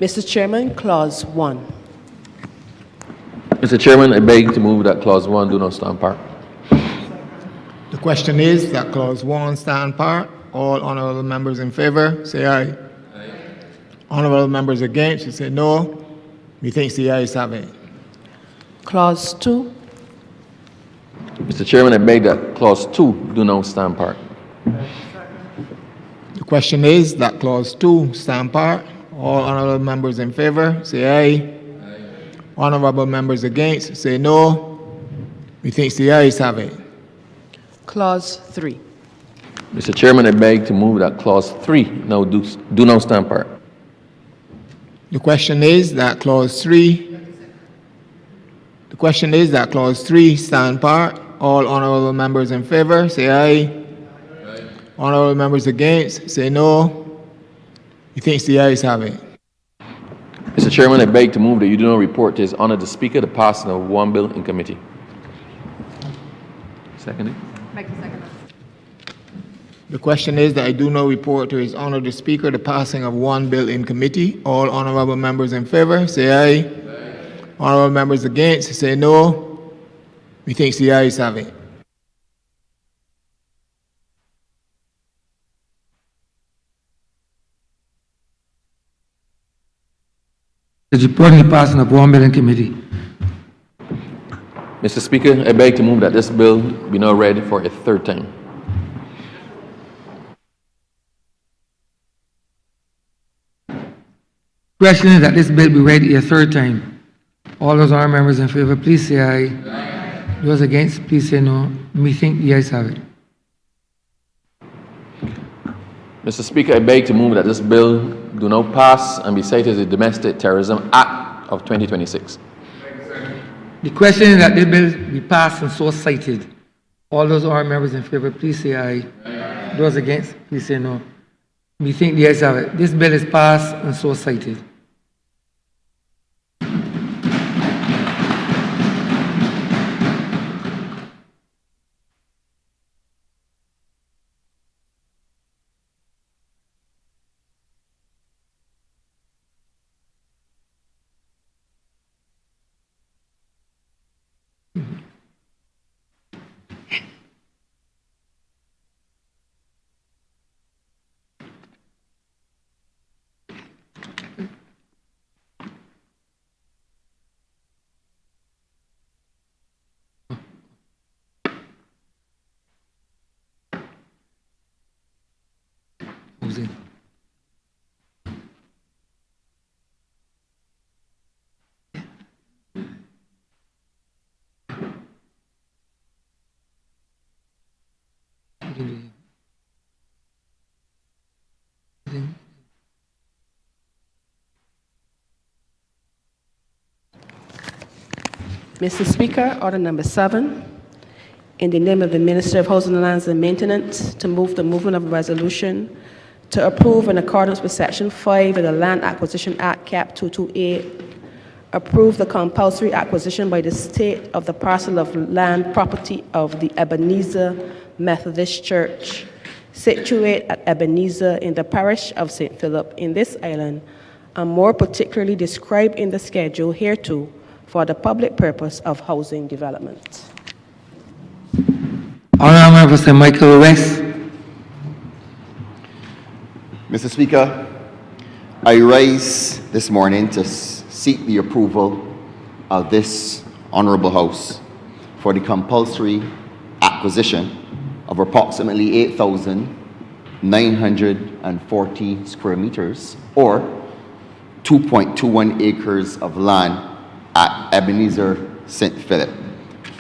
Speaker 11: Mr. Chairman, Clause 1.
Speaker 5: Mr. Chairman, I beg to move that Clause 1 do not stand part.
Speaker 10: The question is that Clause 1 stand part. All honourable members in favour, say aye. Honourable members against, you say no. Methinks the ayes have it.
Speaker 11: Clause 2.
Speaker 5: Mr. Chairman, I beg that Clause 2 do not stand part.
Speaker 10: The question is that Clause 2 stand part. All honourable members in favour, say aye. Honourable members against, say no. Methinks the ayes have it.
Speaker 11: Clause 3.
Speaker 5: Mr. Chairman, I beg to move that Clause 3 now do not stand part.
Speaker 10: The question is that Clause 3. The question is that Clause 3 stand part. All honourable members in favour, say aye. Honourable members against, say no. Methinks the ayes have it.
Speaker 5: Mr. Chairman, I beg to move that you do not report to His Honour the Speaker the passing of one bill in committee. Seconded.
Speaker 10: The question is that I do not report to His Honour the Speaker the passing of one bill in committee. All honourable members in favour, say aye. Honourable members against, say no. Methinks the ayes have it.
Speaker 2: Is reporting the passing of one bill in committee.
Speaker 5: Mr. Speaker, I beg to move that this bill be now read for a third time.
Speaker 2: Question is that this bill be read a third time. All those honourable members in favour, please say aye. Those against, please say no. Methinks the ayes have it.
Speaker 5: Mr. Speaker, I beg to move that this bill do not pass and be cited as the Domestic Terrorism Act of 2026.
Speaker 2: The question is that this bill be passed and so cited. All those honourable members in favour, please say aye. Those against, please say no. Methinks the ayes have it. This bill is passed and so cited. Who's in?
Speaker 11: Mr. Speaker, order number 7 in the name of the Minister of Housing, Lands and Maintenance, to move the movement of a resolution to approve in accordance with Section 5 of the Land Acquisition Act, Cap 228, approve the compulsory acquisition by the state of the parcel of land property of the Ebenezer Methodist Church, situate at Ebenezer in the parish of St. Philip in this island, and more particularly described in the schedule hereto for the public purpose of housing development.
Speaker 2: Honourable Mr. Michael West.
Speaker 12: Mr. Speaker, I rise this morning to seek the approval of this Honourable House for the compulsory acquisition of approximately 8,940 square meters or 2.21 acres of land at Ebenezer St. Philip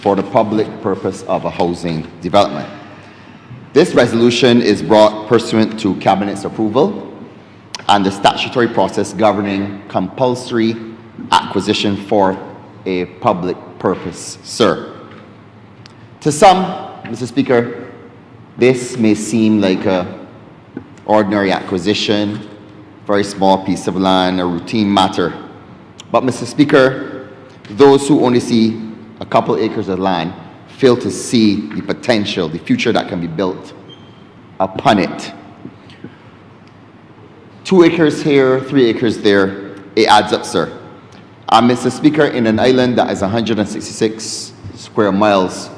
Speaker 12: for the public purpose of a housing development. This resolution is brought pursuant to Cabinet's approval and the statutory process governing compulsory acquisition for a public purpose, sir. To some, Mr. Speaker, this may seem like an ordinary acquisition, very small piece of land, a routine matter. But Mr. Speaker, those who only see a couple acres of land fail to see the potential, the future that can be built upon it. 2 acres here, 3 acres there, it adds up, sir. Mr. Speaker, in an island that is 166 square miles,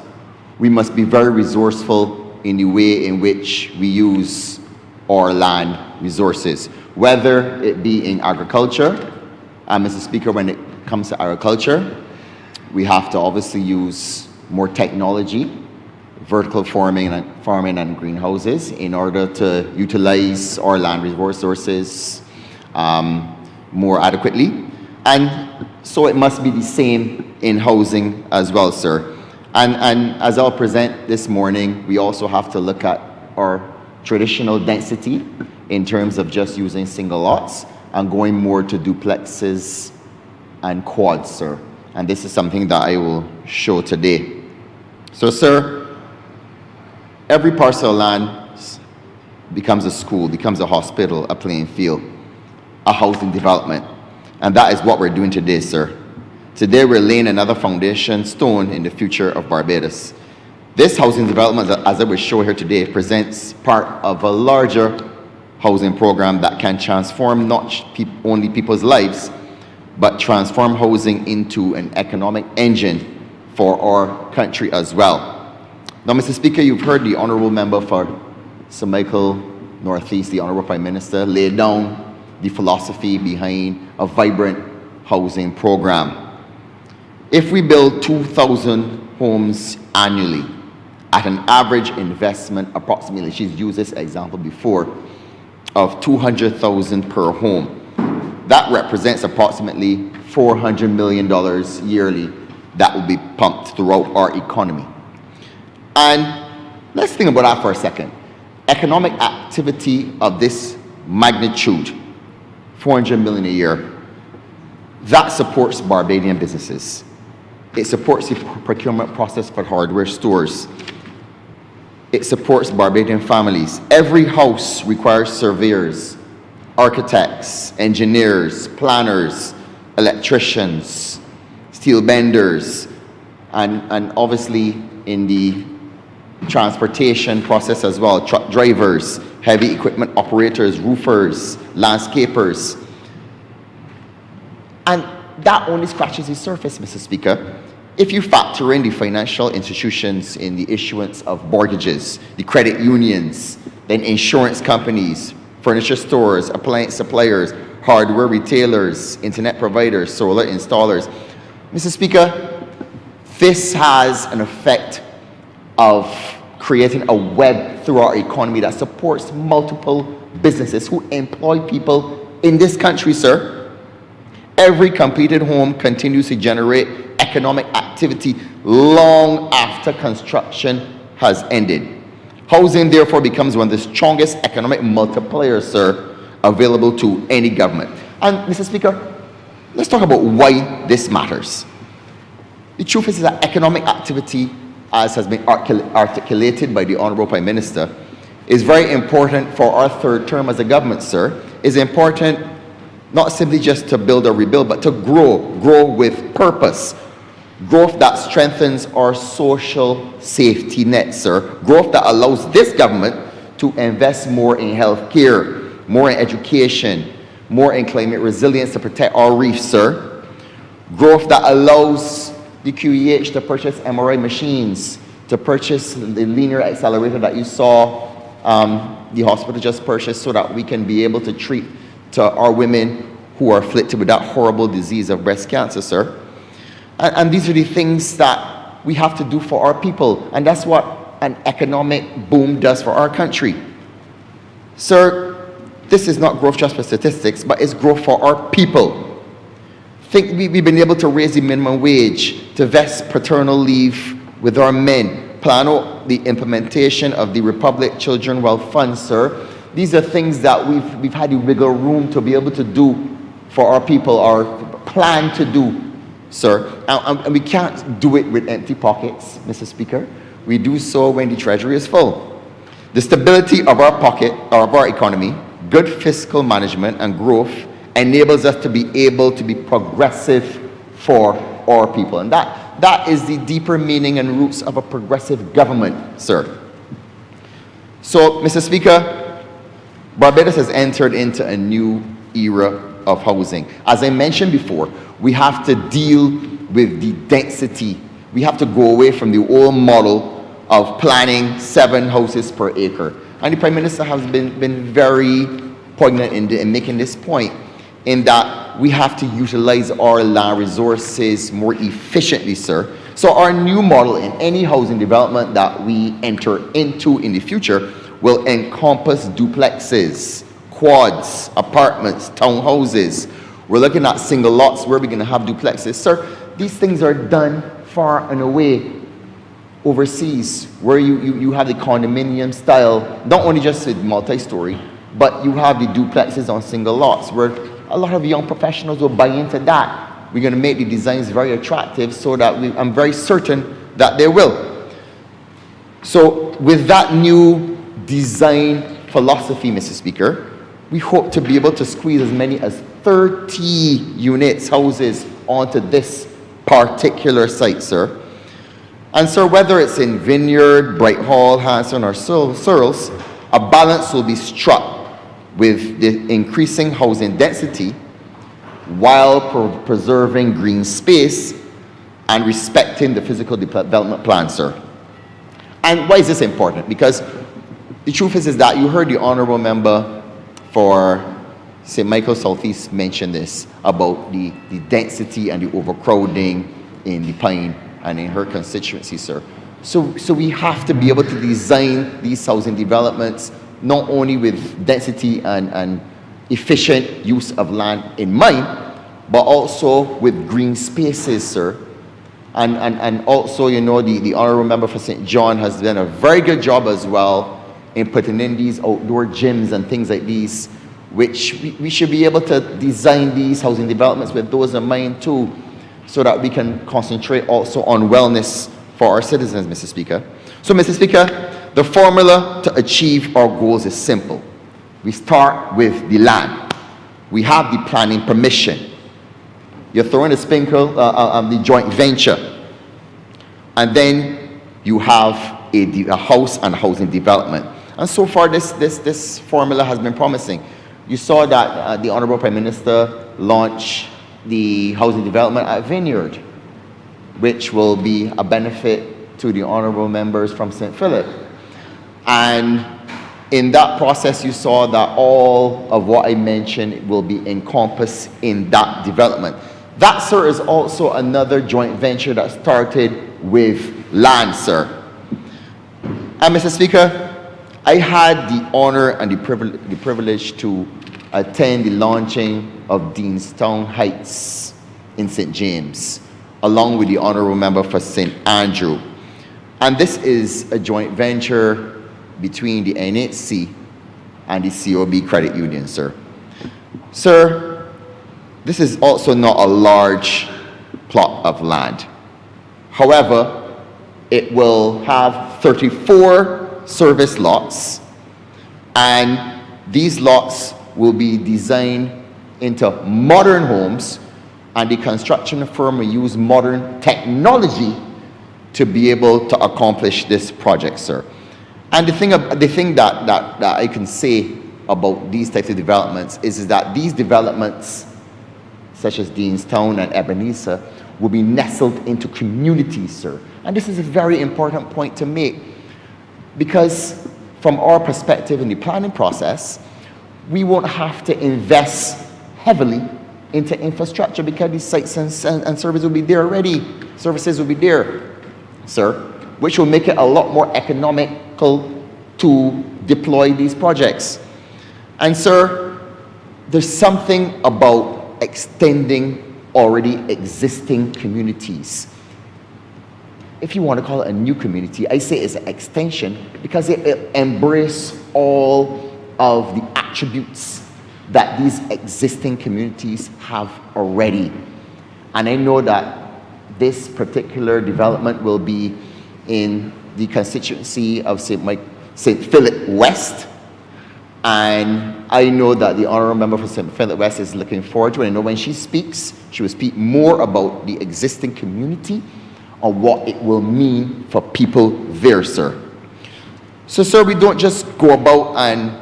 Speaker 12: we must be very resourceful in the way in which we use our land resources, whether it be in agriculture. Mr. Speaker, when it comes to agriculture, we have to obviously use more technology, vertical farming and greenhouses in order to utilize our land resources more adequately. And so it must be the same in housing as well, sir. And as I'll present this morning, we also have to look at our traditional density in terms of just using single lots and going more to duplexes and quads, sir. And this is something that I will show today. So, sir, every parcel of land becomes a school, becomes a hospital, a playing field, a housing development. And that is what we're doing today, sir. Today, we're laying another foundation stone in the future of Barbados. This housing development, as I will show here today, presents part of a larger housing program that can transform not only people's lives, but transform housing into an economic engine for our country as well. Now, Mr. Speaker, you've heard the Honourable Member for St. Michael Northeast, the Honourable Prime Minister, lay down the philosophy behind a vibrant housing program. If we build 2,000 homes annually at an average investment, approximately, she's used this example before, of $200,000 per home, that represents approximately $400 million yearly that will be pumped throughout our economy. And let's think about that for a second. Economic activity of this magnitude, $400 million a year, that supports Barbadian businesses. It supports the procurement process for hardware stores. It supports Barbadian families. Every house requires surveyors, architects, engineers, planners, electricians, steel benders, and obviously in the transportation process as well, truck drivers, heavy equipment operators, roofers, landscapers. And that only scratches the surface, Mr. Speaker. If you factor in the financial institutions in the issuance of mortgages, the credit unions, then insurance companies, furniture stores, appliance suppliers, hardware retailers, internet providers, solar installers, Mr. Speaker, this has an effect of creating a web through our economy that supports multiple businesses who employ people in this country, sir. Every completed home continues to generate economic activity long after construction has ended. Housing, therefore, becomes one of the strongest economic multipliers, sir, available to any government. And, Mr. Speaker, let's talk about why this matters. The truth is that economic activity as has been articulated by the Honourable Prime Minister, is very important for our third term as a government, sir. Is important not simply just to build or rebuild, but to grow with purpose. Growth that strengthens our social safety net, sir. Growth that allows this government to invest more in healthcare, more in education, more in climate resilience to protect our reefs, sir. Growth that allows the QEH to purchase MRI machines, to purchase the linear accelerator that you saw the hospital just purchased, so that we can be able to treat to our women who are afflicted with that horrible disease of breast cancer, sir. And these are the things that we have to do for our people, and that's what an economic boom does for our country. Sir, this is not growth just for statistics, but it's growth for our people. Think we've been able to raise the minimum wage, to vest paternal leave with our men, plan out the implementation of the Republic Children Wealth Fund, sir. These are things that we've had the wiggle room to be able to do for our people, or plan to do, sir. And we can't do it with empty pockets, Mr. Speaker. We do so when the treasury is full. The stability of our pocket, or of our economy, good fiscal management and growth enables us to be able to be progressive for our people. And that is the deeper meaning and roots of a progressive government, sir. So, Mr. Speaker, Barbados has entered into a new era of housing. As I mentioned before, we have to deal with the density. We have to go away from the old model of planning 7 houses per acre. And the Prime Minister has been very poignant in making this point, in that we have to utilize our land resources more efficiently, sir. So our new model in any housing development that we enter into in the future will encompass duplexes, quads, apartments, townhouses. We're looking at single lots where we're going to have duplexes. Sir, these things are done far and away overseas, where you have the condominium style, not only just with multi-story, but you have the duplexes on single lots, where a lot of young professionals will buy into that. We're going to make the designs very attractive, so that I'm very certain that they will. So with that new design philosophy, Mr. Speaker, we hope to be able to squeeze as many as 30 units, houses, onto this particular site, sir. And sir, whether it's in Vineyard, Bright Hall, Hanson, or Searles, a balance will be struck with the increasing housing density while preserving green space and respecting the physical development plan, sir. And why is this important? Because the truth is that you heard the Honourable Member for St. Michael Southeast mention this about the density and the overcrowding in the Pine and in her constituency, sir. So we have to be able to design these housing developments not only with density and efficient use of land in mind, but also with green spaces, sir. And also, you know, the Honourable Member for St. John has done a very good job as well in putting in these outdoor gyms and things like these, which we should be able to design these housing developments with those in mind too, so that we can concentrate also on wellness for our citizens, Mr. Speaker. So, Mr. Speaker, the formula to achieve our goals is simple. We start with the land. We have the planning permission. You're throwing a sprinkle, the joint venture. And then you have a house and housing development. And so far, this formula has been promising. You saw that the Honourable Prime Minister launched the housing development at Vineyard, which will be a benefit to the Honourable members from St. Philip. And in that process, you saw that all of what I mentioned will be encompassed in that development. That, sir, is also another joint venture that started with land, sir. And Mr. Speaker, I had the honor and the privilege to attend the launching of Deanstown Heights in St. James, along with the Honourable Member for St. Andrew. And this is a joint venture between the NHC and the COB Credit Union, sir. Sir, this is also not a large plot of land. However, It will have 34 service lots, and these lots will be designed into modern homes, and the construction firm will use modern technology to be able to accomplish this project, sir. And the thing that I can say about these types of developments is that these developments, such as Deanstown and Ebenezer, will be nestled into communities, sir. And this is a very important point to make, because from our perspective in the planning process, we won't have to invest heavily into infrastructure because these sites and services will be there already. Services will be there, sir, which will make it a lot more economical to deploy these projects. And sir, there's something about extending already existing communities. If you want to call it a new community, I say it's an extension because it embraces all of the attributes that these existing communities have already. And I know that this particular development will be in the constituency of St. Philip West. And I know that the Honourable Member for St. Philip West is looking forward to it. I know when she speaks, she will speak more about the existing community and what it will mean for people there, sir. So, sir, we don't just go about and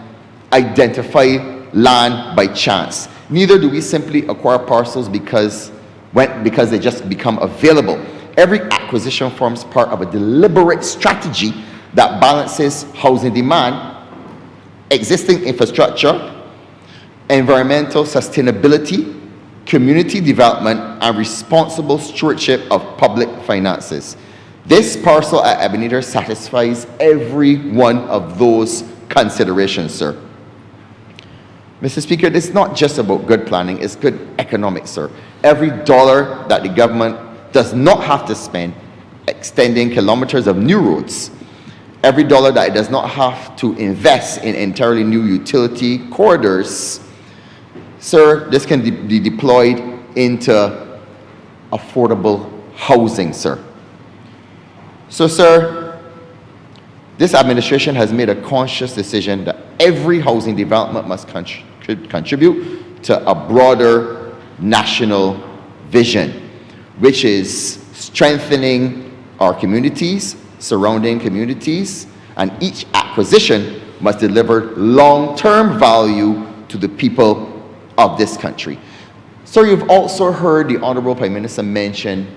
Speaker 12: identify land by chance. Neither do we simply acquire parcels because they just become available. Every acquisition forms part of a deliberate strategy that balances housing demand, existing infrastructure, environmental sustainability, community development, and responsible stewardship of public finances. This parcel at Ebenezer satisfies every one of those considerations, sir. Mr. Speaker, it's not just about good planning, it's good economics, sir. Every dollar that the government does not have to spend extending kilometers of new roads, every dollar that it does not have to invest in entirely new utility corridors, sir, this can be deployed into affordable housing, sir. So, sir, this administration has made a conscious decision that every housing development must contribute to a broader national vision, which is strengthening our communities, surrounding communities, and each acquisition must deliver long-term value to the people of this country. So you've also heard the Honourable Prime Minister mention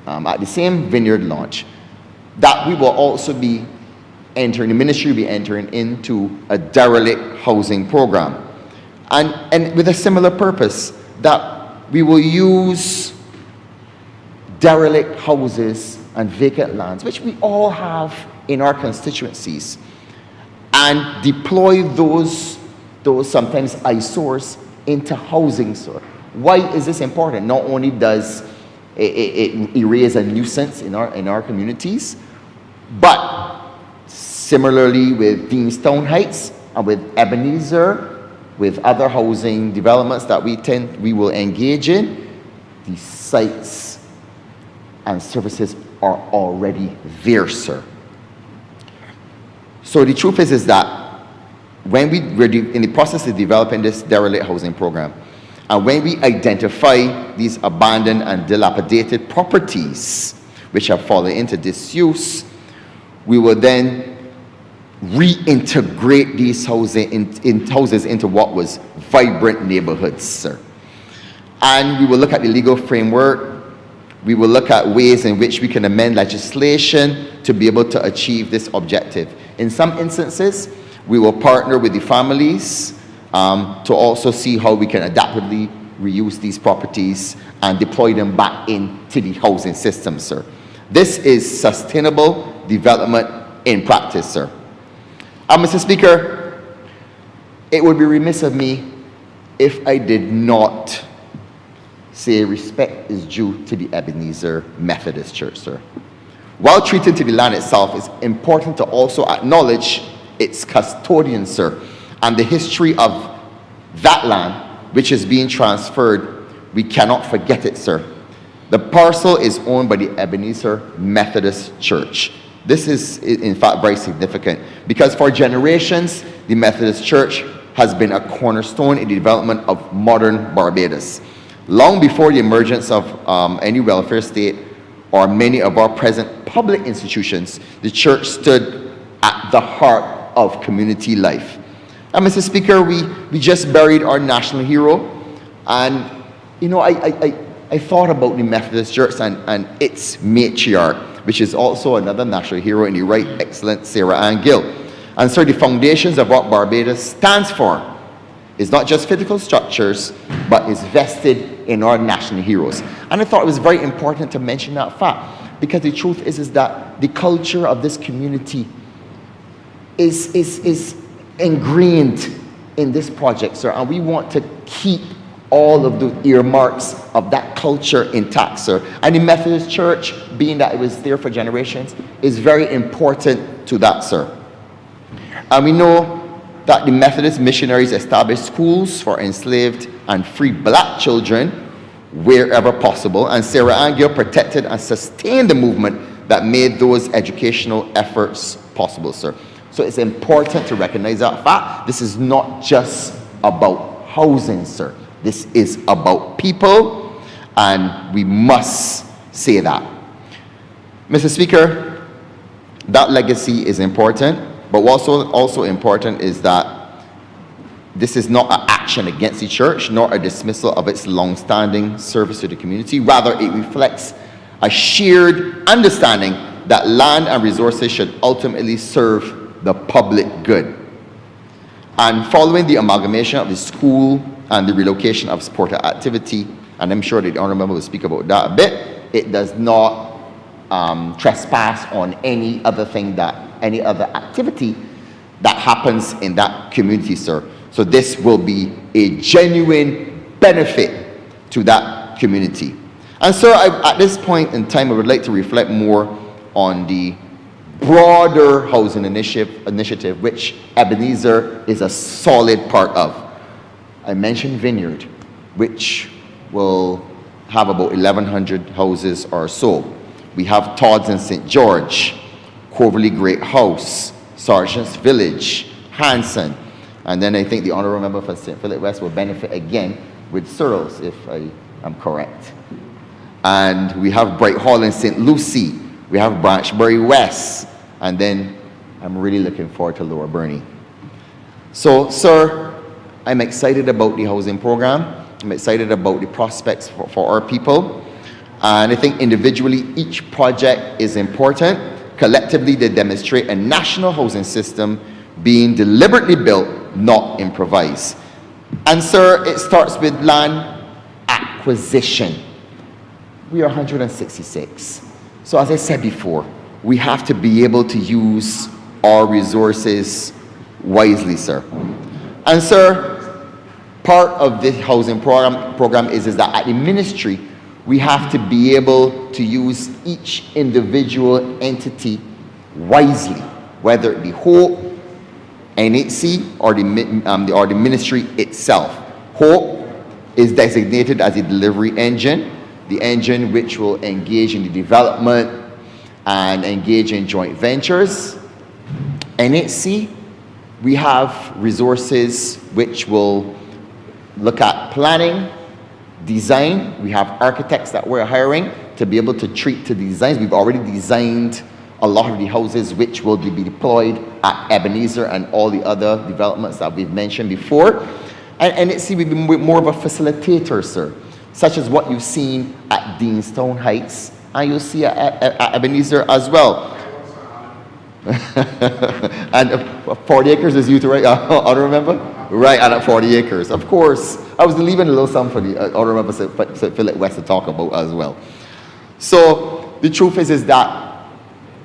Speaker 12: at the same vineyard launch that we will also be entering, the ministry will be entering into a derelict housing program. And with a similar purpose, that we will use derelict houses and vacant lands, which we all have in our constituencies, and deploy those sometimes eyesores into housing, sir. Why is this important? Not only does it erase a nuisance in our communities, but similarly with Deanstown Heights and with Ebenezer, with other housing developments that we will engage in, the sites and services are already there, sir. So the truth is that when we're in the process of developing this derelict housing program, and when we identify these abandoned and dilapidated properties which have fallen into disuse, we will then reintegrate these houses into what was vibrant neighborhoods, sir. And we will look at the legal framework. We will look at ways in which we can amend legislation to be able to achieve this objective. In some instances, we will partner with the families to also see how we can adaptively reuse these properties and deploy them back into the housing system, sir. This is sustainable development in practice, sir. Mr. Speaker, it would be remiss of me if I did not say respect is due to the Ebenezer Methodist Church, sir. While treating to the land itself, it's important to also acknowledge its custodians, sir, and the history of that land which is being transferred. We cannot forget it, sir. The parcel is owned by the Ebenezer Methodist Church. This is, in fact, very significant because for generations, the Methodist Church has been a cornerstone in the development of modern Barbados. Long before the emergence of any welfare state or many of our present public institutions, the church stood at the heart of community life. And Mr. Speaker, we just buried our national hero, and you know, I thought about the Methodist Church and its matriarch, which is also another national hero in the right excellent Sarah Ann Gill. And so the foundations of what Barbados stands for is not just physical structures, but is vested in our national heroes. And I thought it was very important to mention that fact, because the truth is that the culture of this community is ingrained in this project, sir, and we want to keep all of the earmarks of that culture intact, sir. And the Methodist Church, being that it was there for generations, is very important to that, sir. And we know that the Methodist missionaries established schools for enslaved and free black children wherever possible, and Sarah Ann Gill protected and sustained the movement that made those educational efforts possible, sir. So it's important to recognize that fact. This is not just about housing, sir. This is about people, and we must say that. Mr. Speaker, that legacy is important, but what's also important is that this is not an action against the church, nor a dismissal of its long-standing service to the community. Rather, it reflects a shared understanding that land and resources should ultimately serve the public good. And following the amalgamation of the school and the relocation of supporter activity, and I'm sure the Honourable Member will speak about that a bit, it does not trespass on any other activity that happens in that community, sir. So this will be a genuine benefit to that community. And so at this point in time, I would like to reflect more on the broader housing initiative, which Ebenezer is a solid part of. I mentioned Vineyard, which will have about 1,100 houses or so. We have Todd's in St. George, Coverley Great House, Sergeant's Village, Hanson, and then I think the Honourable Member for St. Philip West will benefit again with Searles, if I am correct. And we have Bright Hall in St. Lucie, we have Branchbury West, and then I'm really looking forward to Lower Burney. So, sir, I'm excited about the housing program. I'm excited about the prospects for our people. And I think individually, each project is important. Collectively, they demonstrate a national housing system being deliberately built, not improvised. And sir, it starts with land acquisition. We are 166. So as I said before, we have to be able to use our resources wisely, sir. And sir, part of this housing program is that at the ministry, we have to be able to use each individual entity wisely, whether it be Hope, NHC, or the ministry itself. Hope is designated as a delivery engine, the engine which will engage in the development and engage in joint ventures. NHC, we have resources which will look at planning, design. We have architects that we're hiring to be able to treat to the designs. We've already designed a lot of the houses which will be deployed at Ebenezer and all the other developments that we've mentioned before. And NHC will be more of a facilitator, sir, such as what you've seen at Deanstone Heights, and you'll see at Ebenezer as well. And 40 acres is youth, right? I don't remember. Right, and at 40 acres. Of course, I was leaving a little something for the Honourable Member Philip West to talk about as well. So the truth is that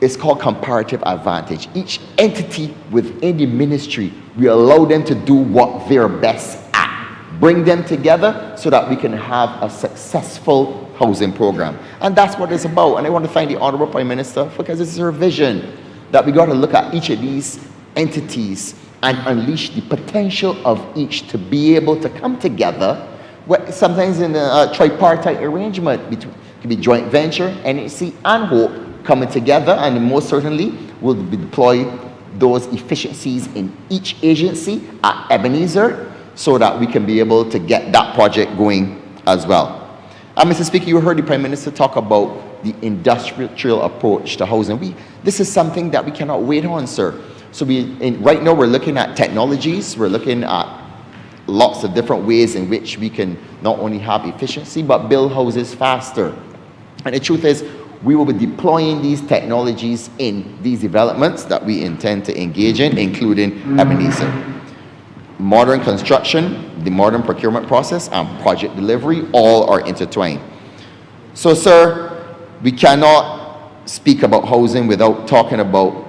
Speaker 12: it's called comparative advantage. Each entity within the ministry, we allow them to do what they're best at. Bring them together so that we can have a successful housing program. And that's what it's about. And I want to thank the Honourable Prime Minister because it's her vision that we got to look at each of these entities and unleash the potential of each to be able to come together, sometimes in a tripartite arrangement, between, it could be joint venture, NHC and Hope, coming together, and most certainly will deploy those efficiencies in each agency at Ebenezer so that we can be able to get that project going as well. And Mr. Speaker, you heard the Prime Minister talk about the industrial approach to housing. This is something that we cannot wait on, sir. So right now we're looking at technologies, we're looking at lots of different ways in which we can not only have efficiency, but build houses faster. And the truth is, we will be deploying these technologies in these developments that we intend to engage in, including Ebenezer. Modern construction, the modern procurement process, and project delivery all are intertwined. So, sir, we cannot speak about housing without talking about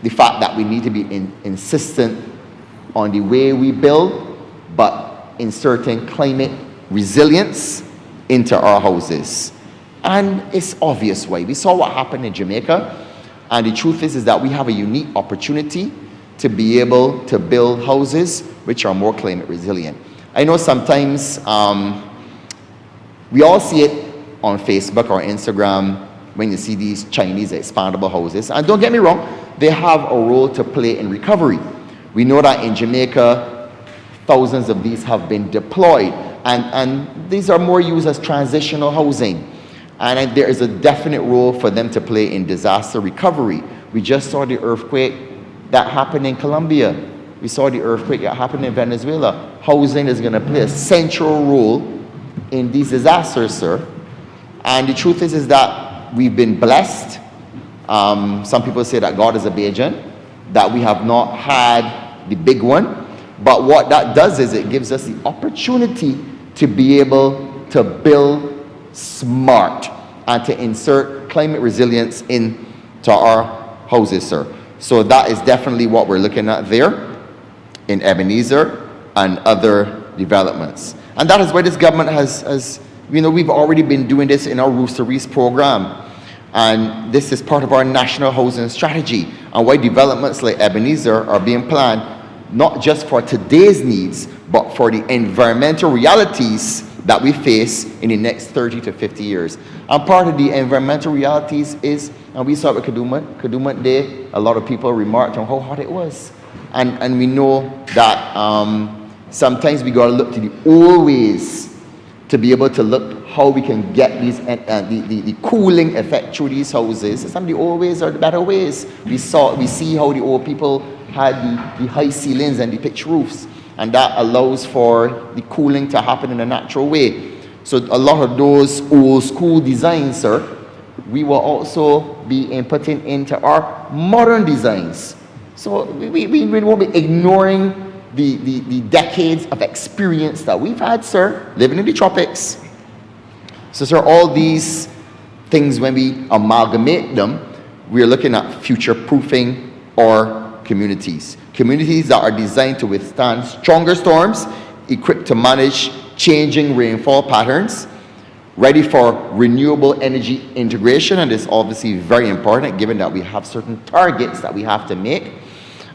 Speaker 12: the fact that we need to be insistent on the way we build, but inserting climate resilience into our houses. And it's obvious why. We saw what happened in Jamaica, and the truth is that we have a unique opportunity to be able to build houses which are more climate resilient. I know sometimes we all see it on Facebook or Instagram when you see these Chinese expandable houses. And don't get me wrong, they have a role to play in recovery. We know that in Jamaica, thousands of these have been deployed, and these are more used as transitional housing. And there is a definite role for them to play in disaster recovery. We just saw the earthquake that happened in Colombia. We saw the earthquake that happened in Venezuela. Housing is going to play a central role in these disasters, sir. And the truth is that we've been blessed. Some people say that God is a Bajan, that we have not had the big one. But what that does is it gives us the opportunity to be able to build smart and to insert climate resilience into our houses, sir. So that is definitely what we're looking at there in Ebenezer and other developments. And that is why this government has we've already been doing this in our Roofs to Reefs program. And this is part of our national housing strategy, and why developments like Ebenezer are being planned not just for today's needs, but for the environmental realities that we face in the next 30 to 50 years. And part of the environmental realities is, and we saw it with Kadooment Day, a lot of people remarked on how hot it was. And we know that sometimes we gotta look to the old ways to be able to look how we can get these the cooling effect through these houses. Some of the old ways are the better ways. We see how the old people had the high ceilings and the pitch roofs, and that allows for the cooling to happen in a natural way. So a lot of those old school designs, sir, we will also be inputting into our modern designs. So we won't be ignoring the decades of experience that we've had, sir, living in the tropics. So, sir, all these things, when we amalgamate them, we're looking at future-proofing our communities. Communities that are designed to withstand stronger storms, equipped to manage changing rainfall patterns, ready for renewable energy integration, and it's obviously very important given that we have certain targets that we have to make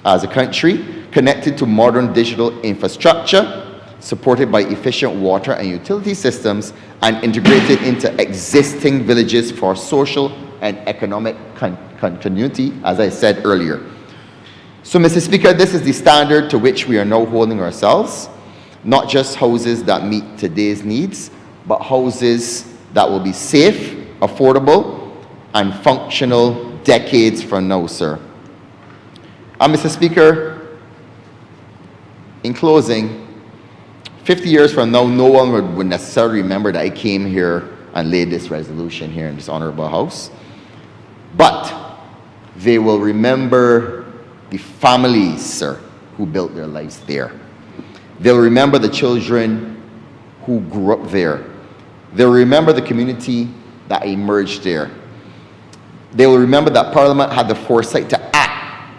Speaker 12: as a country, connected to modern digital infrastructure, supported by efficient water and utility systems, and integrated into existing villages for social and economic continuity, as I said earlier. So, Mr. Speaker, this is the standard to which we are now holding ourselves, not just houses that meet today's needs, but houses that will be safe, affordable, and functional decades from now, sir. And Mr. Speaker, in closing, 50 years from now, no one would necessarily remember that I came here and laid this resolution here in this honorable house. But they will remember the families, sir, who built their lives there. They'll remember the children who grew up there. They'll remember the community that emerged there. They will remember that Parliament had the foresight to act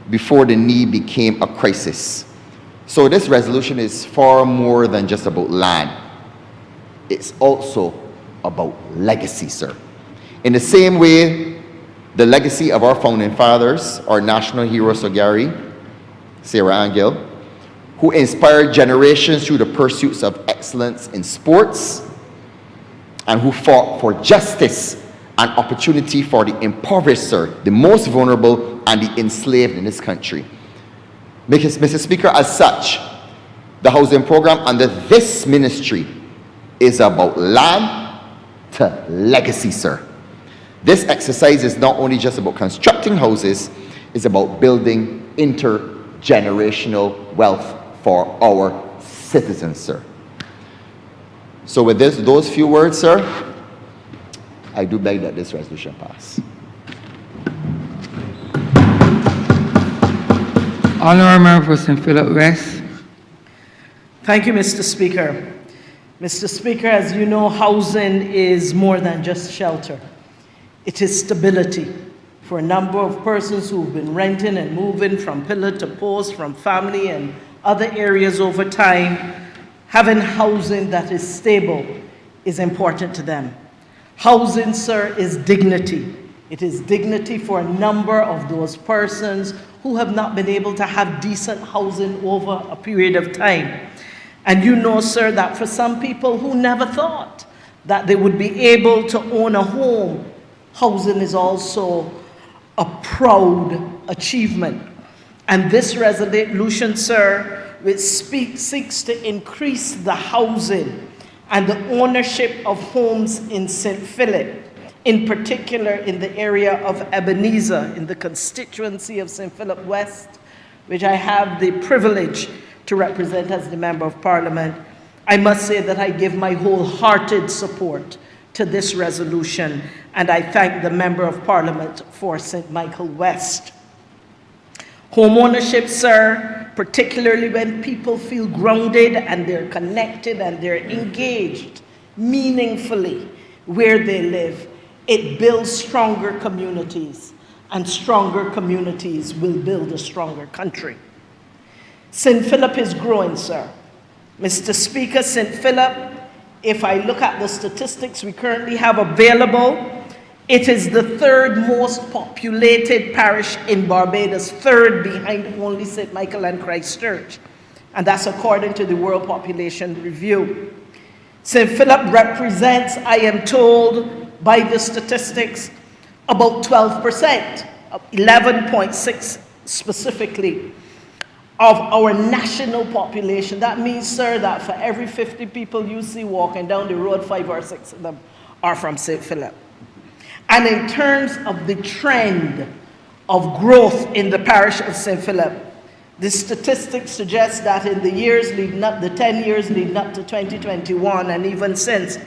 Speaker 12: before the need became a crisis. So this resolution is far more than just about land. It's also about legacy, sir. In the same way, the legacy of our founding fathers, our national hero, Sir Gary, Sarah Ann Gill, who inspired generations through the pursuits of excellence in sports, and who fought for justice an opportunity for the impoverished, sir, the most vulnerable, and the enslaved in this country. Mr. Speaker, as such, the housing program under this ministry is about land to legacy, sir. This exercise is not only just about constructing houses, it's about building intergenerational wealth for our citizens, sir. So with those few words, sir, I do beg that this resolution pass.
Speaker 2: Honourable Member for St. Philip West.
Speaker 4: Thank you, Mr. Speaker. Mr. Speaker, as you know, housing is more than just shelter. It is stability for a number of persons who've been renting and moving from pillar to post, from family and other areas over time. Having housing that is stable is important to them. Housing, sir, is dignity. It is dignity for a number of those persons who have not been able to have decent housing over a period of time. And you know, sir, that for some people who never thought that they would be able to own a home, housing is also a proud achievement. And this resolution, sir, which seeks to increase the housing and the ownership of homes in St. Philip, in particular in the area of Ebenezer, in the constituency of St. Philip West, which I have the privilege to represent as the Member of Parliament. I must say that I give my wholehearted support to this resolution, and I thank the Member of Parliament for St. Michael West. Home ownership, sir, particularly when people feel grounded and they're connected and they're engaged meaningfully where they live, it builds stronger communities, and stronger communities will build a stronger country. St. Philip is growing, sir. Mr. Speaker, St. Philip, if I look at the statistics we currently have available, it is the third most populated parish in Barbados, third behind only St. Michael and Christchurch. And that's according to the World Population Review. St. Philip represents, I am told by the statistics, about 12%, 11.6 specifically, of our national population. That means, sir, that for every 50 people you see walking down the road, 5 or 6 of them are from St. Philip. And in terms of the trend of growth in the parish of St. Philip, the statistics suggest that in the years leading up, the 10 years leading up to 2021, and even since,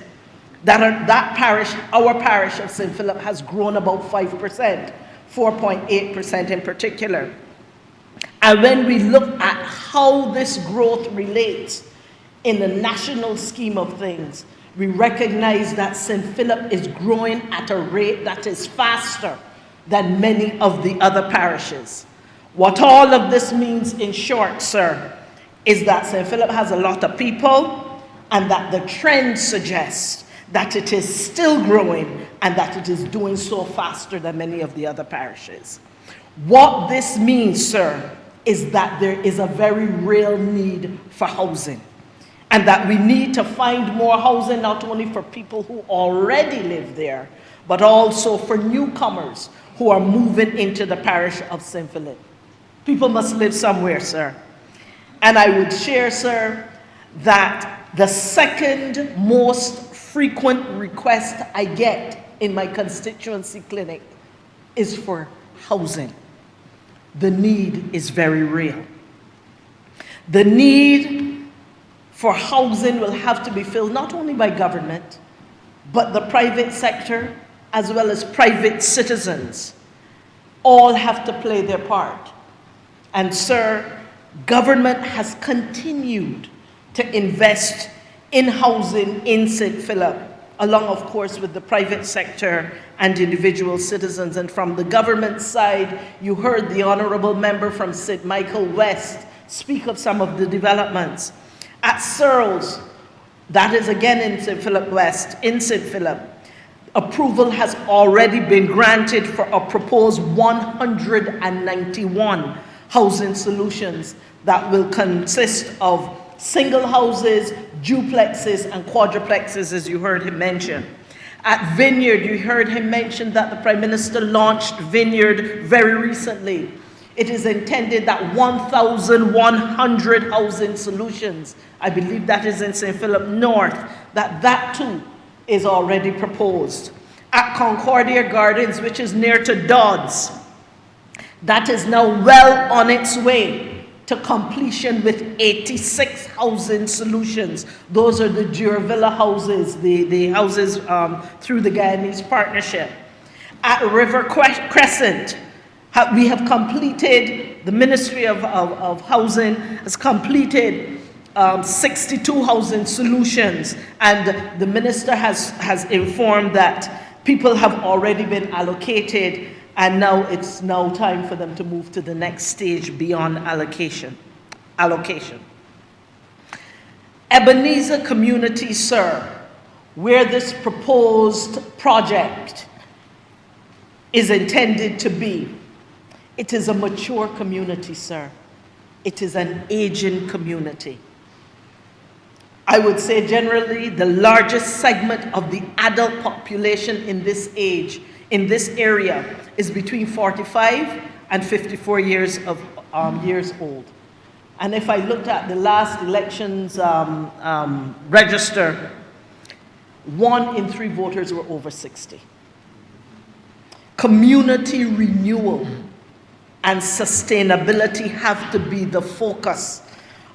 Speaker 4: that parish, our parish of St. Philip, has grown about 5%, 4.8% in particular. And when we look at how this growth relates in the national scheme of things, we recognize that St. Philip is growing at a rate that is faster than many of the other parishes. What all of this means, in short, sir, is that St. Philip has a lot of people, and that the trend suggests that it is still growing and that it is doing so faster than many of the other parishes. What this means, sir, is that there is a very real need for housing, and that we need to find more housing not only for people who already live there, but also for newcomers who are moving into the parish of St. Philip. People must live somewhere, sir. And I would share, sir, that the second most frequent request I get in my constituency clinic is for housing. The need is very real. The need for housing will have to be filled not only by government, but the private sector, as well as private citizens. All have to play their part. And sir, government has continued to invest in housing in St. Philip, along, of course, with the private sector and individual citizens. And from the government side, you heard the Honourable Member from St. Michael West speak of some of the developments. At Searles, that is again in St. Philip West, in St. Philip, approval has already been granted for a proposed 191 housing solutions that will consist of single houses, duplexes, and quadruplexes, as you heard him mention.
Speaker 13: At Vineyard, you heard him mention that the Prime Minister launched Vineyard very recently. It is intended that 1,100 housing solutions, I believe that is in St. Philip North, that too is already proposed. At Concordia Gardens, which is near to Dodds, that is now well on its way to completion with 86 housing solutions. Those are the Durvilla houses, the houses through the Guyanese Partnership. At River Crescent, we have completed, the Ministry of Housing has completed 62 housing solutions, and the Minister has informed that people have already been allocated, and now it's now time for them to move to the next stage beyond allocation. Ebenezer community, sir, where this proposed project is intended to be, it is a mature community, sir. It is an aging community. I would say generally the largest segment of the adult population in this age, in this area, is between 45 and 54 years old. And if I looked at the last elections register, 1 in 3 voters were over 60. Community renewal and sustainability have to be the focus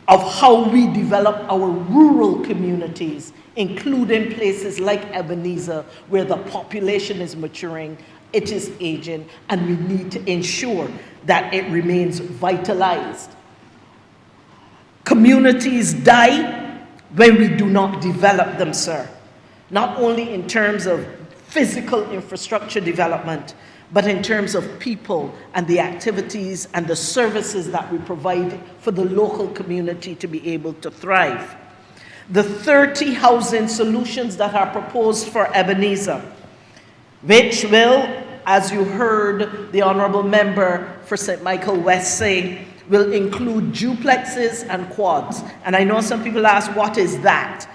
Speaker 13: of how we develop our rural communities, including places like Ebenezer, where the population is maturing, it is aging, and we need to ensure that it remains vitalized. Communities die when we do not develop them, sir, not only in terms of physical infrastructure development, but in terms of people and the activities and the services that we provide for the local community to be able to thrive. The 30 housing solutions that are proposed for Ebenezer, which will, as you heard the Honourable Member for St. Michael West say, will include duplexes and quads. And I know some people ask, what is that?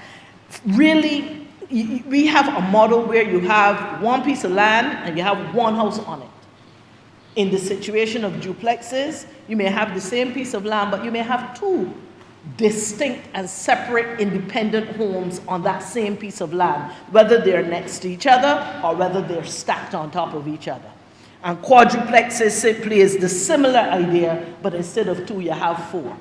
Speaker 13: Really, we have a model where you have one piece of land and you have one house on it. In the situation of duplexes, you may have the same piece of land, but you may have 2 distinct and separate independent homes on that same piece of land, whether they're next to each other or whether they're stacked on top of each other. And quadruplexes simply is the similar idea, but instead of 2, you have 4.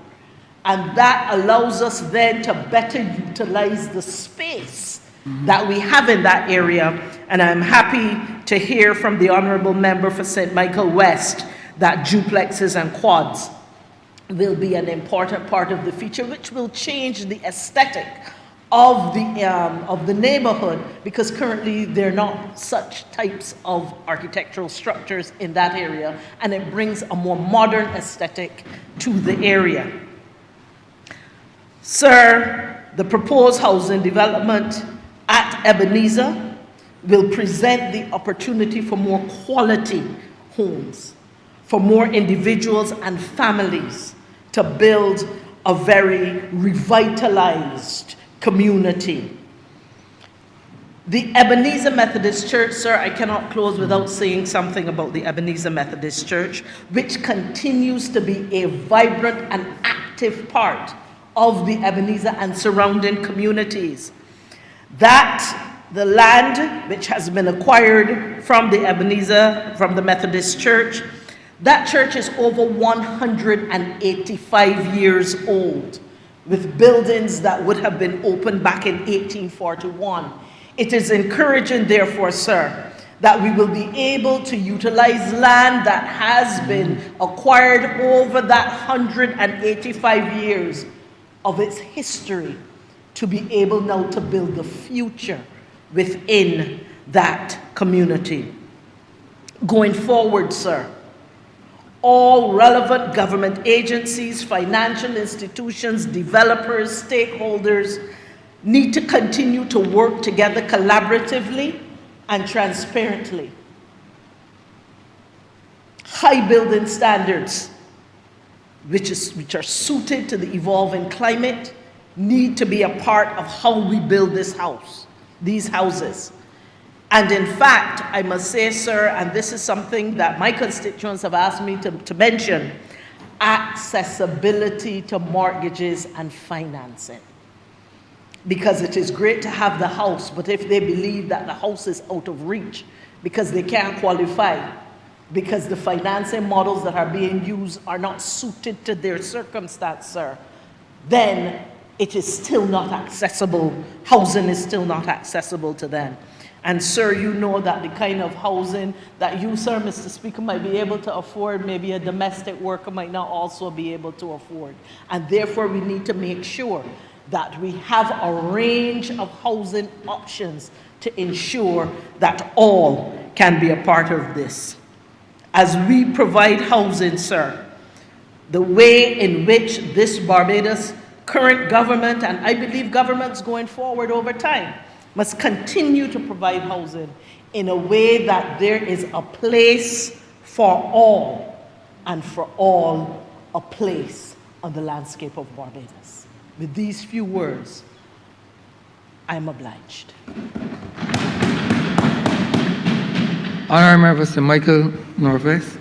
Speaker 13: And that allows us then to better utilize the space that we have in that area. And I'm happy to hear from the Honourable Member for St. Michael West that duplexes and quads will be an important part of the feature, which will change the aesthetic of the neighborhood, because currently there are not such types of architectural structures in that area, and it brings a more modern aesthetic to the area. Sir, the proposed housing development at Ebenezer will present the opportunity for more quality homes, for more individuals and families to build a very revitalized community. The Ebenezer Methodist Church, sir, I cannot close without saying something about the Ebenezer Methodist Church, which continues to be a vibrant and active part of the Ebenezer and surrounding communities. That the land which has been acquired from the Ebenezer, from the Methodist Church, that church is over 185 years old, with buildings that would have been opened back in 1841. It is encouraging, therefore, sir, that we will be able to utilize land that has been acquired over that 185 years of its history to be able now to build the future within that community. Going forward, sir, all relevant government agencies, financial institutions, developers, stakeholders need to continue to work together collaboratively and transparently. High building standards, which are suited to the evolving climate, need to be a part of how we build this house, these houses. And in fact, I must say, sir, and this is something that my constituents have asked me to mention, accessibility to mortgages and financing. Because it is great to have the house, but if they believe that the house is out of reach because they can't qualify, because the financing models that are being used are not suited to their circumstance, sir, then it is still not accessible. Housing is still not accessible to them. And sir, you know that the kind of housing that you, sir, Mr. Speaker, might be able to afford, maybe a domestic worker might not also be able to afford. And therefore, we need to make sure that we have a range of housing options to ensure that all can be a part of this. As we provide housing, sir, the way in which this Barbados current government, and I believe governments going forward over time, must continue to provide housing in a way that there is a place for all, and for all a place on the landscape of Barbados. With these few words, I am obliged.
Speaker 2: Honourable Member Sir Michael Northwest.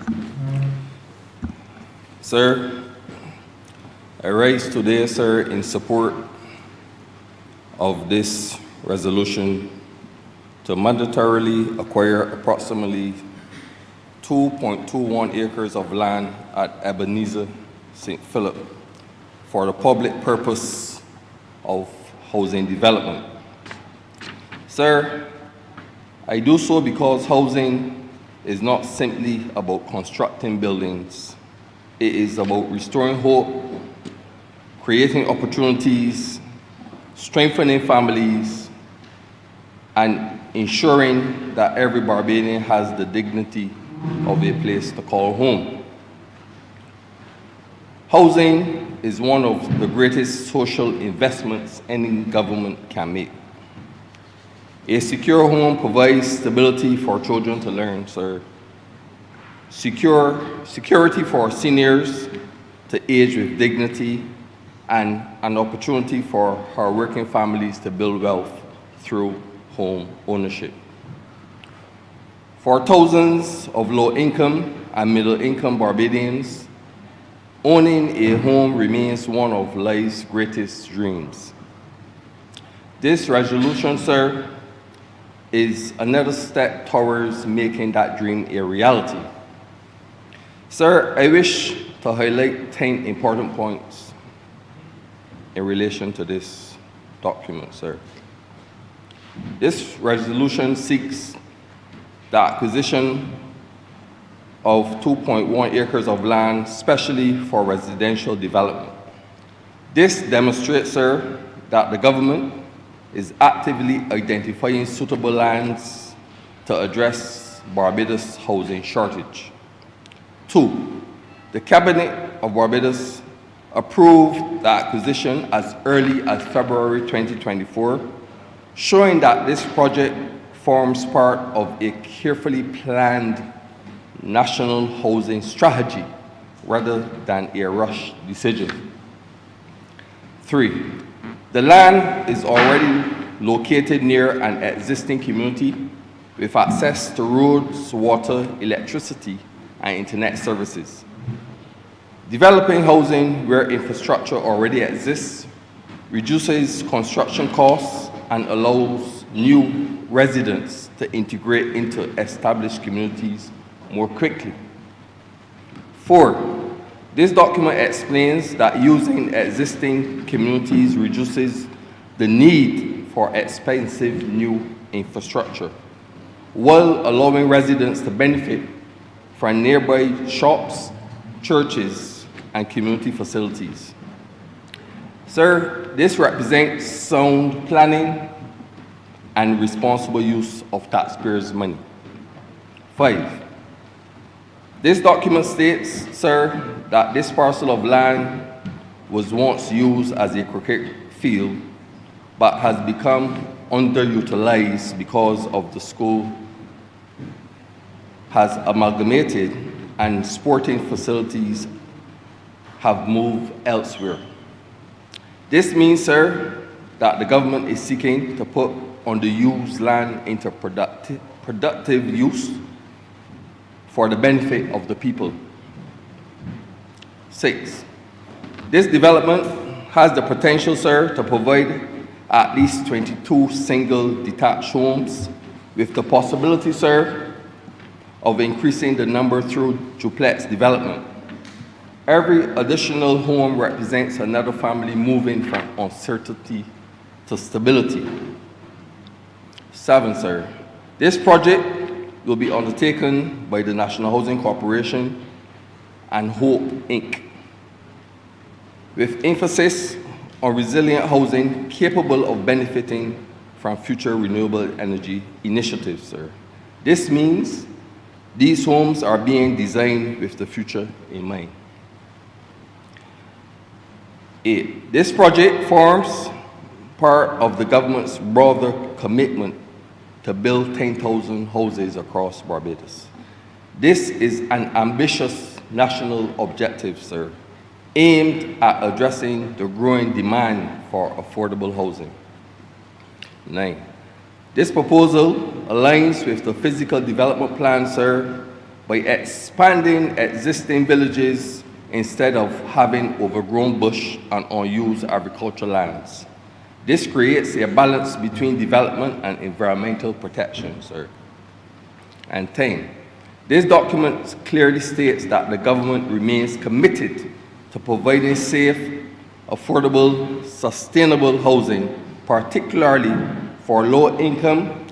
Speaker 14: Sir, I rise today, sir, in support of this resolution to mandatorily acquire approximately 2.21 acres of land at Ebenezer St. Philip for the public purpose of housing development. Sir, I do so because housing is not simply about constructing buildings. It is about restoring hope, creating opportunities, strengthening families, and ensuring that every Barbadian has the dignity of a place to call home. Housing is one of the greatest social investments any government can make. A secure home provides stability for children to learn, sir. Security for seniors to age with dignity, and an opportunity for hardworking families to build wealth through home ownership. For thousands of low-income and middle-income Barbadians, owning a home remains one of life's greatest dreams. This resolution, sir, is another step towards making that dream a reality. Sir, I wish to highlight 10 important points in relation to this document, sir. This resolution seeks the acquisition of 2.1 acres of land, specially for residential development. This demonstrates, sir, that the government is actively identifying suitable lands to address Barbados' housing shortage. 2, the Cabinet of Barbados approved the acquisition as early as February 2024, showing that this project forms part of a carefully planned national housing strategy rather than a rushed decision. 3, the land is already located near an existing community with access to roads, water, electricity, and internet services. Developing housing where infrastructure already exists reduces construction costs and allows new residents to integrate into established communities more quickly. 4, this document explains that using existing communities reduces the need for expensive new infrastructure, while allowing residents to benefit from nearby shops, churches, and community facilities. Sir, this represents sound planning and responsible use of taxpayers' money. 5, this document states, sir, that this parcel of land was once used as a cricket field, but has become underutilized because of the school has amalgamated and sporting facilities have moved elsewhere. This means, sir, that the government is seeking to put underused land into productive use for the benefit of the people. 6, this development has the potential, sir, to provide at least 22 single detached homes with the possibility, sir, of increasing the number through duplex development. Every additional home represents another family moving from uncertainty to stability. 7, sir, this project will be undertaken by the National Housing Corporation and Hope, Inc., with emphasis on resilient housing capable of benefiting from future renewable energy initiatives, sir. This means these homes are being designed with the future in mind. 8, this project forms part of the government's broader commitment to build 10,000 houses across Barbados. This is an ambitious national objective, sir, aimed at addressing the growing demand for affordable housing. 9, this proposal aligns with the physical development plan, sir, by expanding existing villages instead of having overgrown bush and unused agricultural lands. This creates a balance between development and environmental protection, sir. And 10, this document clearly states that the government remains committed to providing safe, affordable, sustainable housing, particularly for low-income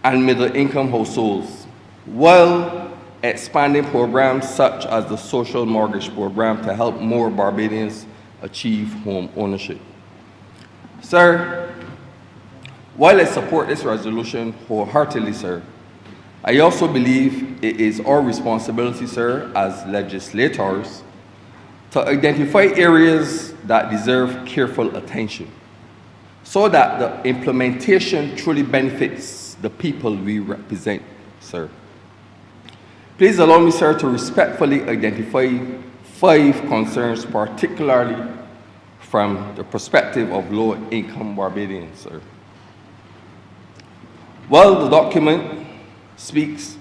Speaker 14: and middle-income households, while expanding programs such as the Social Mortgage Program to help more Barbadians achieve home ownership. Sir, while I support this resolution wholeheartedly, sir, I also believe it is our responsibility, sir, as legislators, to identify areas that deserve careful attention so that the implementation truly benefits the people we represent, sir. Please allow me, sir, to respectfully identify 5 concerns, particularly from the perspective of low-income Barbadians, sir. While the document speaks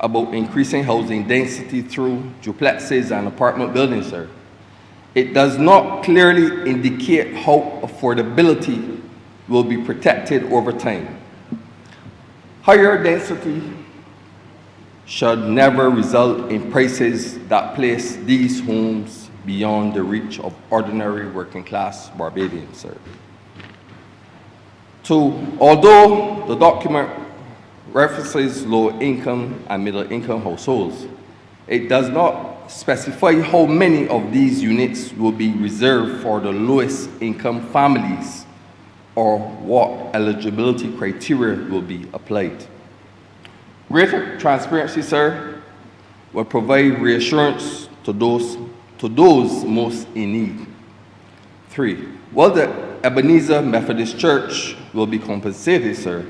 Speaker 14: about increasing housing density through duplexes and apartment buildings, sir, it does not clearly indicate how affordability will be protected over time. Higher density should never result in prices that place these homes beyond the reach of ordinary working-class Barbadians, sir. 2, although the document references low-income and middle-income households, it does not specify how many of these units will be reserved for the lowest-income families or what eligibility criteria will be applied. Greater transparency, sir, will provide reassurance to those most in need. 3, while the Ebenezer Methodist Church will be compensated, sir,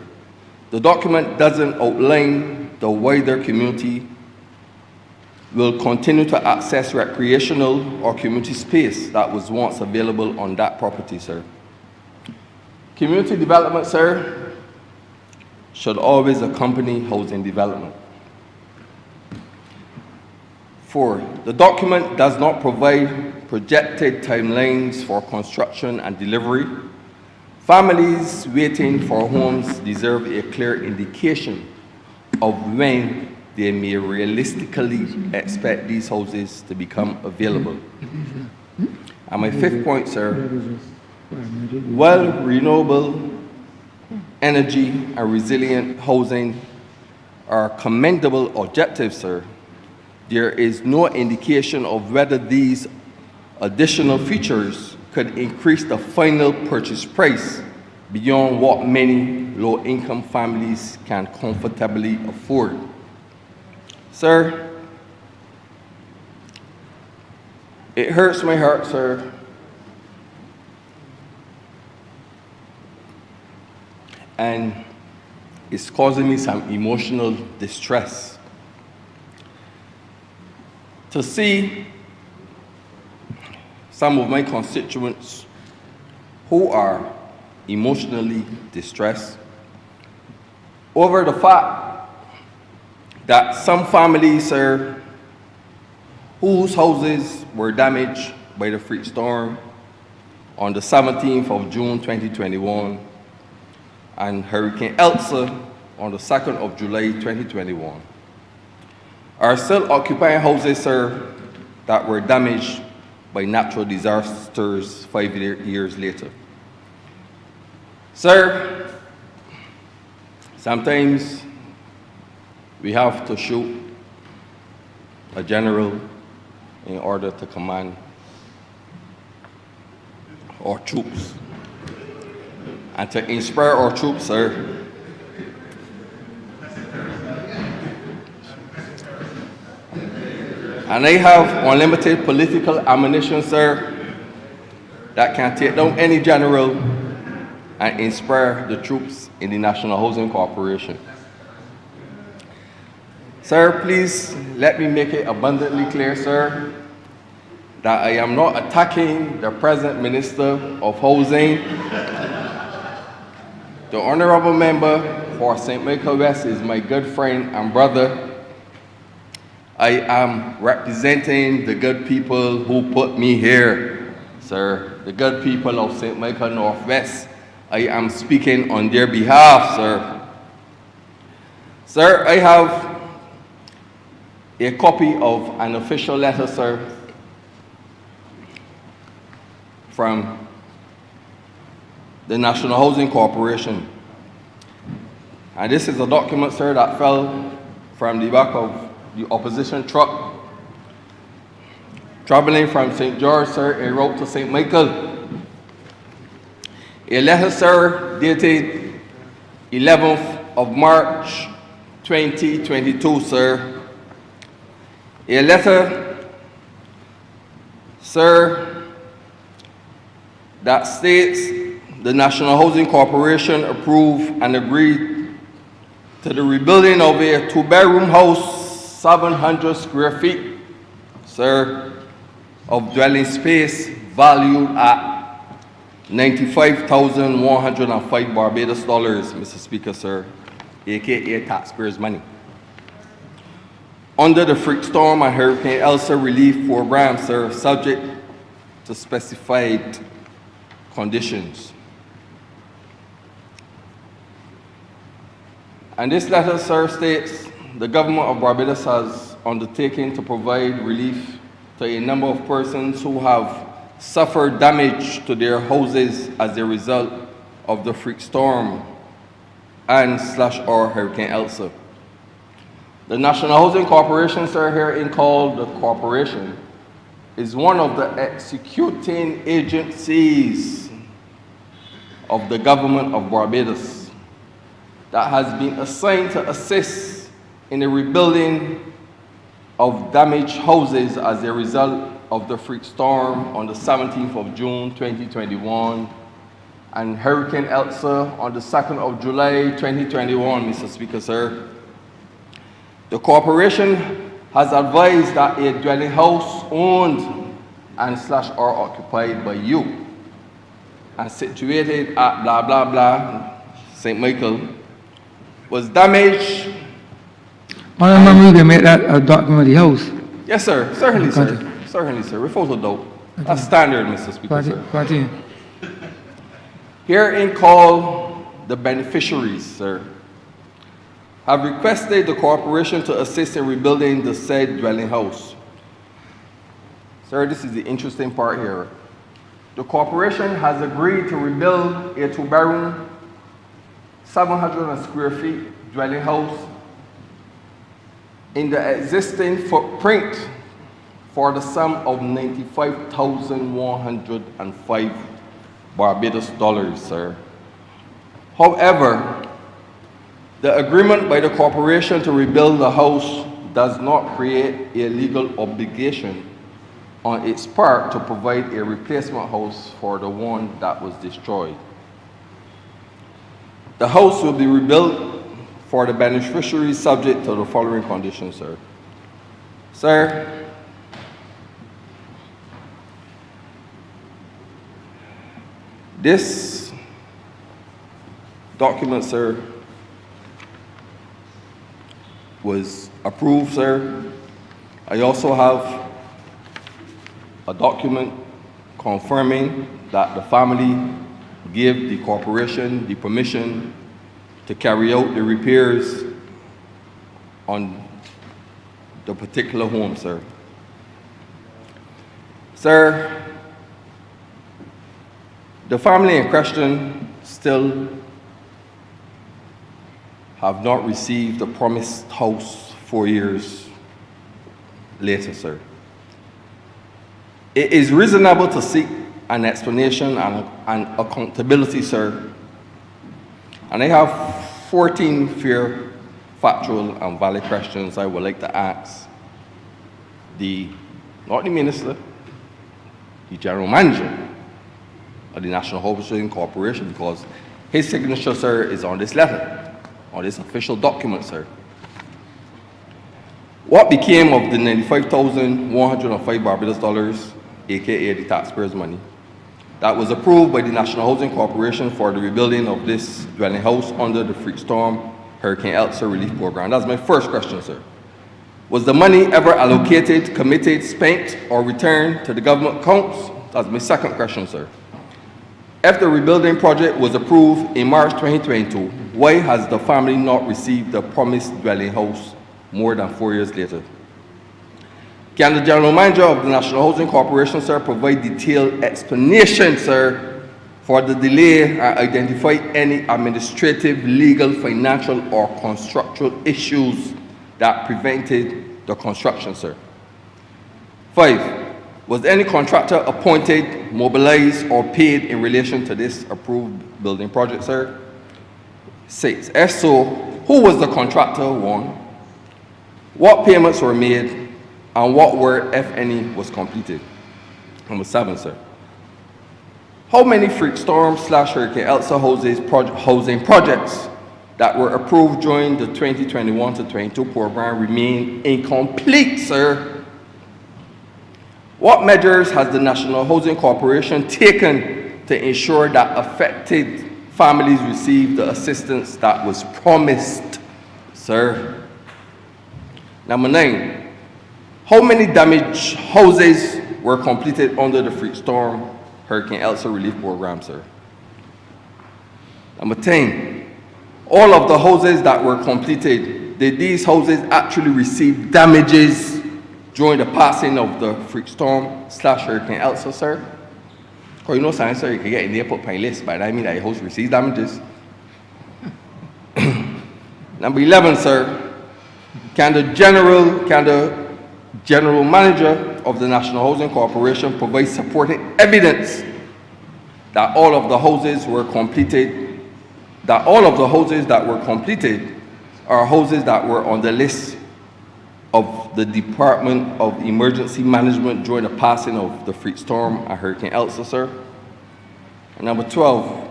Speaker 14: the document doesn't outline the wider community will continue to access recreational or community space that was once available on that property, sir. Community development, sir, should always accompany housing development. 4, the document does not provide projected timelines for construction and delivery. Families waiting for homes deserve a clear indication of when they may realistically expect these houses to become available. And my 5th point, sir, while renewable energy and resilient housing are commendable objectives, sir, there is no indication of whether these additional features could increase the final purchase price beyond what many low-income families can comfortably afford. Sir, it hurts my heart, sir, and it's causing me some emotional distress to see some of my constituents who are emotionally distressed over the fact that some families, sir, whose houses were damaged by the freak storm on the 17th of June 2021 and Hurricane Elsa on the 2nd of July 2021 are still occupying houses, sir, that were damaged by natural disasters 5 years later. Sir, sometimes we have to shoot a general in order to command our troops and to inspire our troops, sir. And I have unlimited political ammunition, sir, that can take down any general and inspire the troops in the National Housing Corporation. Sir, please let me make it abundantly clear, sir, that I am not attacking the present Minister of Housing. The Honourable Member for St. Michael West is my good friend and brother. I am representing the good people who put me here, sir, the good people of St. Michael Northwest. I am speaking on their behalf, sir. Sir, I have a copy of an official letter, sir, from the National Housing Corporation. And this is a document, sir, that fell from the back of the opposition truck traveling from St. George, sir, en route to St. Michael. A letter, sir, dated 11th of March 2022, sir. A letter, sir, that states the National Housing Corporation approved and agreed to the rebuilding of a two-bedroom house, 700 square feet, sir, of dwelling space valued at $95,105 Barbados dollars, Mr. Speaker, sir, aka taxpayers' money, under the freak storm and Hurricane Elsa relief program, sir, subject to specified conditions. And this letter, sir, states the government of Barbados has undertaken to provide relief to a number of persons who have suffered damage to their houses as a result of the freak storm and/or Hurricane Elsa. The National Housing Corporation, sir, herein called the corporation, is one of the executing agencies of the government of Barbados that has been assigned to assist in the rebuilding of damaged houses as a result of the freak storm on the 17th of June 2021 and Hurricane Elsa on the 2nd of July 2021, Mr. Speaker, sir. The corporation has advised that a dwelling house owned and/or occupied by you and situated at blah, blah, blah, St. Michael, was damaged.
Speaker 2: Honourable, you can make that a document of the house.
Speaker 14: Yes, sir. Certainly, sir. Certainly, sir. Without a doubt. That's standard, Mr. Speaker, sir.
Speaker 2: Continue.
Speaker 14: Herein call the beneficiaries, sir, have requested the corporation to assist in rebuilding the said dwelling house. Sir, this is the interesting part here. The corporation has agreed to rebuild a two-bedroom, 700 square feet dwelling house in the existing footprint for the sum of $95,105 Barbados dollars, sir. However, the agreement by the corporation to rebuild the house does not create a legal obligation on its part to provide a replacement house for the one that was destroyed. The house will be rebuilt for the beneficiaries subject to the following conditions, sir. Sir, this document, sir, was approved, sir. I also have a document confirming that the family gave the corporation the permission to carry out the repairs on the particular home, sir. Sir, the family in question still have not received the promised house 4 years later, sir. It is reasonable to seek an explanation and accountability, sir. And I have 14 fair, factual, and valid questions I would like to ask not the minister, the general manager of the National Housing Corporation, because his signature, sir, is on this letter, on this official document, sir. What became of the $95,105 Barbados dollars, aka the taxpayers' money, that was approved by the National Housing Corporation for the rebuilding of this dwelling house under the Freak Storm Hurricane Elsa Relief Program? That's my first question, sir. Was the money ever allocated, committed, spent, or returned to the government accounts? That's my second question, sir. If the rebuilding project was approved in March 2022, why has the family not received the promised dwelling house more than 4 years later? Can the General Manager of the National Housing Corporation, sir, provide detailed explanation, sir, for the delay and identify any administrative, legal, financial, or constructural issues that prevented the construction, sir? 5, was any contractor appointed, mobilized, or paid in relation to this approved building project, sir? 6, if so, who was the contractor? 1, what payments were made, and what work, if any, was completed? Number 7, sir. How many Freak Storm / Hurricane Elsa housing projects that were approved during the 2021 to 22 program remain incomplete, sir? What measures has the National Housing Corporation taken to ensure that affected families receive the assistance that was promised, sir? Number 9, how many damaged houses were completed under the Freak Storm Hurricane Elsa Relief Program, sir? Number 10, all of the houses that were completed, did these houses actually receive damages during the passing of the Freak Storm / Hurricane Elsa, sir? Because you know, science, sir, you can get in the airport pay list, but I mean that your house receives damages. Number 11, sir, can the General Manager of the National Housing Corporation provide supporting evidence that all of the houses were completed, that all of the houses that were completed are houses that were on the list of the Department of Emergency Management during the passing of the Freak Storm and Hurricane Elsa, sir? And number 12,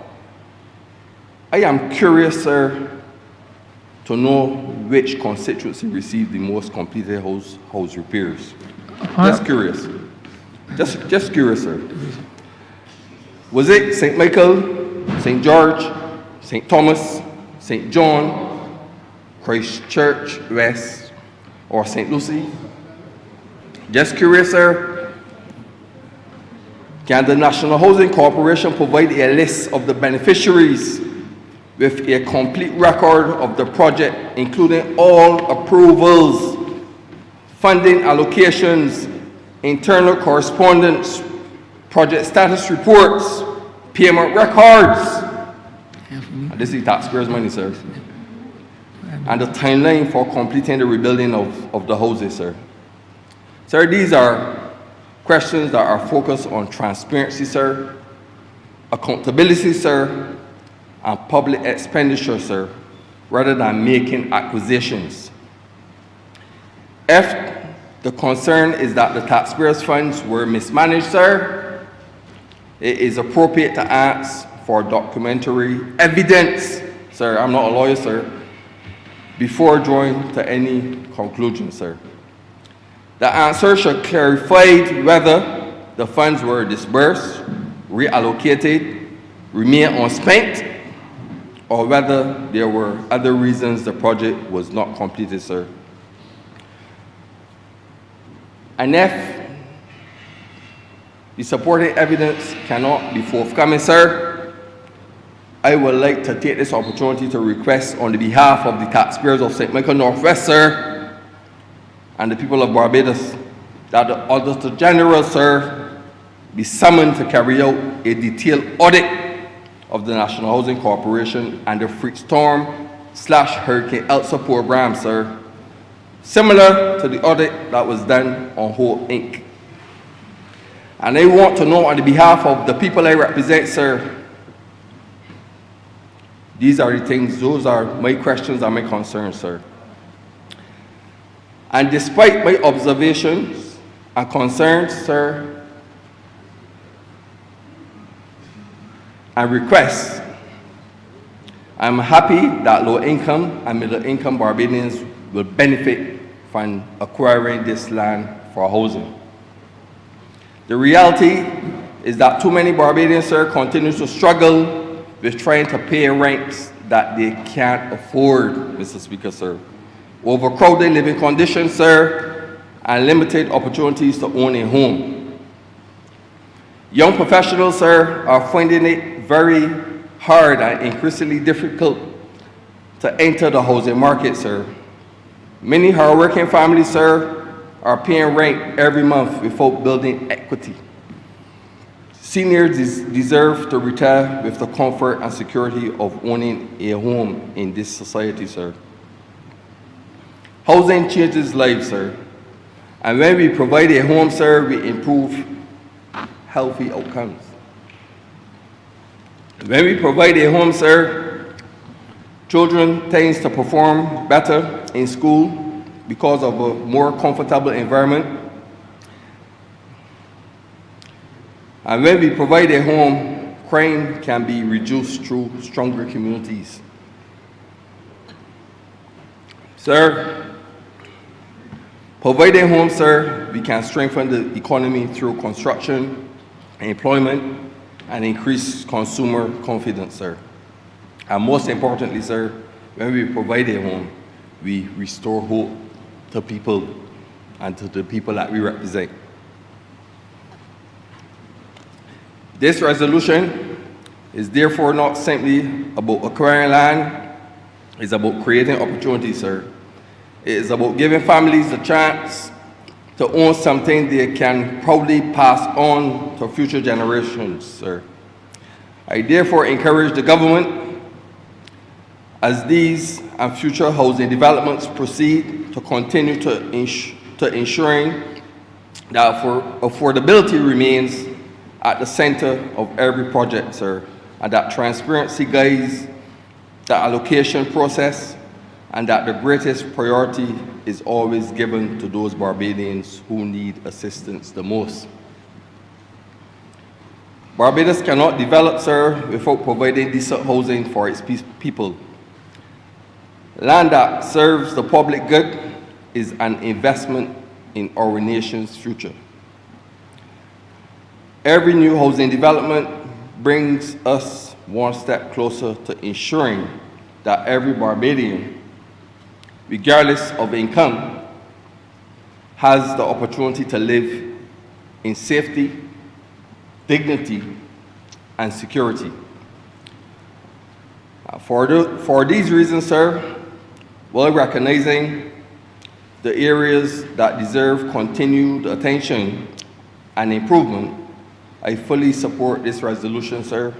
Speaker 14: I am curious, sir, to know which constituency received the most completed house repairs. Just curious. Just curious, sir. Was it St. Michael, St. George, St. Thomas, St. John, Christchurch West, or St. Lucie? Just curious, sir. Can the National Housing Corporation provide a list of the beneficiaries with a complete record of the project, including all approvals, funding allocations, internal correspondence, project status reports, payment records? And this is taxpayers' money, sir. And the timeline for completing the rebuilding of the houses, sir. Sir, these are questions that are focused on transparency, sir, accountability, sir, and public expenditure, sir, rather than making acquisitions. If the concern is that the taxpayers' funds were mismanaged, sir, it is appropriate to ask for documentary evidence, sir, I'm not a lawyer, sir, before drawing to any conclusion, sir. The answer should clarify whether the funds were disbursed, reallocated, remain unspent, or whether there were other reasons the project was not completed, sir. And if the supporting evidence cannot be forthcoming, sir, I would like to take this opportunity to request on the behalf of the taxpayers of St. Michael Northwest, sir, and the people of Barbados, that the Auditor General, sir, be summoned to carry out a detailed audit of the National Housing Corporation and the Freak Storm/Hurricane Elsa program, sir, similar to the audit that was done on Hope Inc. And I want to know on the behalf of the people I represent, sir, these are the things, those are my questions and my concerns, sir. And despite my observations and concerns, sir, and requests, I'm happy that low-income and middle-income Barbadians will benefit from acquiring this land for housing. The reality is that too many Barbadians, sir, continue to struggle with trying to pay rents that they can't afford, Mr. Speaker, sir. Overcrowded living conditions, sir, and limited opportunities to own a home. Young professionals, sir, are finding it very hard and increasingly difficult to enter the housing market, sir. Many hardworking families, sir, are paying rent every month without building equity. Seniors deserve to retire with the comfort and security of owning a home in this society, sir. Housing changes lives, sir. And when we provide a home, sir, we improve healthy outcomes. When we provide a home, sir, children tend to perform better in school because of a more comfortable environment. And when we provide a home, crime can be reduced through stronger communities. Sir, providing homes, sir, we can strengthen the economy through construction, employment, and increase consumer confidence, sir. And most importantly, sir, when we provide a home, we restore hope to people and to the people that we represent. This resolution is therefore not simply about acquiring land, it's about creating opportunities, sir. It is about giving families the chance to own something they can proudly pass on to future generations, sir. I therefore encourage the government, as these and future housing developments proceed, to continue to ensuring that affordability remains at the center of every project, sir, and that transparency guides the allocation process, and that the greatest priority is always given to those Barbadians who need assistance the most. Barbados cannot develop, sir, without providing decent housing for its people. Land that serves the public good is an investment in our nation's future. Every new housing development brings us one step closer to ensuring that every Barbadian, regardless of income, has the opportunity to live in safety, dignity, and security. For these reasons, sir, while recognizing the areas that deserve continued attention and improvement, I fully support this resolution, sir,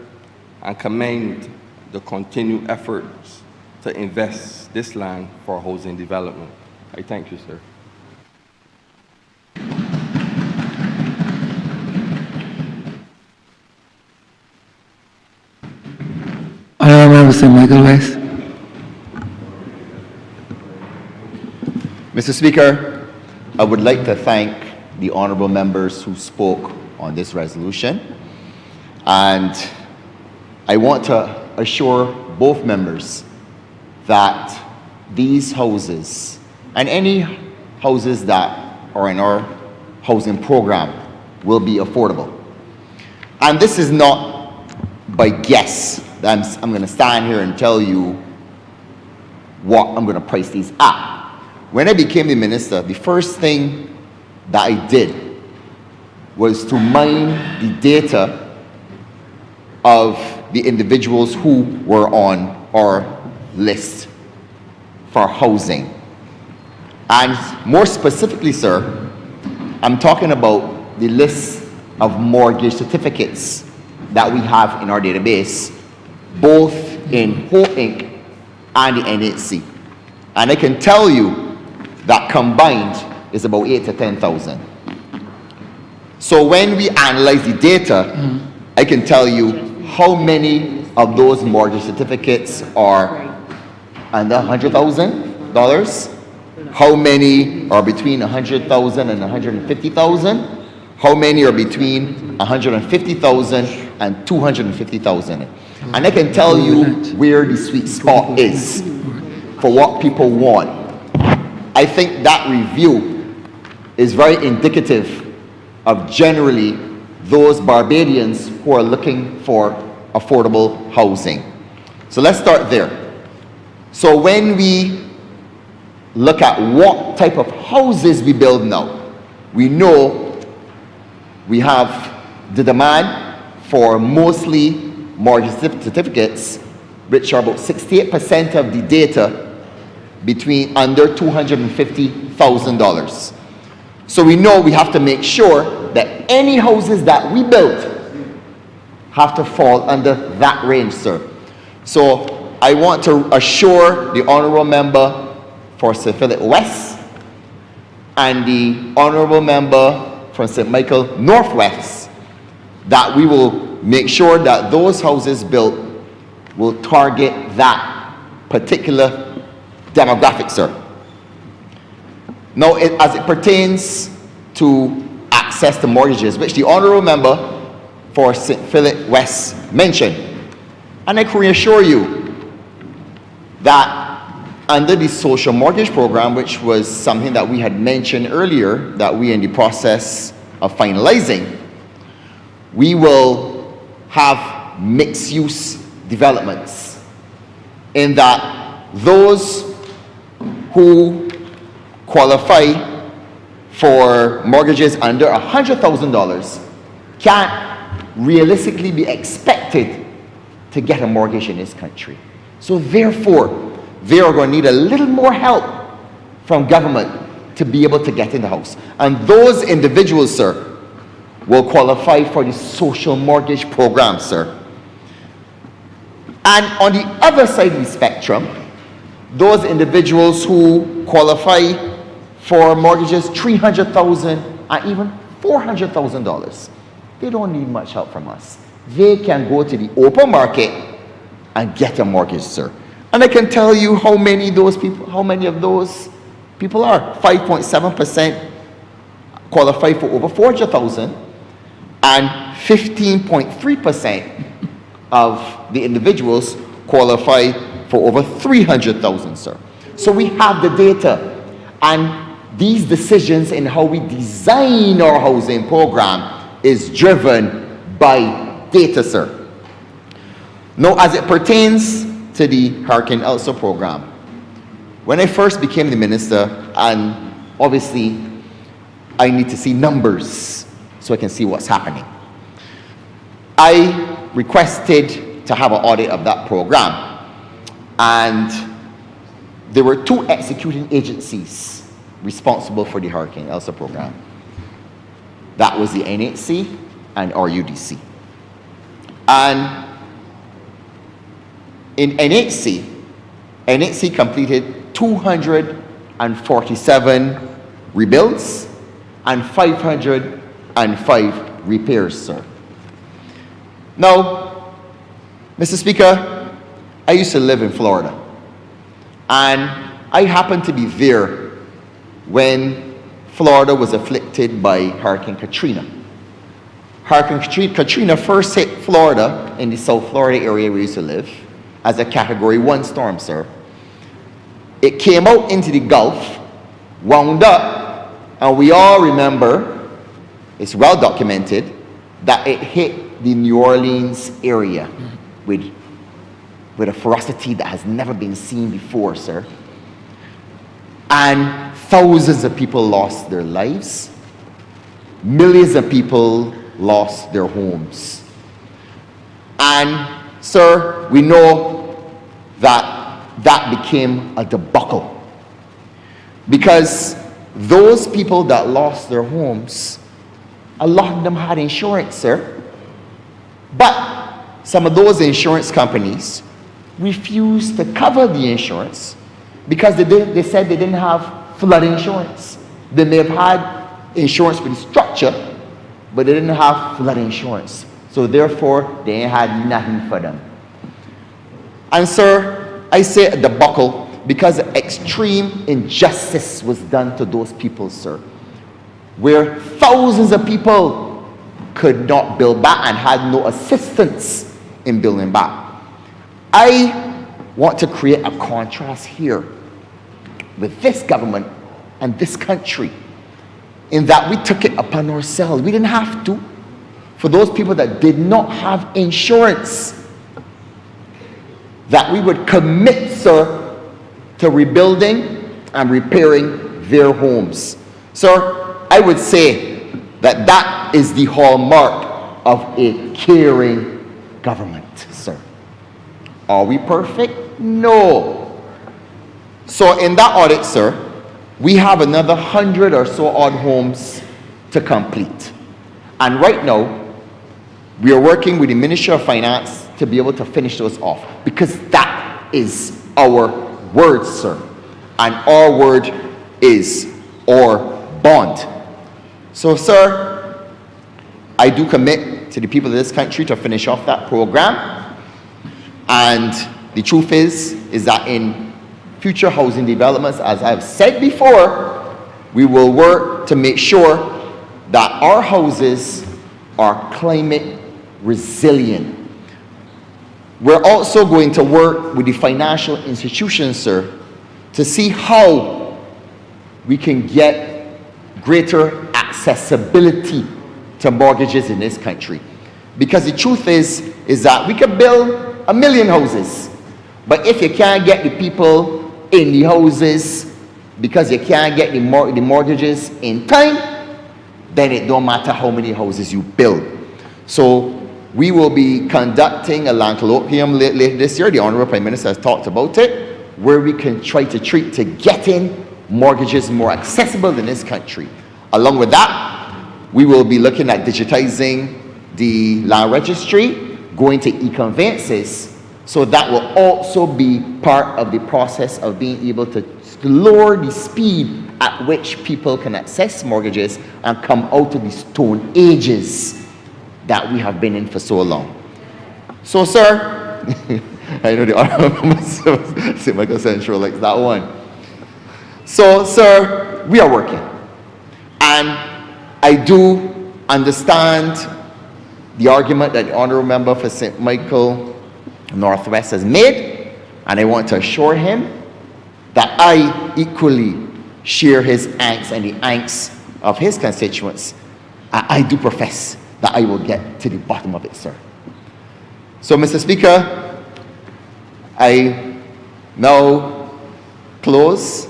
Speaker 14: and commend the continued efforts to invest this land for housing development. I thank you, sir.
Speaker 2: Honourable St. Michael West.
Speaker 12: Mr. Speaker, I would like to thank the honourable members who spoke on this resolution, and I want to assure both members that these houses and any houses that are in our housing program will be affordable. And this is not by guess that I'm going to stand here and tell you what I'm going to price these at. When I became the minister, the first thing that I did was to mine the data of the individuals who were on our list for housing. And more specifically, sir, I'm talking about the list of mortgage certificates that we have in our database, both in Hope Inc. and the NHC. And I can tell you that combined is about 8,000 to 10,000. So when we analyze the data, I can tell you how many of those mortgage certificates are under $100,000, how many are between $100,000 and $150,000, how many are between $150,000 and $250,000. And I can tell you where the sweet spot is for what people want. I think that review is very indicative of generally those Barbadians who are looking for affordable housing. So let's start there. So when we look at what type of houses we build now, we know we have the demand for mostly mortgage certificates, which are about 68% of the data between under $250,000. So we know we have to make sure that any houses that we build have to fall under that range, sir. So I want to assure the honorable member for St. Philip West and the honorable member from St. Michael Northwest that we will make sure that those houses built will target that particular demographic, sir. Now, as it pertains to access to mortgages, which the honorable member for St. Philip West mentioned, and I can reassure you that under the social mortgage program, which was something that we had mentioned earlier that we are in the process of finalizing, we will have mixed-use developments in that those who qualify for mortgages under $100,000 can't realistically be expected to get a mortgage in this country. So therefore, they are going to need a little more help from government to be able to get in the house. And those individuals, sir, will qualify for the social mortgage program, sir. And on the other side of the spectrum, those individuals who qualify for mortgages $300,000 and even $400,000, they don't need much help from us. They can go to the open market and get a mortgage, sir. And I can tell you how many of those people are. 5.7% qualify for over $400,000, and 15.3% of the individuals qualify for over $300,000, sir. So we have the data, and these decisions in how we design our housing program is driven by data, sir. Now, as it pertains to the Hurricane Elsa program, when I first became the minister, and obviously I need to see numbers so I can see what's happening, I requested to have an audit of that program, and there were two executing agencies responsible for the Hurricane Elsa program. That was the NHC and RUDC. And in NHC completed 247 rebuilds and 505 repairs, sir. Now, Mr. Speaker, I used to live in Florida, and I happened to be there when Florida was afflicted by Hurricane Katrina. Hurricane Katrina first hit Florida in the South Florida area we used to live as a Category 1 storm, sir. It came out into the Gulf, wound up, and we all remember, it's well documented, that it hit the New Orleans area with with a ferocity that has never been seen before, sir. And thousands of people lost their lives. Millions of people lost their homes. And, sir, we know that that became a debacle. Because those people that lost their homes, a lot of them had insurance, sir. But some of those insurance companies refused to cover the insurance because they said they didn't have flood insurance. They may have had insurance for the structure, but they didn't have flood insurance. So therefore, they had nothing for them. And sir, I say a debacle because extreme injustice was done to those people, sir, where thousands of people could not build back and had no assistance in building back. I want to create a contrast here with this government and this country in that we took it upon ourselves. We didn't have to. For those people that did not have insurance, that we would commit, sir, to rebuilding and repairing their homes. Sir, I would say that that is the hallmark of a caring government, sir. Are we perfect? No. So in that audit, sir, we have another 100 or so odd homes to complete. And right now, we are working with the Ministry of Finance to be able to finish those off, because that is our word, sir. And our word is our bond. So, sir, I do commit to the people of this country to finish off that program. And the truth is that in future housing developments, as I've said before, we will work to make sure that our houses are climate resilient. We're also going to work with the financial institutions, sir, to see how we can get greater accessibility to mortgages in this country. Because the truth is that we could build 1 million houses, but if you can't get the people in the houses because you can't get the mortgages in time, then it don't matter how many houses you build. So we will be conducting a land colloquium later this year. The Honourable Prime Minister has talked about it, where we can try to treat to getting mortgages more accessible in this country. Along with that, we will be looking at digitizing the land registry, going to e-conveyances, so that will also be part of the process of being able to lower the speed at which people can access mortgages and come out of the stone ages that we have been in for so long. So, sir, I know the Honourable St. Michael Central likes that one. So, sir, we are working. And I do understand the argument that the Honourable Member for St. Michael Northwest has made, and I want to assure him that I equally share his angst and the angst of his constituents. I do profess that I will get to the bottom of it, sir. So, Mr. Speaker, I now close,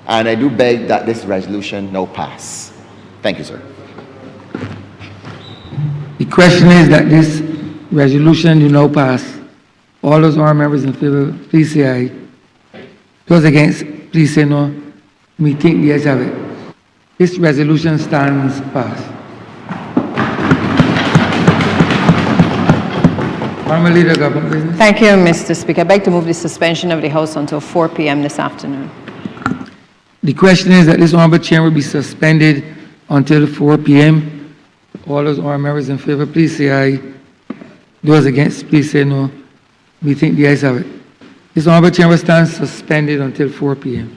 Speaker 12: and I do beg that this resolution now pass. Thank you, sir.
Speaker 2: The question is that this resolution do now pass. All those honourable members in favor, please say aye. Those against, please say no. We think the ayes have it. This resolution stands passed. Honourable Leader of Government Business.
Speaker 3: Thank you, Mr. Speaker. I beg to move the suspension of the House until 4 p.m. this afternoon.
Speaker 2: The question is that this honourable chair will be suspended until 4 p.m. All those honourable members in favor, please say aye. Those against, please say no. We think the ayes have it. This honourable chamber stands suspended until 4 p.m.